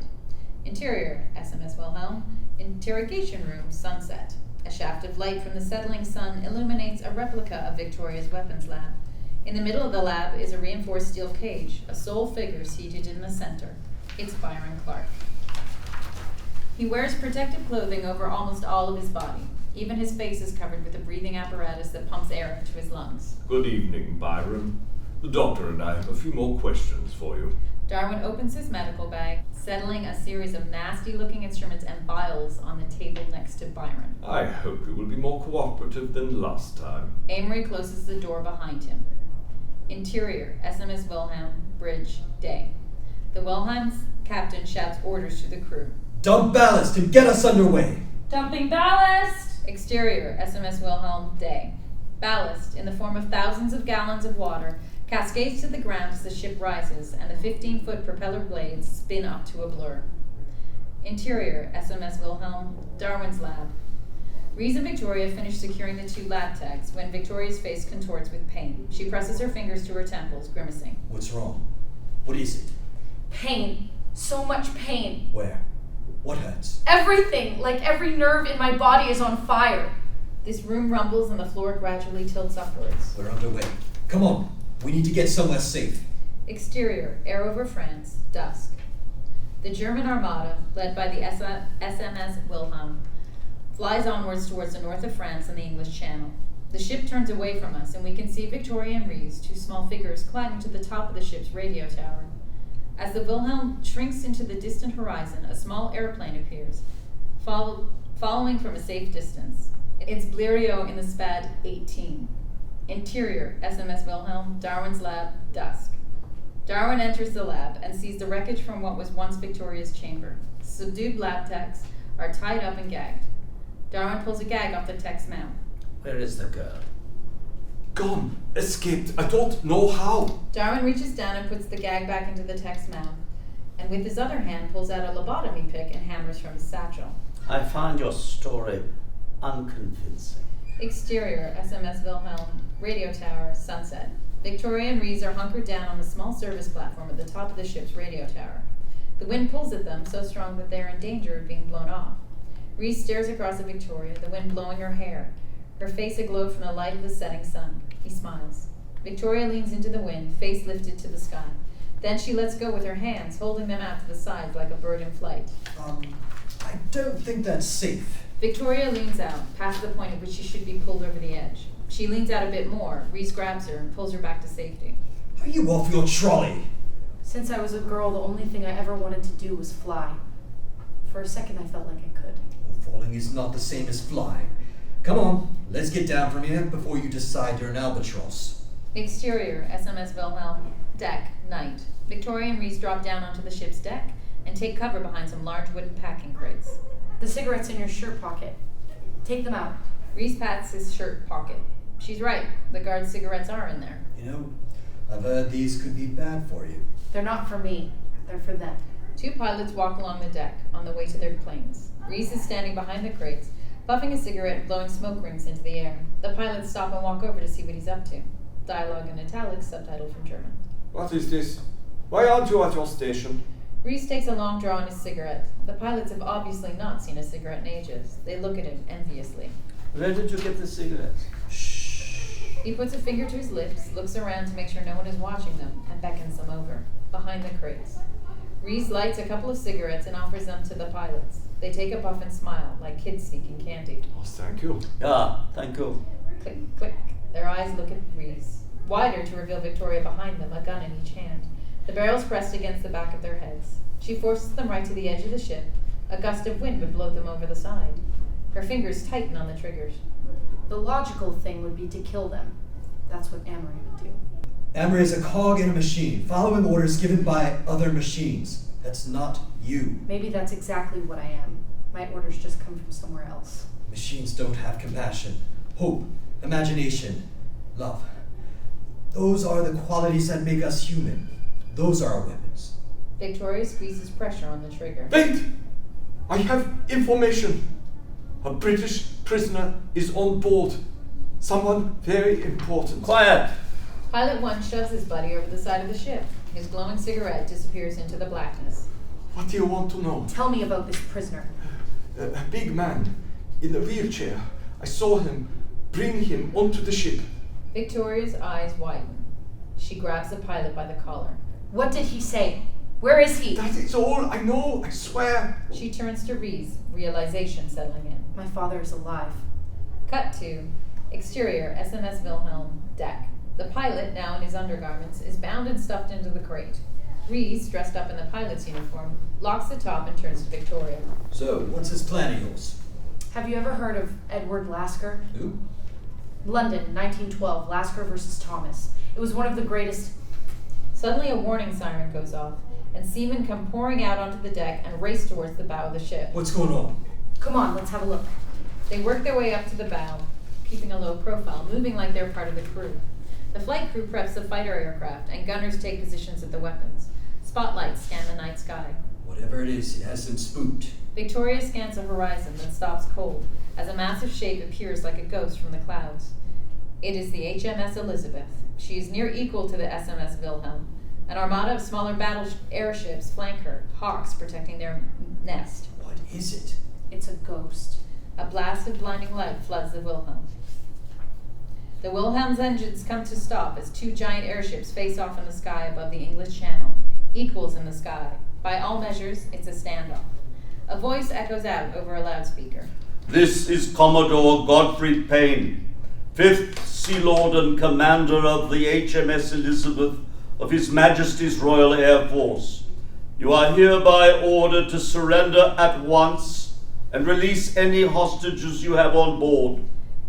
S1: Interior, SMS Wilhelm, Interrogation Room, Sunset. A shaft of light from the settling sun illuminates a replica of Victoria's weapons lab. In the middle of the lab is a reinforced steel cage, a sole figure seated in the center. It's Byron Clark. He wears protective clothing over almost all of his body. Even his face is covered with a breathing apparatus that pumps air into his lungs.
S2: Good evening, Byron. The doctor and I have a few more questions for you.
S1: Darwin opens his medical bag, settling a series of nasty-looking instruments and vials on the table next to Byron.
S2: I hope you will be more cooperative than last time.
S1: Amory closes the door behind him. Interior, SMS Wilhelm, Bridge, Day. The Wilhelm's captain shouts orders to the crew.
S6: Dump ballast and get us underway!
S5: Dumping ballast!
S1: Exterior, SMS Wilhelm, Day. Ballast, in the form of thousands of gallons of water, cascades to the ground as the ship rises, and the 15-foot propeller blades spin up to a blur. Interior, SMS Wilhelm, Darwin's lab. Rees and Victoria finish securing the two lab techs when Victoria's face contorts with pain. She presses her fingers to her temples, grimacing.
S6: What's wrong? What is it?
S4: Pain. So much pain.
S6: Where? What hurts?
S4: Everything, like every nerve in my body is on fire.
S1: This room rumbles and the floor gradually tilts upwards.
S6: We're underway. Come on. We need to get somewhere safe.
S1: Exterior, air over France, dusk. The German armada, led by the SMS Wilhelm, flies onwards towards the north of France and the English Channel. The ship turns away from us, and we can see Victoria and Rees, two small figures, climbing to the top of the ship's radio tower. As the Wilhelm shrinks into the distant horizon, a small airplane appears, following from a safe distance. It's Bleriot in the SPAD 18. Interior, SMS Wilhelm, Darwin's lab, dusk. Darwin enters the lab and sees the wreckage from what was once Victoria's chamber. Subdued lab techs are tied up and gagged. Darwin pulls a gag off the tech's mouth.
S7: Where is the girl?
S2: Gone. Escaped. I don't know how.
S1: Darwin reaches down and puts the gag back into the tech's mouth, and with his other hand pulls out a lobotomy pick and hammers from his satchel.
S7: I find your story unconvincing.
S1: Exterior, SMS Wilhelm, radio tower, sunset. Victoria and Rees are hunkered down on a small service platform at the top of the ship's radio tower. The wind pulls at them so strong that they are in danger of being blown off. Rees stares across at Victoria, the wind blowing her hair, her face aglow from the light of the setting sun. He smiles. Victoria leans into the wind, face lifted to the sky. Then she lets go with her hands, holding them out to the sides like a bird in flight.
S6: I don't think that's safe.
S1: Victoria leans out, past the point at which she should be pulled over the edge. She leans out a bit more. Rees grabs her and pulls her back to safety.
S6: Are you off your trolley?
S4: Since I was a girl, the only thing I ever wanted to do was fly. For a second, I felt like I could.
S6: Well, falling is not the same as flying. Come on, let's get down from here before you decide you're an albatross.
S1: Exterior, SMS Wilhelm, deck, night. Victoria and Rees drop down onto the ship's deck and take cover behind some large wooden packing crates.
S4: The cigarettes in your shirt pocket. Take them out.
S1: Rees pats his shirt pocket. She's right, the guard's cigarettes are in there.
S6: You know, I've heard these could be bad for you.
S4: They're not for me. They're for them.
S1: Two pilots walk along the deck on the way to their planes. Rees is standing behind the crates, puffing a cigarette and blowing smoke rings into the air. The pilots stop and walk over to see what he's up to. Dialogue in italics, subtitled from German.
S8: What is this? Why aren't you at your station?
S1: Rees takes a long draw on his cigarette. The pilots have obviously not seen a cigarette in ages. They look at him enviously.
S7: Where did you get the cigarettes?
S6: Shh.
S1: He puts a finger to his lips, looks around to make sure no one is watching them, and beckons them over, behind the crates. Rees lights a couple of cigarettes and offers them to the pilots. They take a puff and smile, like kids sneaking candy.
S2: Oh, thank you.
S7: Yeah, thank you.
S1: Click, click. Their eyes look at Rees, wider to reveal Victoria behind them, a gun in each hand. The barrels pressed against the back of their heads. She forces them right to the edge of the ship. A gust of wind would blow them over the side. Her fingers tighten on the triggers.
S4: The logical thing would be to kill them. That's what Amory would do.
S6: Amory is a cog in a machine, following orders given by other machines. That's not you.
S4: Maybe that's exactly what I am. My orders just come from somewhere else.
S6: Machines don't have compassion, hope, imagination, love. Those are the qualities that make us human. Those are our weapons.
S1: Victoria squeezes pressure on the trigger.
S8: Wait! I have information. A British prisoner is on board. Someone very important.
S7: Quiet!
S1: Pilot 1 shoves his buddy over the side of the ship. His glowing cigarette disappears into the blackness.
S8: What do you want to know?
S4: Tell me about this prisoner.
S8: A big man in a wheelchair. I saw him bring him onto the ship.
S1: Victoria's eyes widen. She grabs the pilot by the collar.
S4: What did he say? Where is he?
S8: That is all I know, I swear.
S1: She turns to Rees, realization settling in.
S4: My father is alive.
S1: Cut to exterior, SMS Wilhelm, deck. The pilot, now in his undergarments, is bound and stuffed into the crate. Rees, dressed up in the pilot's uniform, locks the top and turns to Victoria.
S6: So, what's this plan of yours?
S4: Have you ever heard of Edward Lasker?
S6: Who?
S4: London, 1912, Lasker versus Thomas. It was one of the greatest.
S1: Suddenly a warning siren goes off, and seamen come pouring out onto the deck and race towards the bow of the ship.
S6: What's going on?
S4: Come on, let's have a look.
S1: They work their way up to the bow, keeping a low profile, moving like they're part of the crew. The flight crew preps the fighter aircraft, and gunners take positions at the weapons. Spotlights scan the night sky.
S6: Whatever it is, it has them spooked.
S1: Victoria scans the horizon, then stops cold, as a massive shape appears like a ghost from the clouds. It is the HMS Elizabeth. She is near equal to the SMS Wilhelm. An armada of smaller battle airships flank her, hawks protecting their nest.
S6: What is it?
S4: It's a ghost.
S1: A blast of blinding light floods the Wilhelm. The Wilhelm's engines come to stop as two giant airships face off in the sky above the English Channel, equals in the sky. By all measures, it's a standoff. A voice echoes out over a loudspeaker.
S7: This is Commodore Godfrey Payne, 5th Sea Lord and Commander of the HMS Elizabeth of His Majesty's Royal Air Force. You are hereby ordered to surrender at once and release any hostages you have on board.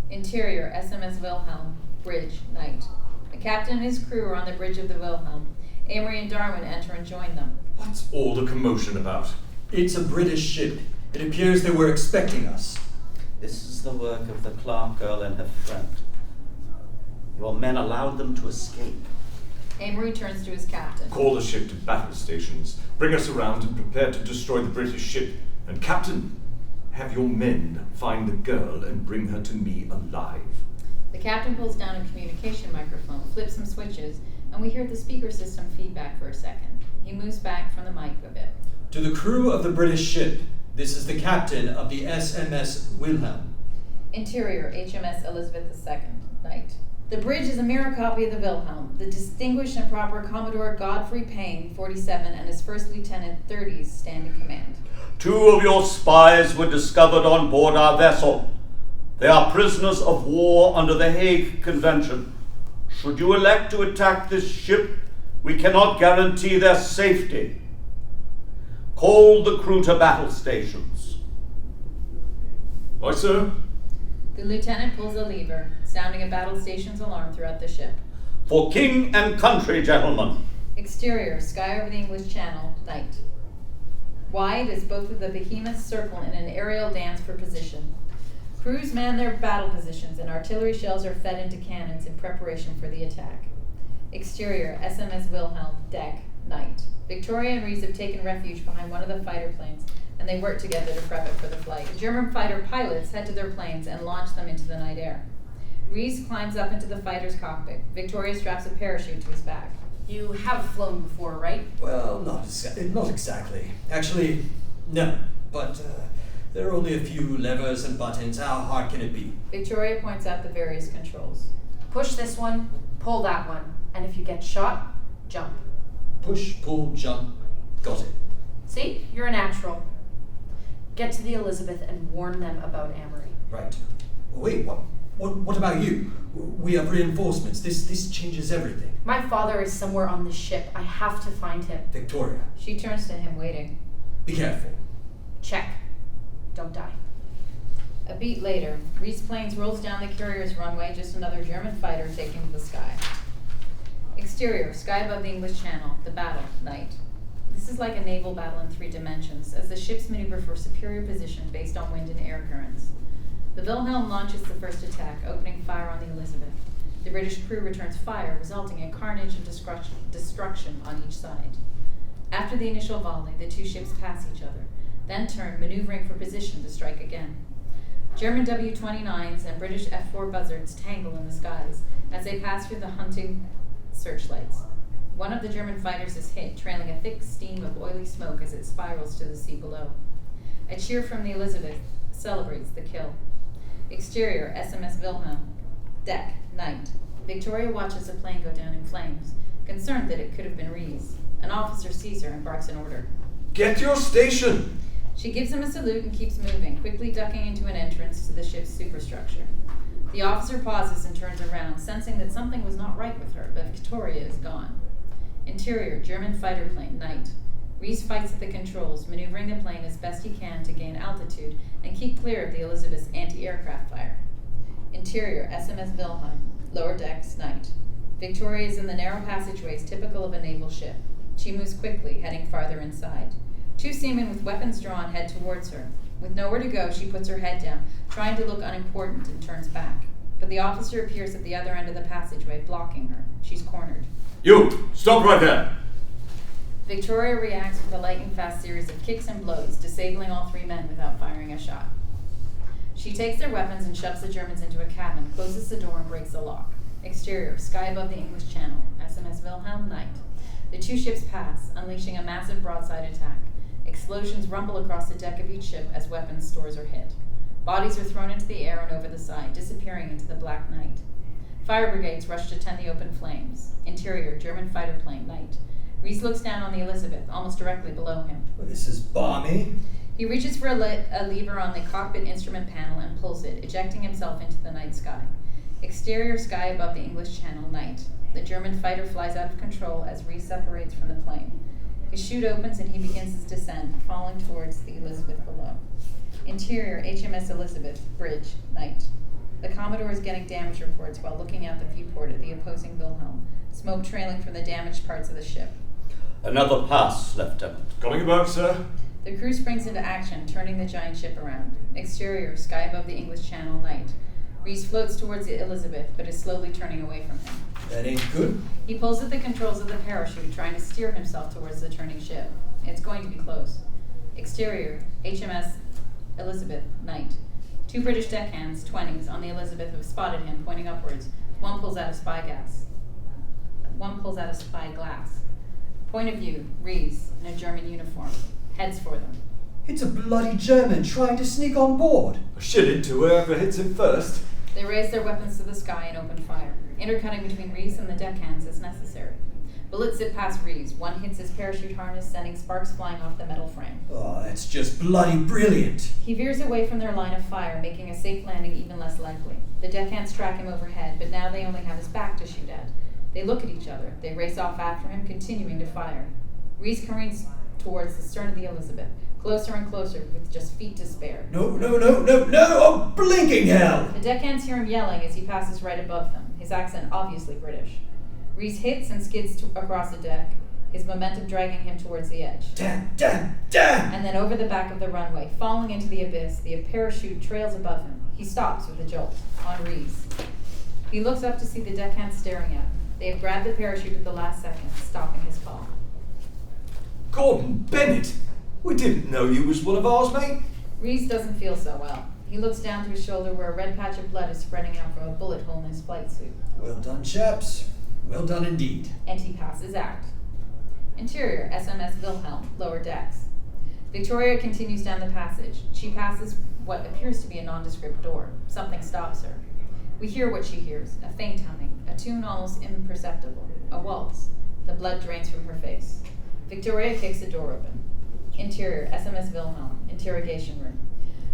S1: Interior, SMS Wilhelm, bridge, night. The captain and his crew are on the bridge of the Wilhelm. Amory and Darwin enter and join them.
S2: What's all the commotion about?
S6: It's a British ship. It appears they were expecting us.
S3: This is the work of the Clark girl and her friend. Your men allowed them to escape.
S1: Amory turns to his captain.
S2: Call the ship to battle stations. Bring us around and prepare to destroy the British ship. And Captain, have your men find the girl and bring her to me alive.
S1: The captain pulls down a communication microphone, flips some switches, and we hear the speaker system feedback for a second. He moves back from the mic a bit.
S6: To the crew of the British ship, this is the captain of the SMS Wilhelm.
S1: Interior, HMS Elizabeth II, night. The bridge is a mirror copy of the Wilhelm. The distinguished and proper Commodore Godfrey Payne, 47, and his first lieutenant, 30s, stand in command.
S7: 2 of your spies were discovered on board our vessel. They are prisoners of war under the Hague Convention. Should you elect to attack this ship, we cannot guarantee their safety. Call the crew to battle stations.
S2: Aye, sir.
S1: The lieutenant pulls a lever, sounding a battle station's alarm throughout the ship.
S7: For king and country, gentlemen.
S1: Exterior, sky over the English Channel, night. Wide as both of the behemoths circle in an aerial dance for position. Crews man their battle positions and artillery shells are fed into cannons in preparation for the attack. Exterior, SMS Wilhelm, deck, night. Victoria and Rees have taken refuge behind one of the fighter planes, and they work together to prep it for the flight. The German fighter pilots head to their planes and launch them into the night air. Rees climbs up into the fighter's cockpit. Victoria straps a parachute to his back.
S4: You have flown before, right?
S6: Well, not exactly. Actually, no. But there are only a few levers and buttons. How hard can it be?
S1: Victoria points out the various controls.
S4: Push this one, pull that one, and if you get shot, jump.
S6: Push, pull, jump. Got it.
S4: See? You're a natural. Get to the Elizabeth and warn them about Amory.
S6: Right. Wait, what about you? We have reinforcements. This changes everything.
S4: My father is somewhere on this ship. I have to find him.
S6: Victoria,
S1: She turns to him, waiting.
S6: be careful.
S4: Check. Don't die.
S1: A beat later, Rees' planes rolls down the carrier's runway, just another German fighter taking to the sky. Exterior, sky above the English Channel, the battle, night. This is like a naval battle in 3 dimensions, as the ships maneuver for superior position based on wind and air currents. The Wilhelm launches the first attack, opening fire on the Elizabeth. The British crew returns fire, resulting in carnage and destruction on each side. After the initial volley, the 2 ships pass each other, then turn, maneuvering for position to strike again. German W-29s and British F-4 buzzards tangle in the skies as they pass through the hunting searchlights. One of the German fighters is hit, trailing a thick steam of oily smoke as it spirals to the sea below. A cheer from the Elizabeth celebrates the kill. Exterior, SMS Wilhelm. Deck, night. Victoria watches a plane go down in flames, concerned that it could have been Rees. An officer sees her and barks an order.
S2: Get your station!
S1: She gives him a salute and keeps moving, quickly ducking into an entrance to the ship's superstructure. The officer pauses and turns around, sensing that something was not right with her, but Victoria is gone. Interior, German fighter plane, night. Rees fights at the controls, maneuvering the plane as best he can to gain altitude and keep clear of the Elizabeth's anti-aircraft fire. Interior, SMS Wilhelm, lower decks, night. Victoria is in the narrow passageways typical of a naval ship. She moves quickly, heading farther inside. 2 seamen with weapons drawn head towards her. With nowhere to go, she puts her head down, trying to look unimportant, and turns back. But the officer appears at the other end of the passageway, blocking her. She's cornered.
S2: You! Stop right there!
S1: Victoria reacts with a lightning-fast series of kicks and blows, disabling all 3 men without firing a shot. She takes their weapons and shoves the Germans into a cabin, closes the door and breaks the lock. Exterior, sky above the English Channel, SMS Wilhelm, night. The two ships pass, unleashing a massive broadside attack. Explosions rumble across the deck of each ship as weapons stores are hit. Bodies are thrown into the air and over the side, disappearing into the black night. Fire brigades rush to tend the open flames. Interior, German fighter plane, night. Rees looks down on the Elizabeth, almost directly below him.
S6: Well, this is balmy.
S1: He reaches for a lever on the cockpit instrument panel and pulls it, ejecting himself into the night sky. Exterior sky above the English Channel, night. The German fighter flies out of control as Rees separates from the plane. His chute opens and he begins his descent, falling towards the Elizabeth below. Interior, HMS Elizabeth, bridge, night. The Commodore is getting damage reports while looking out the viewport at the opposing Wilhelm, smoke trailing from the damaged parts of the ship.
S3: Another pass, Lieutenant.
S2: Coming about, sir.
S1: The crew springs into action, turning the giant ship around. Exterior, sky above the English Channel, night. Rees floats towards the Elizabeth, but is slowly turning away from him.
S6: That ain't good.
S1: He pulls at the controls of the parachute, trying to steer himself towards the turning ship. It's going to be close. Exterior, HMS Elizabeth, night. Two British deckhands, 20s, on the Elizabeth have spotted him, pointing upwards. One pulls out a spy glass. Point of view, Rees, in a German uniform. Heads for them.
S6: It's a bloody German trying to sneak on board.
S2: A shit into whoever hits him first.
S1: They raise their weapons to the sky and open fire, intercutting between Rees and the deckhands as necessary. Bullets zip past Rees. One hits his parachute harness, sending sparks flying off the metal frame.
S6: Oh, that's just bloody brilliant.
S1: He veers away from their line of fire, making a safe landing even less likely. The deckhands track him overhead, but now they only have his back to shoot at. They look at each other. They race off after him, continuing to fire. Rees careens towards the stern of the Elizabeth, closer and closer, with just feet to spare.
S6: No, oh, blinking hell!
S1: The deckhands hear him yelling as he passes right above them, his accent obviously British. Rees hits and skids across the deck, his momentum dragging him towards the edge.
S6: Damn!
S1: And then over the back of the runway, falling into the abyss, the parachute trails above him. He stops with a jolt, on Rees. He looks up to see the deckhands staring at him. They have grabbed the parachute at the last second, stopping his fall.
S2: Gordon Bennett! We didn't know you was one of ours, mate.
S1: Rees doesn't feel so well. He looks down to his shoulder where a red patch of blood is spreading out from a bullet hole in his flight suit.
S6: Well done, chaps. Well done indeed.
S1: And he passes out. Interior, SMS Wilhelm, lower decks. Victoria continues down the passage. She passes what appears to be a nondescript door. Something stops her. We hear what she hears, a faint humming, a tune almost imperceptible, a waltz. The blood drains from her face. Victoria kicks the door open. Interior, SMS Wilhelm, interrogation room.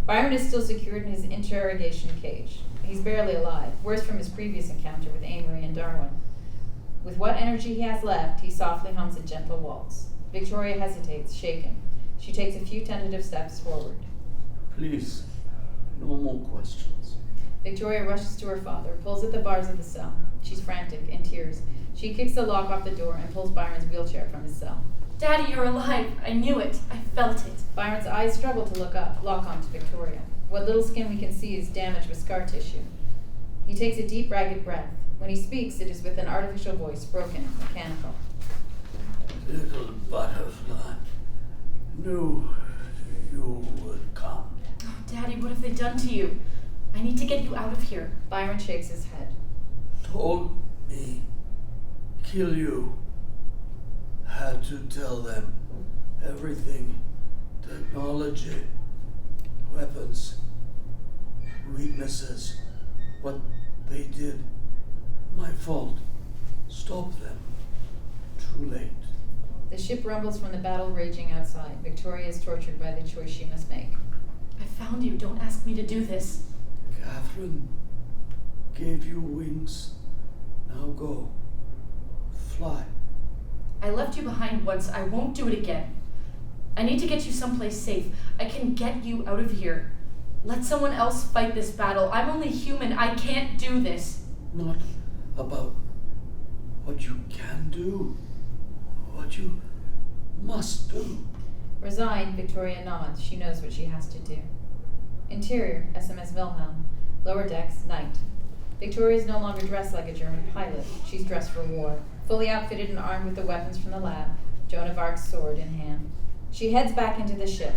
S1: Bryon is still secured in his interrogation cage. He's barely alive, worse from his previous encounter with Amory and Darwin. With what energy he has left, he softly hums a gentle waltz. Victoria hesitates, shaken. She takes a few tentative steps forward.
S3: Please, no more questions.
S1: Victoria rushes to her father, pulls at the bars of the cell. She's frantic, in tears. She kicks the lock off the door and pulls Byron's wheelchair from his cell.
S4: Daddy, you're alive. I knew it. I felt it.
S1: Byron's eyes struggle to lock onto Victoria. What little skin we can see is damaged with scar tissue. He takes a deep, ragged breath. When he speaks, it is with an artificial voice, broken, mechanical.
S7: Little butterfly, knew you would come.
S4: Oh, Daddy, what have they done to you? I need to get you out of here.
S1: Byron shakes his head.
S7: Told me, kill you. Had to tell them everything. Technology, weapons, weaknesses, what they did. My fault. Stop them. Too late.
S1: The ship rumbles from the battle raging outside. Victoria is tortured by the choice she must make.
S4: I found you. Don't ask me to do this.
S7: Catherine gave you wings. Now go. Fly.
S4: I left you behind once. I won't do it again. I need to get you someplace safe. I can get you out of here. Let someone else fight this battle. I'm only human. I can't do this.
S7: Not about what you can do, what you must do.
S1: Resigned, Victoria nods. She knows what she has to do. Interior, SMS Wilhelm. Lower decks, night. Victoria is no longer dressed like a German pilot. She's dressed for war. Fully outfitted and armed with the weapons from the lab, Joan of Arc's sword in hand. She heads back into the ship.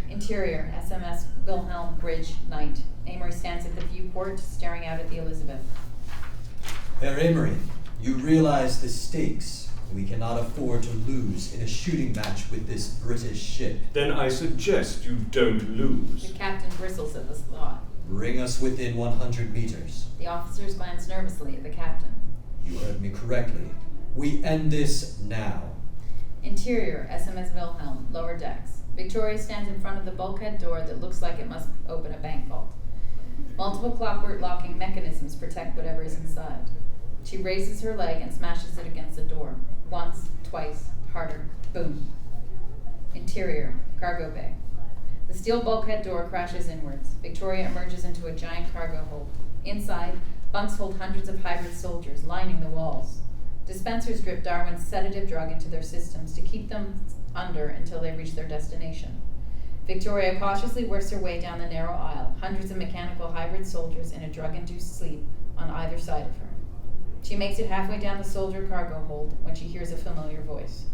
S1: Interior, SMS Wilhelm, bridge, night. Amory stands at the viewport, staring out at the Elizabeth.
S6: Herr Amory, you realize the stakes. We cannot afford to lose in a shooting match with this British ship.
S2: Then I suggest you don't lose.
S1: The captain bristles at the thought.
S6: Bring us within 100 meters.
S1: The officers glance nervously at the captain.
S6: You heard me correctly. We end this now.
S1: Interior, SMS Wilhelm, lower decks. Victoria stands in front of the bulkhead door that looks like it must open a bank vault. Multiple clockwork locking mechanisms protect whatever is inside. She raises her leg and smashes it against the door. Once, twice, harder. Boom. Interior, cargo bay. The steel bulkhead door crashes inwards. Victoria emerges into a giant cargo hold. Inside, bunks hold hundreds of hybrid soldiers, lining the walls. Dispensers drip Darwin's sedative drug into their systems to keep them under until they reach their destination. Victoria cautiously works her way down the narrow aisle, hundreds of mechanical hybrid soldiers in a drug-induced sleep on either side of her. She makes it halfway down the soldier cargo hold when she hears a familiar voice.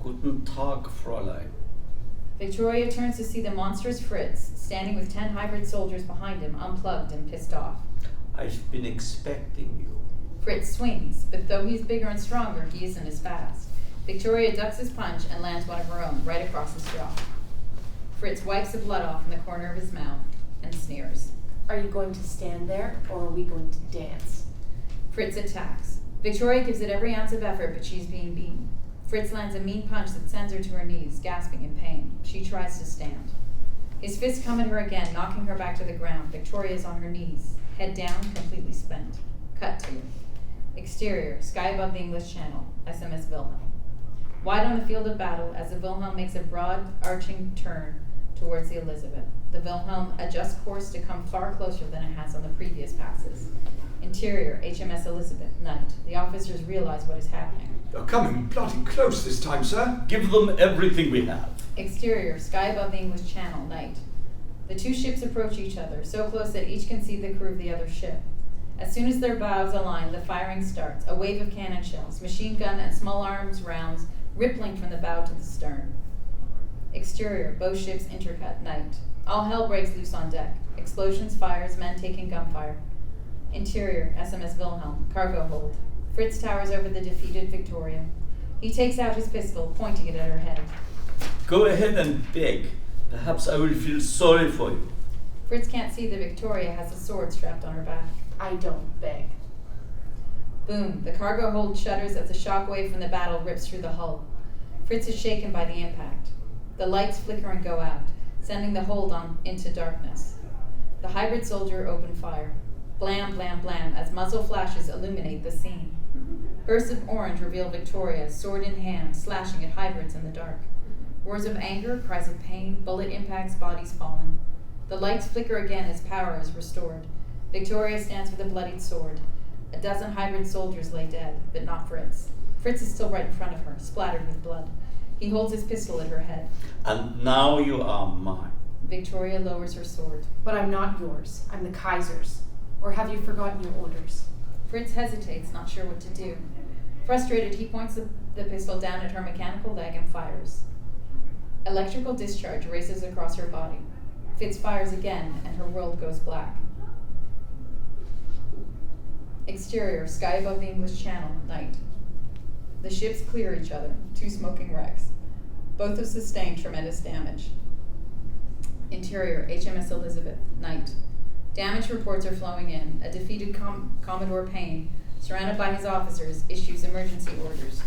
S3: Guten Tag, Fräulein.
S1: Victoria turns to see the monstrous Fritz, standing with 10 hybrid soldiers behind him, unplugged and pissed off.
S3: I've been expecting you.
S1: Fritz swings, but though he's bigger and stronger, he isn't as fast. Victoria ducks his punch and lands one of her own right across his jaw. Fritz wipes the blood off in the corner of his mouth and sneers.
S4: Are you going to stand there, or are we going to dance?
S1: Fritz attacks. Victoria gives it every ounce of effort, but she's being beaten. Fritz lands a mean punch that sends her to her knees, gasping in pain. She tries to stand. His fists come at her again, knocking her back to the ground. Victoria is on her knees, head down, completely spent. Cut to. Exterior, sky above the English Channel, SMS Wilhelm. Wide on the field of battle, as the Wilhelm makes a broad, arching turn towards the Elizabeth. The Wilhelm adjusts course to come far closer than it has on the previous passes. Interior, HMS Elizabeth, night. The officers realize what is happening.
S8: You're coming bloody close this time, sir.
S3: Give them everything we have.
S1: Exterior, sky above the English Channel, night. The two ships approach each other, so close that each can see the crew of the other ship. As soon as their bows align, the firing starts. A wave of cannon shells, machine gun and small arms rounds rippling from the bow to the stern. Exterior, both ships intercut, night. All hell breaks loose on deck. Explosions, fires, men taking gunfire. Interior, SMS Wilhelm, cargo hold. Fritz towers over the defeated Victoria. He takes out his pistol, pointing it at her head.
S3: Go ahead and beg. Perhaps I will feel sorry for you.
S1: Fritz can't see that Victoria has a sword strapped on her back.
S4: I don't beg.
S1: Boom, the cargo hold shudders as the shockwave from the battle rips through the hull. Fritz is shaken by the impact. The lights flicker and go out, sending the hold on into darkness. The hybrid soldier opened fire. Blam, blam, blam, as muzzle flashes illuminate the scene. Bursts of orange reveal Victoria, sword in hand, slashing at hybrids in the dark. Roars of anger, cries of pain, bullet impacts, bodies falling. The lights flicker again as power is restored. Victoria stands with a bloodied sword. A dozen hybrid soldiers lay dead, but not Fritz. Fritz is still right in front of her, splattered with blood. He holds his pistol at her head.
S3: And now you are mine.
S1: Victoria lowers her sword.
S4: But I'm not yours. I'm the Kaiser's. Or have you forgotten your orders?
S1: Fritz hesitates, not sure what to do. Frustrated, he points the pistol down at her mechanical leg and fires. Electrical discharge races across her body. Fritz fires again, and her world goes black. Exterior, sky above the English Channel, night. The ships clear each other, two smoking wrecks. Both have sustained tremendous damage. Interior, HMS Elizabeth, night. Damage reports are flowing in. A defeated Commodore Payne, surrounded by his officers, issues emergency orders.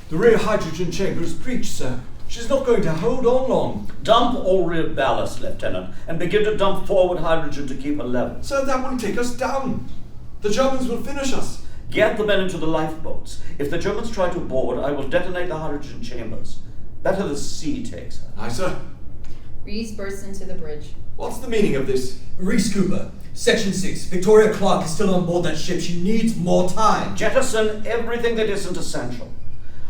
S8: The rear hydrogen chamber is breached, sir. She's not going to hold on long.
S3: Dump all rear ballast, Lieutenant, and begin to dump forward hydrogen to keep her level.
S8: Sir, that will take us down. The Germans will finish us.
S3: Get the men into the lifeboats. If the Germans try to board, I will detonate the hydrogen chambers. Better the sea takes her.
S8: Aye, sir.
S1: Rees bursts into the bridge.
S8: What's the meaning of this?
S6: Rees Cooper, Section 6. Victoria Clark is still on board that ship. She needs more time.
S3: Jettison everything that isn't essential.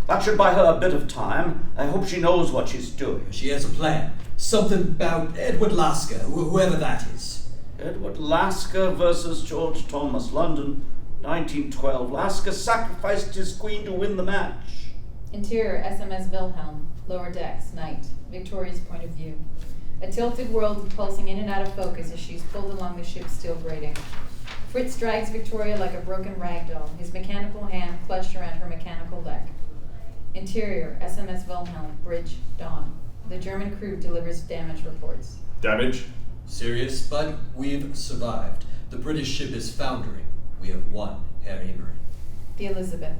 S3: That should buy her a bit of time. I hope she knows what she's doing.
S6: She has a plan. Something about Edward Lasker, whoever that is.
S3: Edward Lasker versus George Thomas, London, 1912. Lasker sacrificed his queen to win the match.
S1: Interior, SMS Wilhelm, lower decks, night. Victoria's point of view. A tilted world pulsing in and out of focus as she's pulled along the ship's steel grating. Fritz drags Victoria like a broken rag doll, his mechanical hand clutched around her mechanical leg. Interior, SMS Wilhelm, bridge, dawn. The German crew delivers damage reports.
S2: Damage?
S6: Serious, but we've survived. The British ship is foundering. We have won, Herr Emery.
S1: The Elizabeth.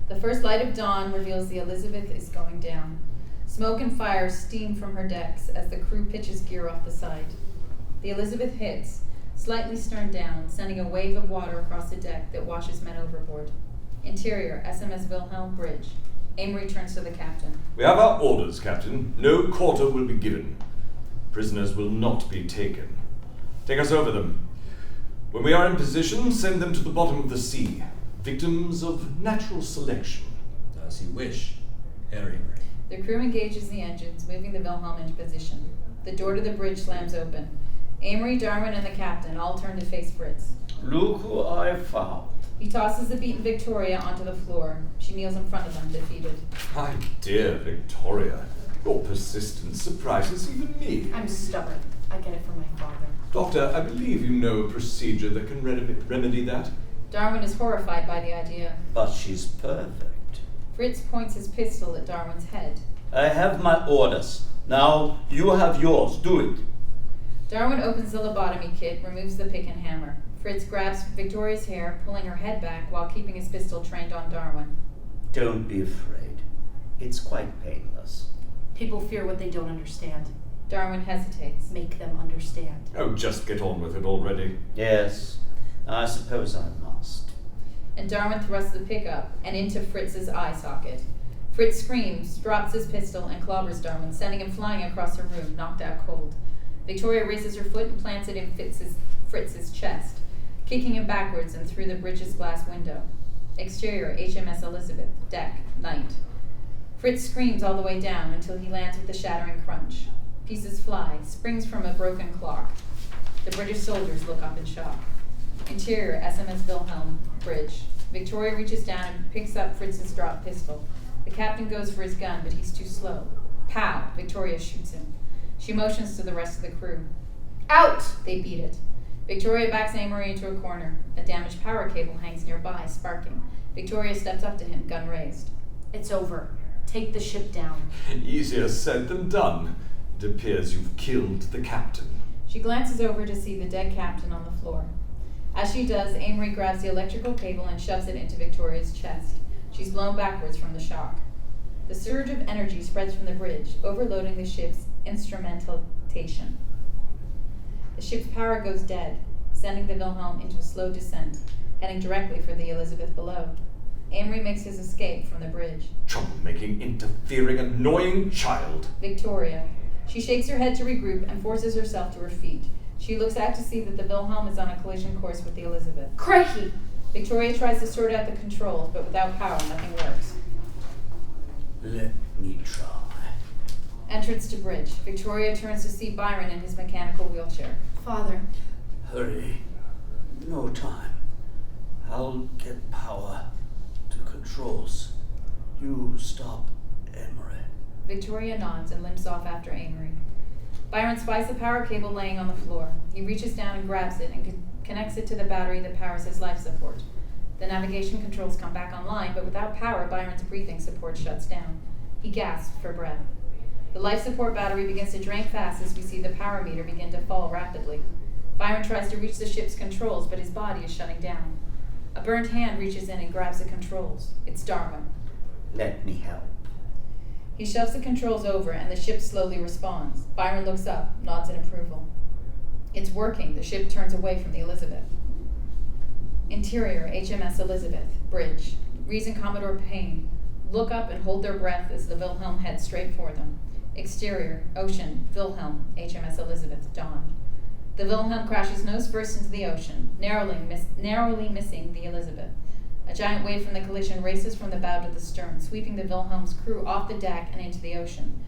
S1: The first light of dawn reveals the Elizabeth is going down. Smoke and fire steam from her decks as the crew pitches gear off the side. The Elizabeth hits, slightly stern down, sending a wave of water across the deck that washes men overboard. Interior, SMS Wilhelm, bridge. Amory turns to the captain.
S2: We have our orders, Captain. No quarter will be given. Prisoners will not be taken. Take us over them. When we are in position, send them to the bottom of the sea. Victims of natural selection.
S6: As you wish, Herr Emery.
S1: The crew engages the engines, moving the Wilhelm into position. The door to the bridge slams open. Amory, Darwin, and the captain all turn to face Fritz.
S7: Look who I found.
S1: He tosses the beaten Victoria onto the floor. She kneels in front of them, defeated.
S2: My dear Victoria, your persistence surprises even me.
S4: I'm stubborn. I get it from my father.
S2: Doctor, I believe you know a procedure that can remedy that.
S1: Darwin is horrified by the idea.
S7: But she's perfect.
S1: Fritz points his pistol at Darwin's head.
S7: I have my orders. Now you have yours. Do it.
S1: Darwin opens the lobotomy kit, removes the pick and hammer. Fritz grabs Victoria's hair, pulling her head back while keeping his pistol trained on Darwin.
S7: Don't be afraid. It's quite painless.
S4: People fear what they don't understand.
S1: Darwin hesitates.
S4: Make them understand.
S2: Oh, just get on with it already.
S7: Yes, I suppose I must.
S1: And Darwin thrusts the pick up and into Fritz's eye socket. Fritz screams, drops his pistol, and clobbers Darwin, sending him flying across the room, knocked out cold. Victoria raises her foot and plants it in Fritz's chest, kicking him backwards and through the bridge's glass window. Exterior, HMS Elizabeth, deck, night. Fritz screams all the way down until he lands with a shattering crunch. Pieces fly, springs from a broken clock. The British soldiers look up in shock. Interior, SMS Wilhelm, bridge. Victoria reaches down and picks up Fritz's dropped pistol. The captain goes for his gun, but he's too slow. Pow! Victoria shoots him. She motions to the rest of the crew. Out! They beat it. Victoria backs Amory into a corner. A damaged power cable hangs nearby, sparking. Victoria steps up to him, gun raised.
S4: It's over. Take the ship down.
S2: Easier said than done. It appears you've killed the captain.
S1: She glances over to see the dead captain on the floor. As she does, Amory grabs the electrical cable and shoves it into Victoria's chest. She's blown backwards from the shock. The surge of energy spreads from the bridge, overloading the ship's instrumentation. The ship's power goes dead, sending the Wilhelm into a slow descent, heading directly for the Elizabeth below. Amory makes his escape from the bridge.
S2: Troublemaking, interfering, annoying child.
S1: Victoria. She shakes her head to regroup and forces herself to her feet. She looks out to see that the Wilhelm is on a collision course with the Elizabeth.
S4: Crikey!
S1: Victoria tries to sort out the controls, but without power, nothing works.
S7: Let me try.
S1: Entrance to bridge. Victoria turns to see Byron in his mechanical wheelchair.
S4: Father.
S7: Hurry. No time. I'll get power to controls. You stop Emery.
S1: Victoria nods and limps off after Amory. Byron spies the power cable laying on the floor. He reaches down and grabs it and connects it to the battery that powers his life support. The navigation controls come back online, but without power, Byron's breathing support shuts down. He gasps for breath. The life support battery begins to drain fast as we see the power meter begin to fall rapidly. Byron tries to reach the ship's controls, but his body is shutting down. A burnt hand reaches in and grabs the controls. It's Darwin.
S7: Let me help.
S1: He shoves the controls over and the ship slowly responds. Byron looks up, nods in approval. It's working. The ship turns away from the Elizabeth. Interior, HMS Elizabeth, bridge. Rees and Commodore Payne look up and hold their breath as the Wilhelm heads straight for them. Exterior, ocean, Wilhelm, HMS Elizabeth, dawn. The Wilhelm crashes nose first into the ocean, narrowly missing the Elizabeth. A giant wave from the collision races from the bow to the stern, sweeping the Wilhelm's crew off the deck and into the ocean.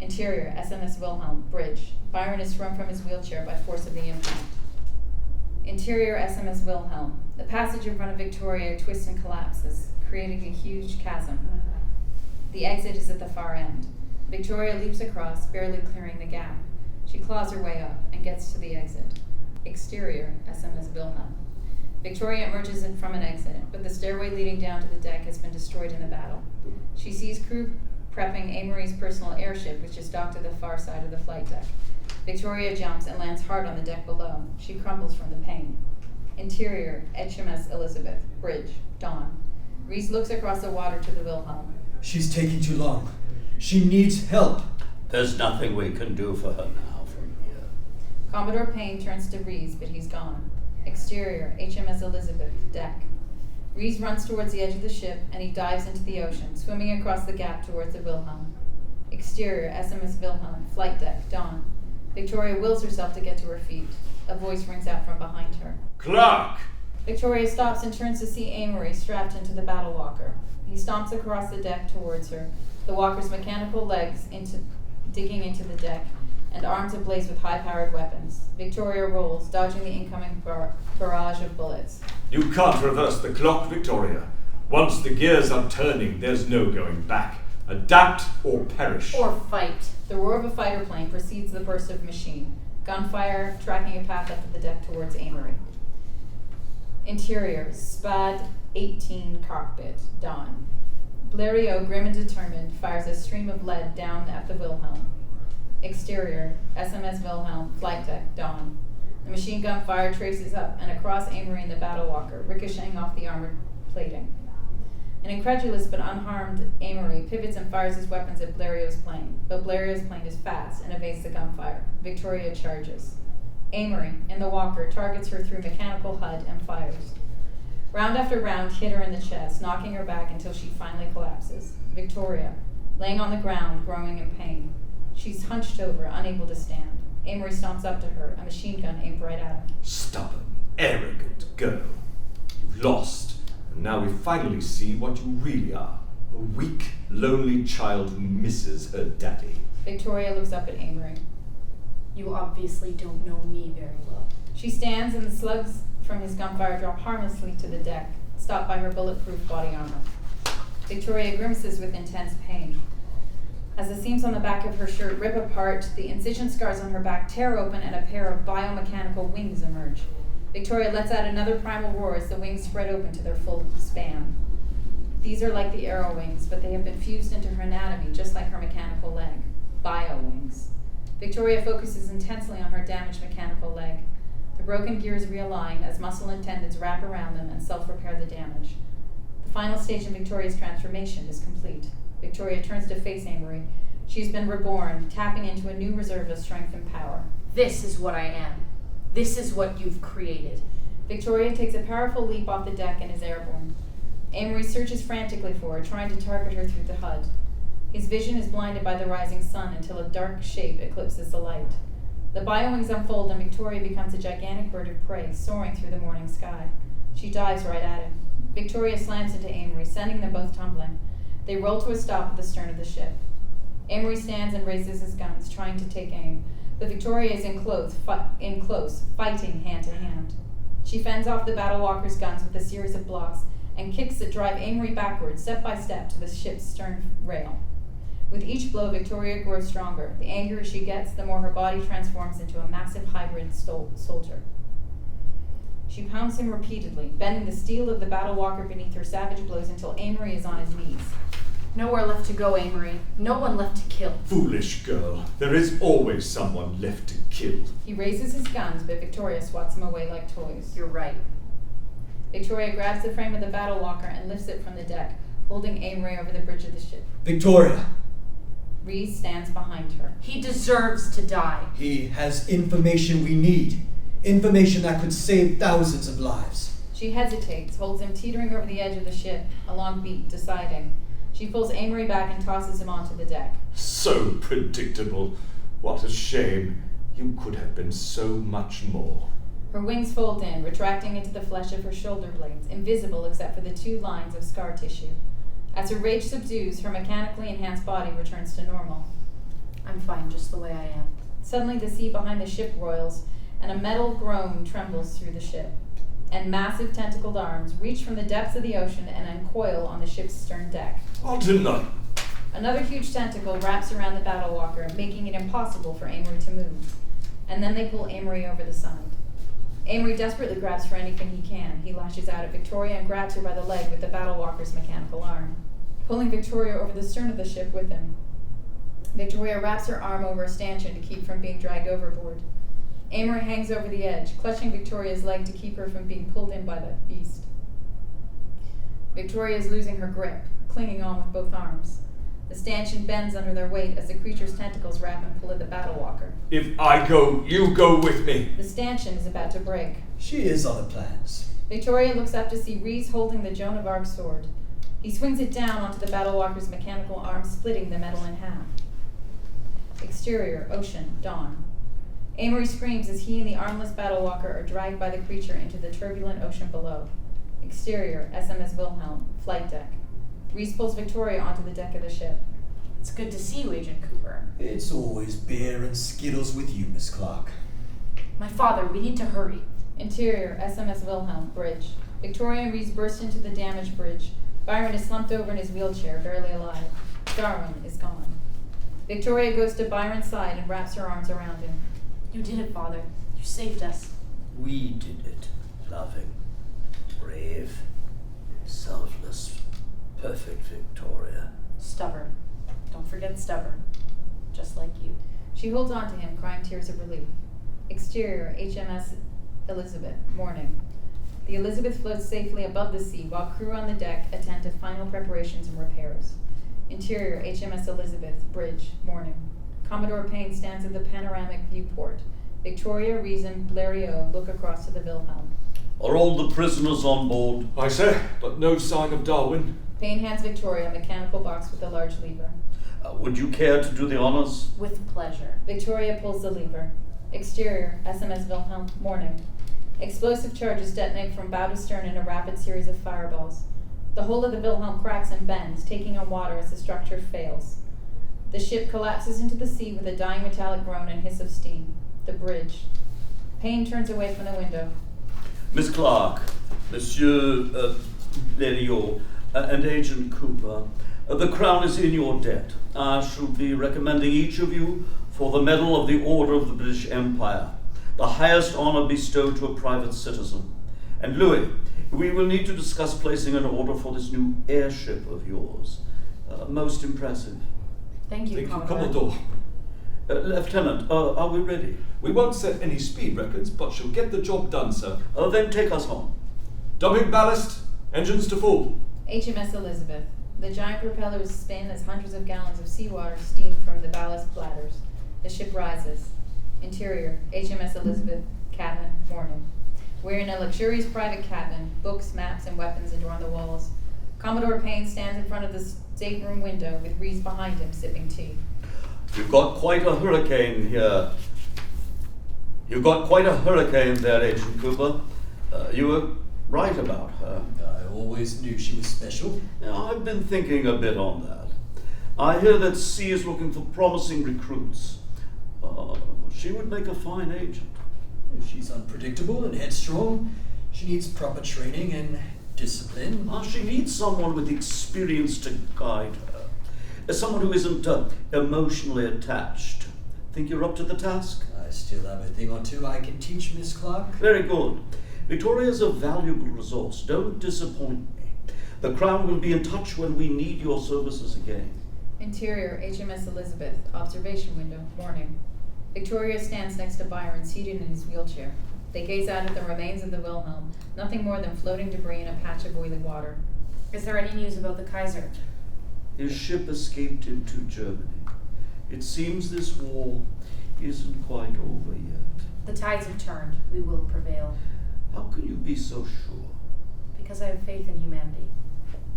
S1: Interior, SMS Wilhelm, bridge. Byron is thrown from his wheelchair by force of the impact. Interior, SMS Wilhelm. The passage in front of Victoria twists and collapses, creating a huge chasm. The exit is at the far end. Victoria leaps across, barely clearing the gap. She claws her way up and gets to the exit. Exterior, SMS Wilhelm. Victoria emerges from an exit, but the stairway leading down to the deck has been destroyed in the battle. She sees crew prepping Amory's personal airship, which is docked at the far side of the flight deck. Victoria jumps and lands hard on the deck below. She crumbles from the pain. Interior, HMS Elizabeth, bridge, dawn. Rees looks across the water to the Wilhelm.
S6: She's taking too long. She needs help.
S3: There's nothing we can do for her now from here.
S1: Commodore Payne turns to Rees, but he's gone. Exterior, HMS Elizabeth, deck. Rees runs towards the edge of the ship, and he dives into the ocean, swimming across the gap towards the Wilhelm. Exterior, SMS Wilhelm, flight deck, dawn. Victoria wills herself to get to her feet. A voice rings out from behind her.
S2: Clark!
S1: Victoria stops and turns to see Amory strapped into the battle walker. He stomps across the deck towards her, the walker's mechanical legs digging into the deck, and arms ablaze with high-powered weapons. Victoria rolls, dodging the incoming barrage of bullets.
S2: You can't reverse the clock, Victoria. Once the gears are turning, there's no going back. Adapt or perish.
S4: Or fight.
S1: The roar of a fighter plane precedes the burst of machine. Gunfire tracking a path up the deck towards Amory. Interior, SPAD 18 cockpit, dawn. Bleriot, grim and determined, fires a stream of lead down at the Wilhelm. Exterior, SMS Wilhelm, flight deck, dawn. The machine gun fire traces up and across Amory and the battle walker, ricocheting off the armored plating. An incredulous but unharmed Amory pivots and fires his weapons at Bleriot's plane, but Bleriot's plane is fast and evades the gunfire. Victoria charges. Amory, in the walker, targets her through mechanical HUD and fires. Round after round hit her in the chest, knocking her back until she finally collapses. Victoria, laying on the ground, groaning in pain. She's hunched over, unable to stand. Amory stomps up to her, a machine gun aimed right at her.
S2: Stubborn, arrogant girl. You've lost, and now we finally see what you really are. A weak, lonely child who misses her daddy.
S1: Victoria looks up at Amory.
S4: You obviously don't know me very well.
S1: She stands, and the slugs from his gunfire drop harmlessly to the deck, stopped by her bulletproof body armor. Victoria grimaces with intense pain. As the seams on the back of her shirt rip apart, the incision scars on her back tear open and a pair of biomechanical wings emerge. Victoria lets out another primal roar as the wings spread open to their full span. These are like the arrow wings, but they have been fused into her anatomy, just like her mechanical leg. Bio wings. Victoria focuses intensely on her damaged mechanical leg. The broken gears realign as muscle and tendons wrap around them and self-repair the damage. The final stage in Victoria's transformation is complete. Victoria turns to face Amory. She's been reborn, tapping into a new reserve of strength and power.
S4: This is what I am. This is what you've created.
S1: Victoria takes a powerful leap off the deck and is airborne. Amory searches frantically for her, trying to target her through the HUD. His vision is blinded by the rising sun until a dark shape eclipses the light. The biowings unfold and Victoria becomes a gigantic bird of prey, soaring through the morning sky. She dives right at him. Victoria slams into Amory, sending them both tumbling. They roll to a stop at the stern of the ship. Amory stands and raises his guns, trying to take aim, but Victoria is in close, fighting hand to hand. She fends off the battle walker's guns with a series of blocks and kicks that drive Amory backwards, step by step, to the ship's stern rail. With each blow, Victoria grows stronger. The angrier she gets, the more her body transforms into a massive hybrid soldier. She pounds him repeatedly, bending the steel of the battle walker beneath her savage blows until Amory is on his knees.
S4: Nowhere left to go, Amory. No one left to kill.
S2: Foolish girl. There is always someone left to kill.
S1: He raises his guns, but Victoria swats them away like toys.
S4: You're right.
S1: Victoria grabs the frame of the battle walker and lifts it from the deck, holding Amory over the bridge of the ship.
S6: Victoria!
S1: Rees stands behind her.
S4: He deserves to die.
S6: He has information we need. Information that could save thousands of lives.
S1: She hesitates, holds him teetering over the edge of the ship, a long beat, deciding. She pulls Amory back and tosses him onto the deck.
S2: So predictable. What a shame. You could have been so much more.
S1: Her wings fold in, retracting into the flesh of her shoulder blades, invisible except for the 2 lines of scar tissue. As her rage subdues, her mechanically enhanced body returns to normal.
S4: I'm fine just the way I am.
S1: Suddenly the sea behind the ship roils, and a metal groan trembles through the ship. And massive tentacled arms reach from the depths of the ocean and uncoil on the ship's stern deck.
S2: Algernon!
S1: Another huge tentacle wraps around the battle walker, making it impossible for Amory to move. And then they pull Amory over the side. Amory desperately grabs for anything he can. He lashes out at Victoria and grabs her by the leg with the battle walker's mechanical arm, pulling Victoria over the stern of the ship with him. Victoria wraps her arm over a stanchion to keep from being dragged overboard. Amory hangs over the edge, clutching Victoria's leg to keep her from being pulled in by the beast. Victoria is losing her grip, clinging on with both arms. The stanchion bends under their weight as the creature's tentacles wrap and pull at the battle walker.
S8: If I go, you go with me.
S1: The stanchion is about to break.
S6: She has other plans.
S1: Victoria looks up to see Rees holding the Joan of Arc sword. He swings it down onto the battle walker's mechanical arm, splitting the metal in half. Exterior, ocean, dawn. Amory screams as he and the armless battle walker are dragged by the creature into the turbulent ocean below. Exterior, SMS Wilhelm, flight deck. Rees pulls Victoria onto the deck of the ship.
S4: It's good to see you, Agent Cooper.
S6: It's always beer and Skittles with you, Miss Clark.
S4: My father, we need to hurry.
S1: Interior, SMS Wilhelm, bridge. Victoria and Rees burst into the damaged bridge. Byron is slumped over in his wheelchair, barely alive. Darwin is gone. Victoria goes to Byron's side and wraps her arms around him.
S4: You did it, Father. You saved us.
S7: We did it. Loving, brave, selfless, perfect Victoria.
S4: Stubborn. Don't forget stubborn. Just like you.
S1: She holds on to him, crying tears of relief. Exterior, HMS Elizabeth, morning. The Elizabeth floats safely above the sea while crew on the deck attend to final preparations and repairs. Interior, HMS Elizabeth, bridge, morning. Commodore Payne stands at the panoramic viewport. Victoria, Rees, and Bleriot look across to the Wilhelm.
S3: Are all the prisoners on board?
S8: Aye, sir, but no sign of Darwin.
S1: Payne hands Victoria a mechanical box with a large lever.
S3: Would you care to do the honors?
S4: With pleasure.
S1: Victoria pulls the lever. Exterior, SMS Wilhelm, morning. Explosive charges detonate from bow to stern in a rapid series of fireballs. The hull of the Wilhelm cracks and bends, taking on water as the structure fails. The ship collapses into the sea with a dying metallic groan and hiss of steam. The bridge. Payne turns away from the window.
S3: Miss Clark, Monsieur Bleriot, and Agent Cooper, the Crown is in your debt. I shall be recommending each of you for the Medal of the Order of the British Empire, the highest honor bestowed to a private citizen. And Louis, we will need to discuss placing an order for this new airship of yours. Most impressive.
S4: Thank you,
S8: Thank you,
S4: Commodore.
S8: Commodore.
S3: Lieutenant, are we ready?
S2: We won't set any speed records, but she'll get the job done, sir.
S3: Then take us home.
S2: Dumping ballast, engines to full.
S1: HMS Elizabeth. The giant propellers spin as hundreds of gallons of seawater steam from the ballast bladders. The ship rises. Interior, HMS Elizabeth, cabin, morning. We're in a luxurious private cabin. Books, maps, and weapons adorn the walls. Commodore Payne stands in front of the stateroom window with Rees behind him, sipping tea.
S3: You've got quite a hurricane here. You've got quite a hurricane there, Agent Cooper. You were right about her.
S6: I always knew she was special.
S3: Now, I've been thinking a bit on that. I hear that C is looking for promising recruits. She would make a fine agent.
S6: She's unpredictable and headstrong. She needs proper training and discipline.
S3: She needs someone with experience to guide her. Someone who isn't emotionally attached. Think you're up to the task?
S6: I still have a thing or two I can teach, Miss Clark.
S3: Very good. Victoria's a valuable resource. Don't disappoint me. The Crown will be in touch when we need your services again.
S1: Interior, HMS Elizabeth, observation window, morning. Victoria stands next to Byron, seated in his wheelchair. They gaze out at the remains of the Wilhelm, nothing more than floating debris in a patch of boiling water.
S4: Is there any news about the Kaiser?
S3: His ship escaped into Germany. It seems this war isn't quite over yet.
S4: The tides have turned. We will prevail.
S3: How can you be so sure?
S4: Because I have faith in humanity.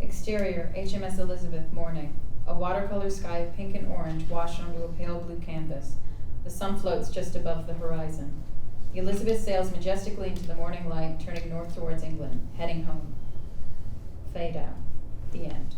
S1: Exterior, HMS Elizabeth, morning. A watercolor sky of pink and orange washed onto a pale blue canvas. The sun floats just above the horizon. The Elizabeth sails majestically into the morning light, turning north towards England, heading home. Fade out. The end.